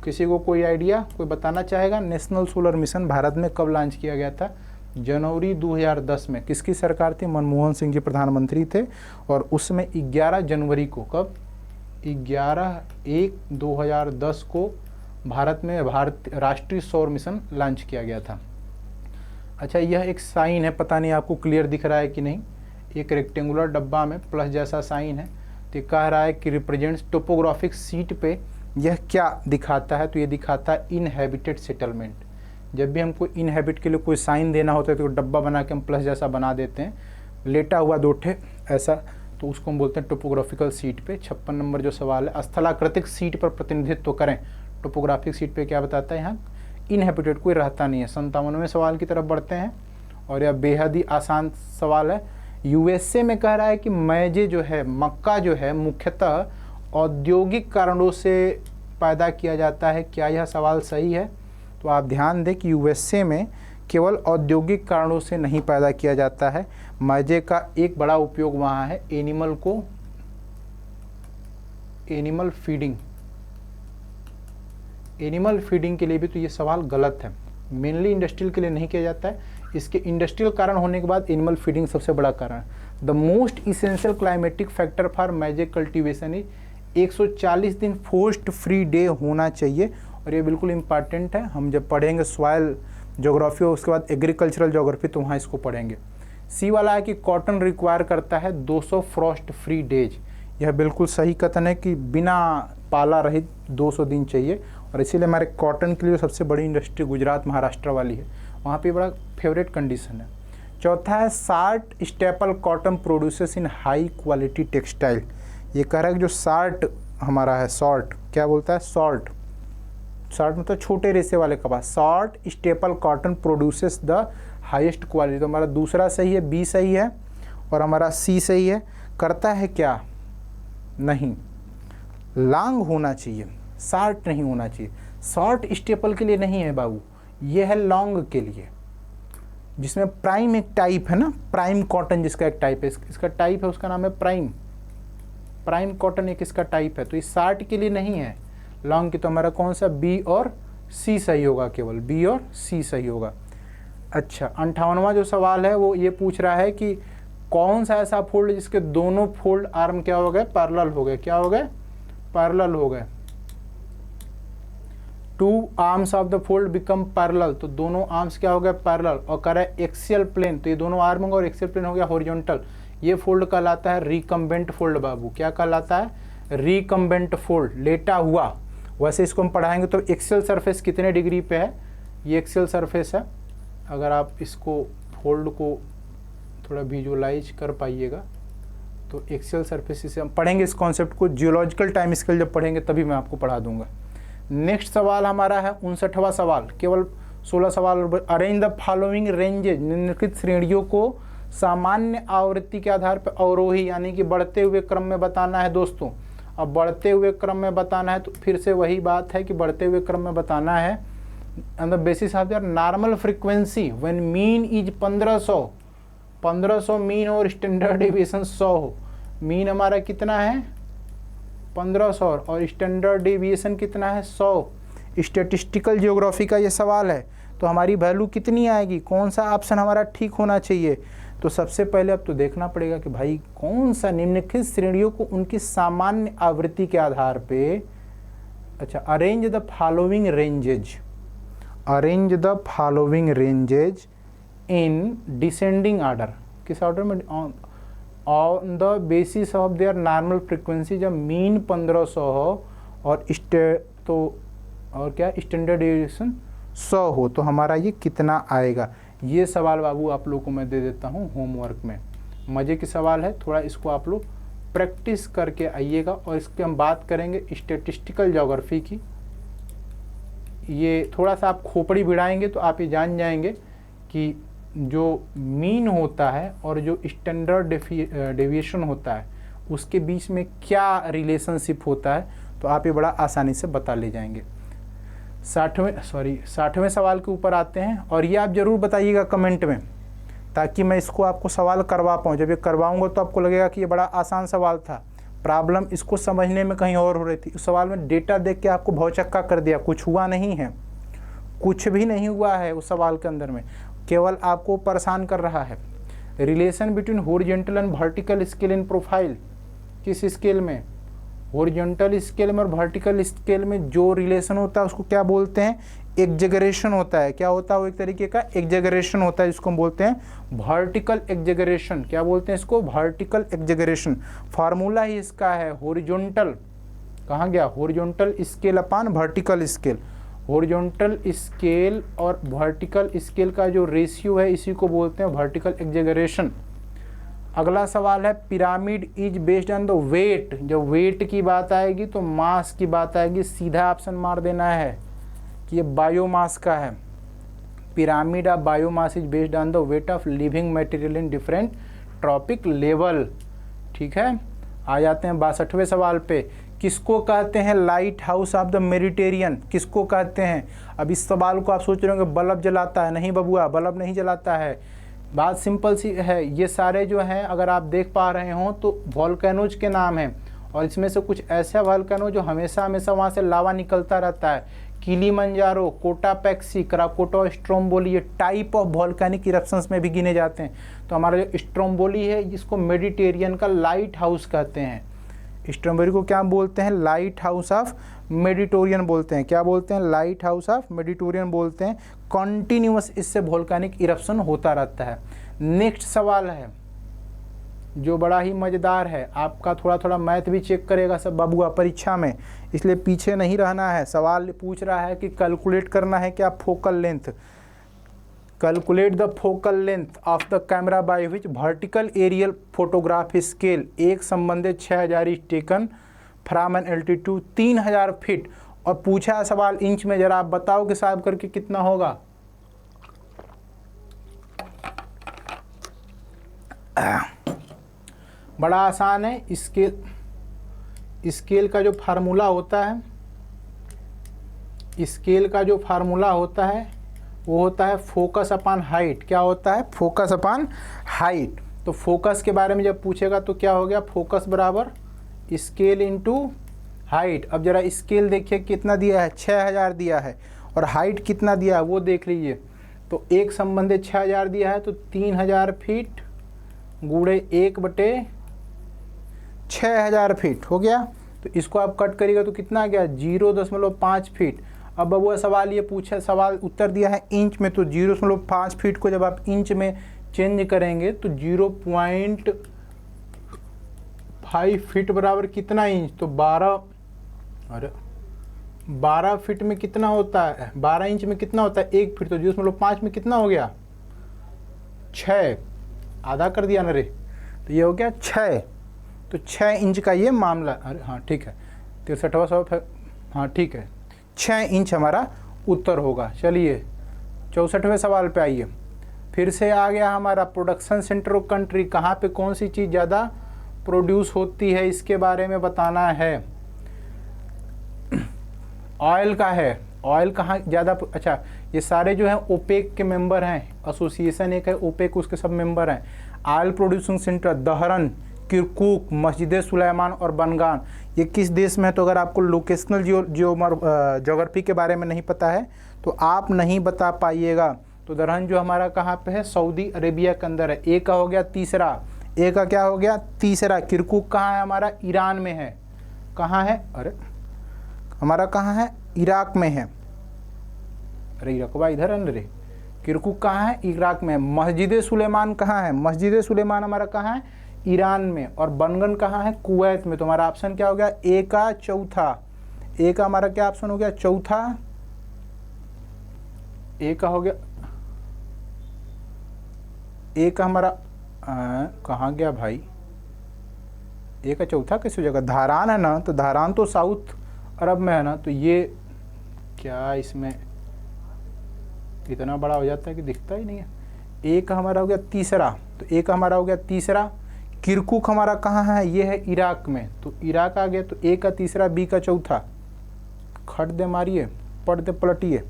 किसी को कोई आइडिया, कोई बताना चाहेगा। नेशनल सोलर मिशन भारत में कब लॉन्च किया गया था, जनवरी 2010 में। किसकी सरकार थी, मनमोहन सिंह जी प्रधानमंत्री थे, और उसमें 11 जनवरी को, कब, 11/1/2010 को भारत में राष्ट्रीय सौर मिशन लॉन्च किया गया था। अच्छा, यह एक साइन है, पता नहीं आपको क्लियर दिख रहा है कि नहीं, एक रेक्टेंगुलर डब्बा में प्लस जैसा साइन है, तो कह रहा है कि रिप्रेजेंट्स टोपोग्राफिक सीट पे यह क्या दिखाता है, तो ये दिखाता है इनहैबिटेड सेटलमेंट। जब भी हमको इनहैबिट के लिए कोई साइन देना होता है तो डब्बा बना के हम प्लस जैसा बना देते हैं, लेटा हुआ 2 ठे ऐसा, तो उसको हम बोलते हैं टोपोग्राफिकल सीट पे। 56 नंबर जो सवाल है, स्थलाकृतिक सीट पर प्रतिनिधित्व करें। टोपोग्राफिक सीट पे क्या बताता है, यहाँ इनहैबिटेड कोई रहता नहीं है। 57वें सवाल की तरफ बढ़ते हैं, और यह बेहद ही आसान सवाल है। यूएसए में कह रहा है कि मैजे जो है, मक्का जो है, मुख्यतः औद्योगिक कारणों से पैदा किया जाता है। क्या यह सवाल सही है, तो आप ध्यान दें कि यूएसए में केवल औद्योगिक कारणों से नहीं पैदा किया जाता है। मैजे का एक बड़ा उपयोग वहाँ है एनिमल फीडिंग, एनिमल फीडिंग के लिए भी। तो ये सवाल गलत है, मेनली इंडस्ट्रियल के लिए नहीं किया जाता है। इसके इंडस्ट्रियल कारण होने के बाद एनिमल फीडिंग सबसे बड़ा कारण है। The most essential climatic factor for maize cultivation is 140 दिन फोर्स्ड फ्री डे होना चाहिए, और ये बिल्कुल इंपॉर्टेंट है। हम जब पढ़ेंगे सॉइल ज्योग्राफी और उसके बाद एग्रीकल्चरल ज्योग्राफी, तो वहाँ इसको पढ़ेंगे। सी वाला है कि कॉटन रिक्वायर करता है 200 फ्रॉस्ट फ्री डेज। यह बिल्कुल सही कथन है कि बिना पाला रहित 200 दिन चाहिए, और इसीलिए हमारे कॉटन के लिए सबसे बड़ी इंडस्ट्री गुजरात महाराष्ट्र वाली है, वहाँ पे बड़ा फेवरेट कंडीशन है। चौथा है short staple cotton produces in high quality textile. ये कह रहा है कि जो सार्ट हमारा है, सॉर्ट क्या बोलता है, सॉर्ट मतलब छोटे रेशे वाले कपास। Short staple cotton produces the highest quality. तो हमारा दूसरा सही है, बी सही है, और हमारा सी सही है। करता है क्या, नहीं, लॉन्ग होना चाहिए, शार्ट नहीं होना चाहिए। शॉर्ट स्टेपल के लिए नहीं है बाबू, ये है लॉन्ग के लिए, जिसमें प्राइम एक टाइप है ना, प्राइम कॉटन जिसका एक टाइप है, इसका टाइप है, उसका नाम है प्राइम कॉटन एक इसका टाइप है। तो ये शार्ट के लिए नहीं है, लॉन्ग की। तो हमारा कौन सा, बी और सी सही होगा, केवल बी और सी सही होगा। अच्छा, 58वां जो सवाल है वो ये पूछ रहा है कि कौन सा ऐसा फोल्ड जिसके दोनों फोल्ड आर्म क्या हो गए, पैरेलल हो गए, क्या हो गए, पैरेलल हो गए। 2 arms of the fold become parallel, तो दोनों आर्म्स क्या हो गए, पैरेलल। और कह रहा है एक्सियल प्लेन, तो ये दोनों आर्म होगा और एक्सियल प्लेन हो गया हॉरिजॉन्टल। ये फोल्ड कहलाता है रिकम्बेंट फोल्ड बाबू। क्या कहलाता है, रिकम्बेंट फोल्ड, लेटा हुआ। वैसे इसको हम पढ़ाएंगे तो एक्सियल सरफेस कितने डिग्री पे है, ये एक्सियल सरफेस है। अगर आप इसको फोल्ड को थोड़ा विजुअलाइज कर पाइएगा तो एक्सियल सरफेस से हम पढ़ेंगे इस कॉन्सेप्ट को, जियोलॉजिकल टाइम स्केल जब पढ़ेंगे तभी मैं आपको पढ़ा दूंगा। नेक्स्ट सवाल हमारा है 59वां सवाल, केवल 16 सवाल। अरेंज द फॉलोइंग रेंजेज, निम्नलिखित श्रेणियों को सामान्य आवृत्ति के आधार पर अवरोही यानी कि बढ़ते हुए क्रम में बताना है दोस्तों। अब बढ़ते हुए क्रम में बताना है तो फिर से वही बात है कि बढ़ते हुए क्रम में बताना है on the basis of their normal frequency when mean is 1500 mean और स्टैंडर्ड डेविएशन 100 हो। मीन हमारा कितना है 1500 और स्टैंडर्ड डेविएशन कितना है 100। स्टैटिस्टिकल ज्योग्राफी का ये सवाल है, तो हमारी वैल्यू कितनी आएगी, कौन सा ऑप्शन हमारा ठीक होना चाहिए। तो सबसे पहले अब तो देखना पड़ेगा कि भाई कौन सा निम्नलिखित श्रेणियों को उनकी सामान्य आवृत्ति के आधार पे, अच्छा, arrange the following ranges in descending order, किस ऑर्डर में, on the basis of their normal frequency. जब मीन 1500 हो और स्टैंडर्ड डेविएशन 100 हो तो हमारा ये कितना आएगा। ये सवाल बाबू आप लोगों को मैं दे देता हूँ होमवर्क में, मज़े के सवाल है, थोड़ा इसको आप लोग प्रैक्टिस करके आइएगा। और इसके हम बात करेंगे स्टैटिस्टिकल ज्योग्राफी की। ये थोड़ा सा आप खोपड़ी भिड़ाएंगे तो आप ये जान जाएंगे कि जो मीन होता है और जो स्टैंडर्ड डेविएशन होता है उसके बीच में क्या रिलेशनशिप होता है, तो आप ये बड़ा आसानी से बता ले जाएंगे। 60वें सवाल के ऊपर आते हैं, और ये आप ज़रूर बताइएगा कमेंट में, ताकि मैं इसको आपको सवाल करवा पाऊँ। जब ये करवाऊँगा तो आपको लगेगा कि ये बड़ा आसान सवाल था, प्रॉब्लम इसको समझने में कहीं और हो रही थी। उस सवाल में डेटा देख के आपको भौचक्का कर दिया, कुछ हुआ नहीं है, कुछ भी नहीं हुआ है उस सवाल के अंदर में, केवल आपको परेशान कर रहा है। Relation between horizontal and vertical scale in profile, किस स्केल में, हॉरिजॉन्टल स्केल में और वर्टिकल स्केल में जो रिलेशन होता है उसको क्या बोलते हैं, एक्जेगरेशन होता है। क्या होता है वो, एक तरीके का एक्जेगरेशन होता है, जिसको हम बोलते हैं वर्टिकल एक्जेगरेशन। क्या बोलते हैं इसको, वर्टिकल एक्जेगरेशन। फार्मूला ही इसका है हॉरिजॉन्टल, कहाँ गया, हॉरिजॉन्टल स्केल अपान वर्टिकल स्केल। हॉरिजॉन्टल स्केल और वर्टिकल स्केल का जो रेशियो है इसी को बोलते हैं वर्टिकल एक्जेगरेशन। अगला सवाल है pyramid is based on the weight. जब वेट की बात आएगी तो मास की बात आएगी, सीधा ऑप्शन मार देना है कि ये बायोमास का है। Pyramid of biomass is based on the weight of living material in different trophic level. ठीक है, आ जाते हैं 62वें सवाल पे। किसको कहते हैं light house of the Mediterranean, किसको कहते हैं। अब इस सवाल को आप सोच रहे होंगे बल्ब जलाता है, नहीं बबुआ, बल्ब नहीं जलाता है। बात सिंपल सी है, ये सारे जो हैं अगर आप देख पा रहे हो तो वॉल्केनोज के नाम हैं, और इसमें से कुछ ऐसा वॉल्केनो जो हमेशा हमेशा वहाँ से लावा निकलता रहता है। किलीमंजारो, कोटापेक्सी, क्राकोटो, स्ट्रोम्बोली, ये टाइप ऑफ वॉल्केनिक इरप्शंस में भी गिने जाते हैं। तो हमारा जो स्ट्रोम्बोली है जिसको मेडिटेरियन का लाइट हाउस कहते हैं। स्ट्रोम्बोली को क्या बोलते हैं, लाइट हाउस ऑफ मेडिटेरियन बोलते हैं। क्या बोलते हैं, लाइट हाउस ऑफ मेडिटेरियन बोलते हैं। कॉन्टिन्यूअस इससे वॉल्केनिक इरप्शन होता रहता है। नेक्स्ट सवाल है जो बड़ा ही मज़ेदार है, आपका थोड़ा थोड़ा मैथ भी चेक करेगा सब बाबूआ परीक्षा में, इसलिए पीछे नहीं रहना है। सवाल पूछ रहा है कि कैलकुलेट करना है क्या focal length. Calculate the focal length of the camera by which vertical aerial photograph scale एक संबंधित 6000 is taken from an altitude 3000 feet. और पूछा है सवाल इंच में, जरा आप बताओ कि साहब करके कितना होगा। बड़ा आसान है। स्केल का जो फार्मूला होता है, स्केल का जो फार्मूला होता है वो होता है फोकस अपान हाइट। क्या होता है, फोकस अपान हाइट। तो फोकस के बारे में जब पूछेगा तो क्या हो गया, फोकस बराबर स्केल इनटू हाइट। अब जरा स्केल देखिए कितना दिया है, 6000 दिया है, और हाइट कितना दिया है वो देख लीजिए। तो एक संबंधित 6000 दिया है तो 3000 फीट गुणे 1/6000 फीट हो गया। तो इसको आप कट करिएगा तो कितना आ गया, 0.5 फीट। अब बबुआ सवाल ये पूछा, सवाल उत्तर दिया है इंच में, तो 0.5 फीट को जब आप इंच में चेंज करेंगे तो 0.5 फीट बराबर कितना इंच, तो 12 फीट में कितना होता है, 12 इंच में कितना होता है 1 फीट। तो 0.5 में कितना हो गया, 6, आधा कर दिया ना रे, तो ये हो गया 6। तो 6 इंच का ये मामला। अरे हाँ ठीक है, 63वां सवाल, हाँ ठीक है, 6 इंच हमारा उत्तर होगा। चलिए 64वें सवाल पे आइए। फिर से आ गया हमारा प्रोडक्शन सेंटर ऑफ कंट्री, कहाँ पे कौन सी चीज़ ज़्यादा प्रोड्यूस होती है इसके बारे में बताना है। ऑयल का है, ऑयल कहाँ ज़्यादा, अच्छा ये सारे जो हैं ओपेक के मेंबर हैं, एसोसिएशन एक है ओपेक, उसके सब मेंबर हैं। ऑयल प्रोड्यूसिंग सेंटर दहरन, किरकुक, मस्जिद सुलेमान और बनगान, ये किस देश में है? तो अगर आपको लोकेशनल ज्योग्राफी के बारे में नहीं पता है तो आप नहीं बता पाइएगा। तो दरअसल जो हमारा कहाँ पे है? सऊदी अरेबिया के अंदर है। ए का हो गया तीसरा, ए का क्या हो गया? तीसरा। किरकुक कहाँ है हमारा? ईरान में है। कहाँ है? अरे हमारा कहाँ है? इराक में है। अरे इराकवा इधर है रे। किरकुक कहाँ है? इराक में है। मस्जिद सुलेमान कहाँ है? मस्जिद सुलेमान हमारा कहाँ है? ईरान में। और बनगन कहाँ है? कुवैत में। तो हमारा ऑप्शन क्या हो गया? ए का चौथा। ए का हमारा क्या ऑप्शन हो गया? चौथा। ए का हो गया, ए का हमारा कहाँ गया भाई? ए का चौथा कैसे हो जाएगा? धारान है ना, तो धारान तो साउथ अरब में है ना, तो ये क्या इसमें इतना बड़ा हो जाता है कि दिखता ही नहीं है। ए का हमारा हो गया तीसरा, तो ए का हमारा हो गया तीसरा। किरकुक हमारा कहाँ है? ये है इराक में, तो इराक आ गया। तो ए का तीसरा, बी का चौथा। खट दे मारिए, पढ़ दे पलटिए।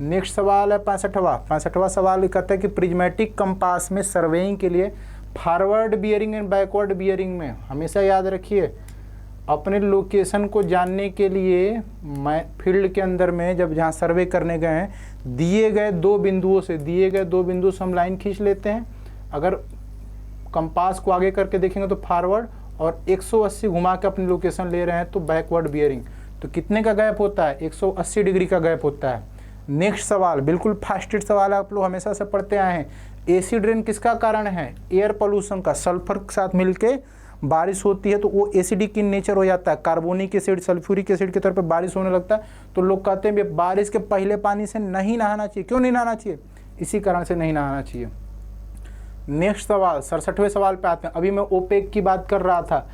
नेक्स्ट सवाल है 65वां सवाल कहता है कि प्रिज्मेटिक कंपास में सर्वेइंग के लिए forward bearing and backward bearing में हमेशा याद रखिए, अपने लोकेशन को जानने के लिए मैं फील्ड के अंदर में जब जहाँ सर्वे करने गए हैं, दिए गए दो बिंदुओं से हम लाइन खींच लेते हैं। अगर कंपास को आगे करके देखेंगे तो फॉरवर्ड, और 180 घुमा के अपनी लोकेशन ले रहे हैं तो बैकवर्ड बियरिंग। तो कितने का गैप होता है? 180 डिग्री का गैप होता है। नेक्स्ट सवाल बिल्कुल फास्टेड सवाल है, आप लोग हमेशा से पढ़ते आए हैं। एसिड रेन किसका कारण है? एयर पोल्यूशन का। सल्फर के साथ मिलके बारिश होती है तो वो एसिडिक इन नेचर हो जाता है, कार्बोनिक एसिड सल्फ्यूरिक एसिड के तौर पे बारिश होने लगता है। तो लोग कहते हैं बारिश के पहले पानी से नहीं नहाना चाहिए। क्यों नहीं नहाना चाहिए? इसी कारण से नहीं नहाना चाहिए। नेक्स्ट सवाल 67वें सवाल पे आते हैं। अभी मैं ओपेक की बात कर रहा था।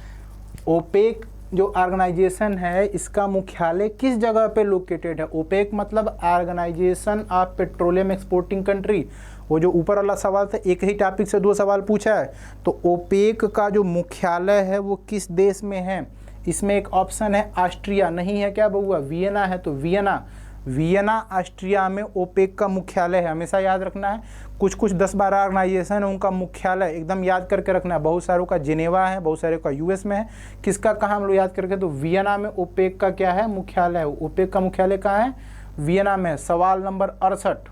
ओपेक जो ऑर्गेनाइजेशन है, इसका मुख्यालय किस जगह पे लोकेटेड है? ओपेक मतलब organization of petroleum exporting country. वो जो ऊपर वाला सवाल था, एक ही टॉपिक से दो सवाल पूछा है। तो ओपेक का जो मुख्यालय है वो किस देश में है? इसमें एक ऑप्शन है ऑस्ट्रिया, नहीं है क्या बउआ? वियना है, तो वियना ऑस्ट्रिया में ओपेक का मुख्यालय है। हमेशा याद रखना है, कुछ 10-12 ऑर्गेनाइजेशन है, उनका मुख्यालय एकदम याद करके रखना है। बहुत सारों का जिनेवा है, बहुत सारे का यूएस में है। किसका कहाँ हम लोग याद करके? तो वियना में ओपेक का क्या है? मुख्यालय। ओपेक का मुख्यालय कहाँ है? वियना में। सवाल नंबर 68,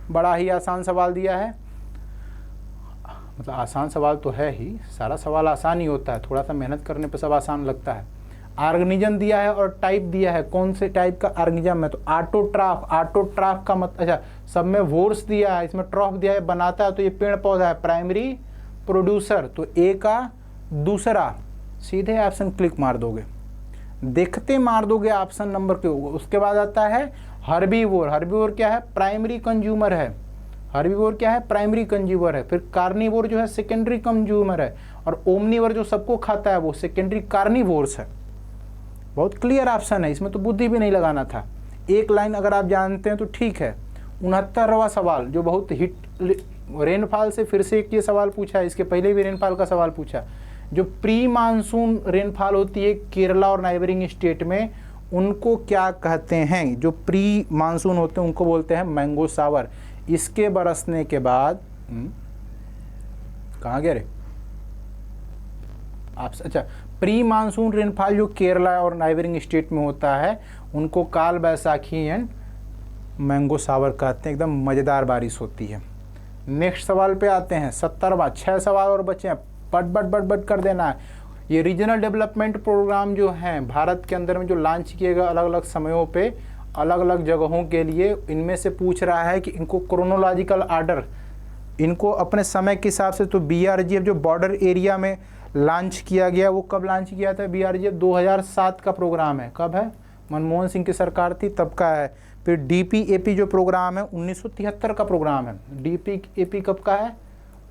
बड़ा ही आसान सवाल दिया है। मतलब आसान सवाल तो है ही, सारा सवाल आसान ही होता है, थोड़ा सा मेहनत करने पर सब आसान लगता है। ऑर्गेनिज्म दिया है और टाइप दिया है, कौन से टाइप का ऑर्गेनिज्म है? तो ऑटोट्राफ का मतलब, अच्छा सब में वोर्स दिया है, इसमें ट्रॉफ दिया है, बनाता है तो ये पेड़ पौधा है। प्राइमरी प्रोड्यूसर, तो ए का दूसरा। सीधे ऑप्शन क्लिक मार दोगे, देखते मार दोगे ऑप्शन नंबर के। उसके बाद आता है हर्बीवोर। हर्बीवोर क्या है? प्राइमरी कंज्यूमर है। हर्बीवोर क्या है? प्राइमरी कंज्यूमर है। फिर कार्निवोर जो है सेकेंडरी कंज्यूमर है, और ओमनीवर जो सबको खाता है वो सेकेंडरी कार्निवोर्स है। बहुत क्लियर ऑप्शन है, इसमें तो बुद्धि भी नहीं लगाना था। एक लाइन अगर आप जानते हैं तो ठीक है। 69वां सवाल जो बहुत हिट, रेनफॉल से फिर से एक ये सवाल पूछा है, इसके पहले भी रेनफॉल का सवाल पूछा। जो प्री मानसून रेनफॉल होती है केरला और नाइबरिंग स्टेट में, उनको क्या कहते हैं? जो प्री मानसून होते हैं उनको बोलते हैं मैंगो सावर। इसके बरसने के बाद कहाँ गए रे आप? अच्छा, प्री मानसून रेनफॉल जो केरला और नाइबरिंग स्टेट में होता है उनको काल बैसाखी एंड मैंगो सावर कहते हैं। एकदम मज़ेदार बारिश होती है। नेक्स्ट सवाल पे आते हैं 70वां। 6 सवाल और बचे हैं, बट कर देना है। ये रीजनल डेवलपमेंट प्रोग्राम जो हैं भारत के अंदर में जो लॉन्च किए गए अलग अलग समयों पे अलग अलग जगहों के लिए, इनमें से पूछ रहा है कि इनको क्रोनोलॉजिकल आर्डर, इनको अपने समय के हिसाब से। तो BRGF जो बॉर्डर एरिया में लॉन्च किया गया, वो कब लॉन्च किया था? BRGF 2007 का प्रोग्राम है। कब है? मनमोहन सिंह की सरकार थी तब का है। फिर DPAP जो प्रोग्राम है 1973 का प्रोग्राम है। DPAP कब का है?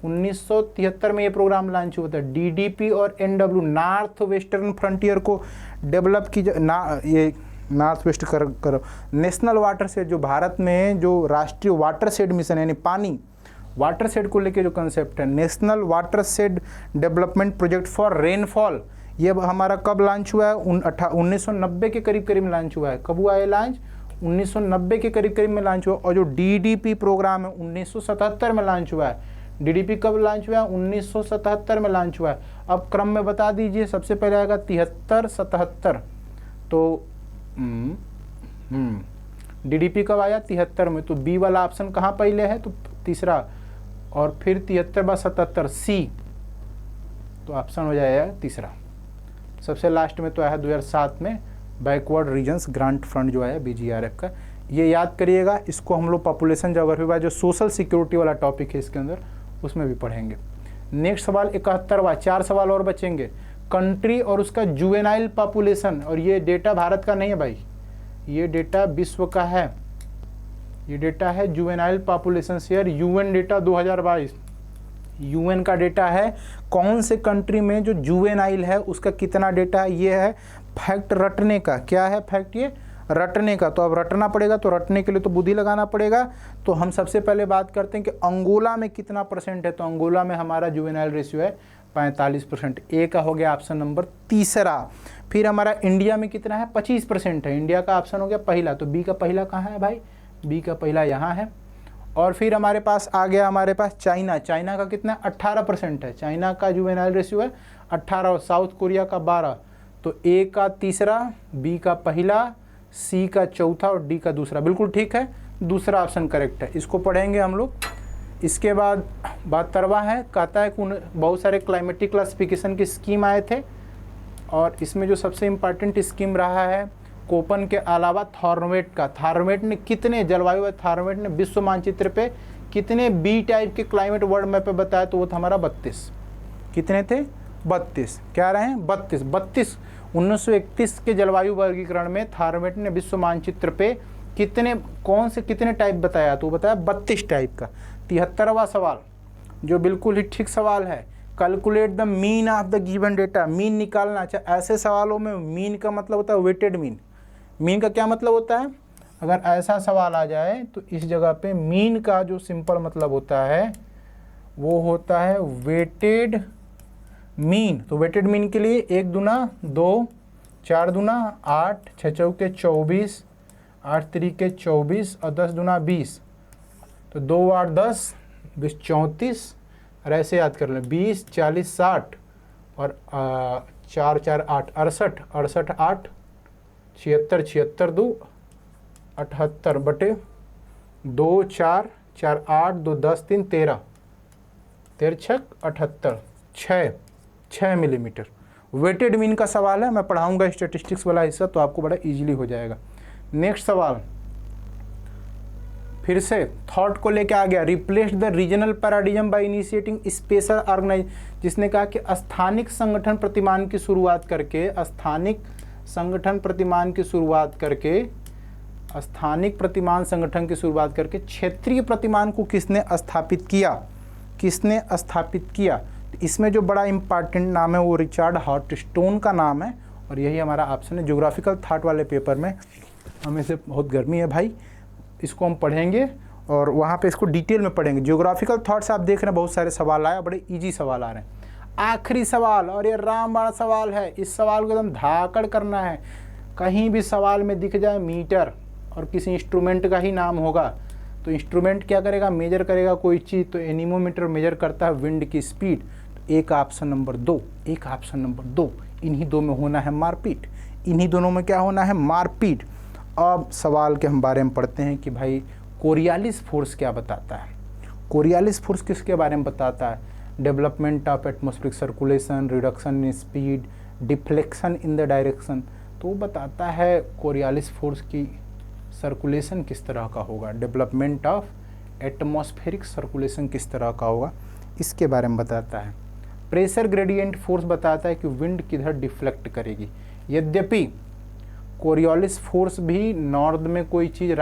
1973 में ये प्रोग्राम लॉन्च हुआ था। DDP और NW नॉर्थ वेस्टर्न फ्रंटियर को डेवलप की ये नॉर्थ वेस्ट करो। नेशनल वाटर शेड, जो भारत में जो राष्ट्रीय वाटर शेड मिशन यानी पानी वाटर शेड को लेके जो कंसेप्ट है, national water shade development project for rainfall, ये हमारा कब लॉन्च हुआ है? 1990 के करीब लॉन्च हुआ है। कब हुआ है लॉन्च? 1990 के करीब में लॉन्च हुआ। और जो DDP प्रोग्राम है 1977 में लॉन्च हुआ है। डीडीपी कब लॉन्च हुआ? 1977 में लॉन्च हुआ है। अब क्रम में बता दीजिए, सबसे पहले आएगा 73, 77। तो डीडीपी कब आया? 73 में। तो बी वाला ऑप्शन कहाँ पहले है? तो तीसरा, और फिर 73 × 77 सी, तो ऑप्शन हो जाएगा तीसरा। सबसे लास्ट में तो आया 2007 में बैकवर्ड रीजन्स ग्रांट फंड जो आया बीजीआरएफ का, ये याद करिएगा। इसको हम लोग पॉपुलेशन ज्योग्राफी वाला जो सोशल सिक्योरिटी वाला टॉपिक है इसके अंदर, उसमें भी पढ़ेंगे। नेक्स्ट सवाल 71वां, 4 सवाल और बचेंगे। कंट्री और उसका जुवेनाइल पॉपुलेशन, और ये डेटा भारत का नहीं है भाई, ये डेटा विश्व का है। ये डेटा है juvenile population share, UN data 2022, UN का डेटा है। कौन से कंट्री में जो जुवेनाइल है उसका कितना डेटा है, ये है फैक्ट रटने का। क्या है फैक्ट? ये रटने का। तो अब रटना पड़ेगा, तो रटने के लिए तो बुद्धि लगाना पड़ेगा। तो हम सबसे पहले बात करते हैं कि अंगोला में कितना % है। तो अंगोला में हमारा जुवेनाइल रेशियो है 45%। ए का हो गया ऑप्शन नंबर तीसरा। फिर हमारा इंडिया में कितना है? 25% है। इंडिया का ऑप्शन हो गया पहला। तो बी का पहला कहाँ है भाई? बी का पहला यहाँ है। और फिर हमारे पास आ गया, हमारे पास चाइना। चाइना का कितना? 18% है। चाइना का जुवेनाइल रेशियो है 18, और साउथ कोरिया का 12। तो ए का तीसरा, बी का पहला, सी का चौथा और डी का दूसरा। बिल्कुल ठीक है, दूसरा ऑप्शन करेक्ट है। इसको पढ़ेंगे हम लोग। इसके बाद 72वां है, कहता है कि बहुत सारे क्लाइमेटिक क्लासिफिकेशन की स्कीम आए थे, और इसमें जो सबसे इम्पॉर्टेंट स्कीम रहा है कोपन के अलावा थॉर्नवेट का। थॉर्नवेट ने कितने जलवायु, थॉर्नवेट ने विश्व मानचित्र पे कितने बी टाइप के क्लाइमेट वर्ल्ड मैप पे बताया? तो वो था हमारा 32। कितने थे? 32। क्या रहे हैं? 32। 1931 के जलवायु वर्गीकरण में थॉर्नवेट ने विश्व मानचित्र पे कितने, कौन से कितने टाइप बताया? तो बताया 32 टाइप का। 73वां सवाल जो बिल्कुल ही ठीक सवाल है, calculate the mean of the given data. Mean निकालना। अच्छा, ऐसे सवालों में मीन का मतलब होता है वेटेड मीन। मीन का क्या मतलब होता है? अगर ऐसा सवाल आ जाए तो इस जगह पे मीन का जो सिंपल मतलब होता है वो होता है वेटेड मीन। तो वेटेड मीन के लिए 1 दूना 2, 4 दूना 8, 6 चौके 24, 8 तिरिके 24 और 10 दूना 20। तो 2 8 10, 20 34, और ऐसे याद कर लें 20 40 60 और 4 4 8 68, 68 8 76, 76 2 78 बटे 2 4 4 8 2 10 3 13, 13 78, 6 मिलीमीटर। वेटेड मीन का सवाल है। मैं पढ़ाऊंगा स्टैटिस्टिक्स वाला हिस्सा, तो आपको बड़ा इजीली हो जाएगा। नेक्स्ट सवाल फिर से थॉट को लेके आ गया। Replace the regional paradigm by initiating spatial organize, जिसने कहा कि स्थानिक संगठन प्रतिमान की शुरुआत करके, स्थानिक संगठन प्रतिमान की शुरुआत करके, स्थानिक प्रतिमान संगठन की शुरुआत करके क्षेत्रीय प्रतिमान को किसने स्थापित किया? किसने स्थापित किया? इसमें जो बड़ा इंपॉर्टेंट नाम है वो रिचर्ड हॉटस्टोन का नाम है, और यही हमारा ऑप्शन है। ज्योग्राफिकल थॉट वाले पेपर में हमें से बहुत गर्मी है भाई, इसको हम पढ़ेंगे और वहाँ पे इसको डिटेल में पढ़ेंगे। ज्योग्राफिकल थॉट्स आप देख रहे हैं, बहुत सारे सवाल आए, बड़े इजी सवाल आ रहे हैं। आखिरी सवाल, और ये रामबाण सवाल है। इस सवाल को एकदम धाकड़ करना है। कहीं भी सवाल में दिख जाए मीटर और किसी इंस्ट्रूमेंट का ही नाम होगा, तो इंस्ट्रूमेंट क्या करेगा? मेजर करेगा कोई चीज़। तो एनीमोमीटर मेजर करता है विंड की स्पीड। तो एक ऑप्शन नंबर 2, एक ऑप्शन नंबर 2, इन्हीं दो में होना है मारपीट। इन्हीं दोनों में क्या होना है? मारपीट। अब सवाल के हम बारे में पढ़ते हैं कि भाई कोरियालिस फोर्स क्या बताता है। कोरियालिस फोर्स किसके बारे में बताता है? Development of atmospheric circulation, reduction in speed, deflection in the direction. तो वो बताता है कोरियालिस फोर्स की सर्कुलेशन किस तरह का होगा, डेवलपमेंट ऑफ एटमॉस्फेरिक सर्कुलेशन किस तरह का होगा, इसके बारे में बताता है। प्रेशर ग्रेडियंट फोर्स बताता है कि विंड किधर डिफ्लेक्ट करेगी। यद्यपि कोरियोलिस फोर्स भी नॉर्थ में कोई चीज़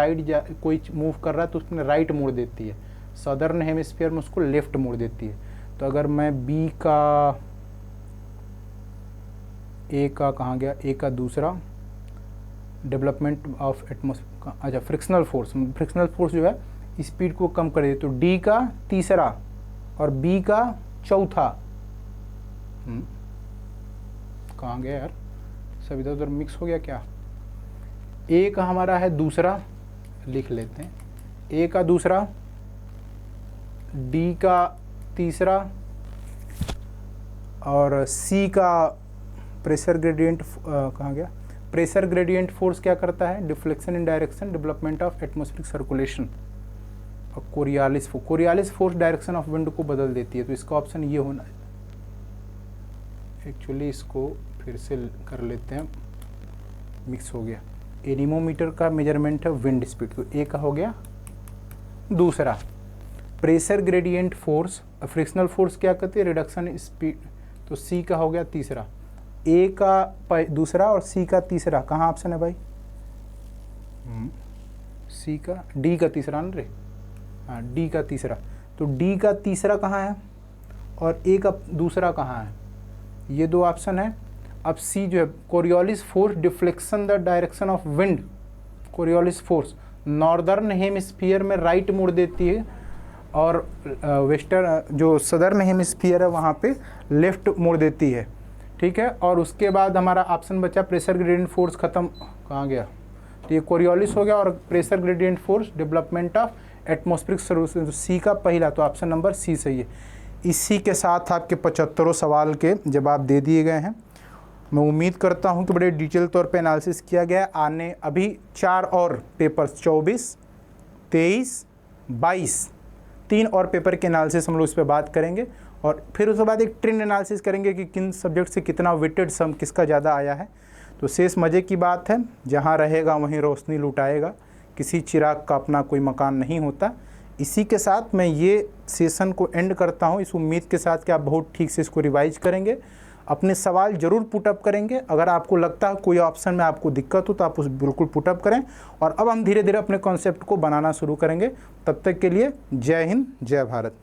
कोई मूव कर रहा है तो उसमें राइट मोड़ देती है, सदर्न हेमिस्फीयर में उसको लेफ्ट मोड़ देती है। तो अगर मैं बी का, ए का कहाँ गया, ए का दूसरा डेवलपमेंट ऑफ एटमॉस्फेयर, अच्छा फ्रिक्शनल फोर्स जो है स्पीड को कम कर देती है। तो डी का तीसरा और बी का चौथा, कहाँ गया यार, सब इधर उधर मिक्स हो गया क्या। ए का हमारा है दूसरा, लिख लेते हैं, ए का दूसरा, डी का तीसरा, और सी का प्रेशर ग्रेडियंट कहाँ गया, प्रेशर ग्रेडियंट फोर्स क्या करता है, deflection in direction development of atmospheric circulation. और Coriolis force direction of wind को बदल देती है, तो इसका ऑप्शन ये होना है। एक्चुअली इसको फिर से कर लेते हैं, मिक्स हो गया। एनीमोमीटर का मेजरमेंट है विंड स्पीड, तो ए का हो गया। दूसरा pressure gradient force, frictional force क्या करती है, रिडक्शन स्पीड, तो सी का हो गया तीसरा। ए का दूसरा और सी का तीसरा, कहाँ ऑप्शन है भाई, सी का, डी का तीसरा ना रे, हाँ डी का तीसरा। तो डी का तीसरा कहाँ है और ए का दूसरा कहाँ है, ये दो ऑप्शन है। अब सी जो है, Coriolis force deflection the direction of wind, Coriolis force northern hemisphere में राइट मोड़ देती है और वेस्टर्न जो सदर्न हेमिस्फीयर है वहाँ पे लेफ्ट मोड़ देती है, ठीक है। और उसके बाद हमारा ऑप्शन बचा प्रेशर ग्रेडियंट फोर्स, ख़त्म, कहाँ गया, तो ये कोरियोलिस हो गया, और pressure gradient force development of atmospheric circulation, तो सी का पहला, तो ऑप्शन नंबर सी सही है। इसी के साथ आपके 75 सवाल के जवाब दे दिए गए हैं। मैं उम्मीद करता हूं कि बड़े डिटेल तौर पे एनालिसिस किया गया है। आने अभी 4 और पेपर्स 24, 23, 22, 3 और पेपर के एनालिसिस हम लोग इस पर बात करेंगे, और फिर उसके बाद एक ट्रेंड एनालिसिस करेंगे कि किन सब्जेक्ट से कितना वेटेड सम किसका ज़्यादा आया है। तो शेष मज़े की बात है, जहाँ रहेगा वहीं रोशनी लुटाएगा, किसी चिराग का अपना कोई मकान नहीं होता। इसी के साथ मैं ये सेशन को एंड करता हूँ, इस उम्मीद के साथ कि आप बहुत ठीक से इसको रिवाइज करेंगे, अपने सवाल जरूर पुटअप करेंगे। अगर आपको लगता है कोई ऑप्शन में आपको दिक्कत हो तो आप उस बिल्कुल पुटअप करें, और अब हम धीरे धीरे अपने कॉन्सेप्ट को बनाना शुरू करेंगे। तब तक के लिए जय हिंद, जय भारत।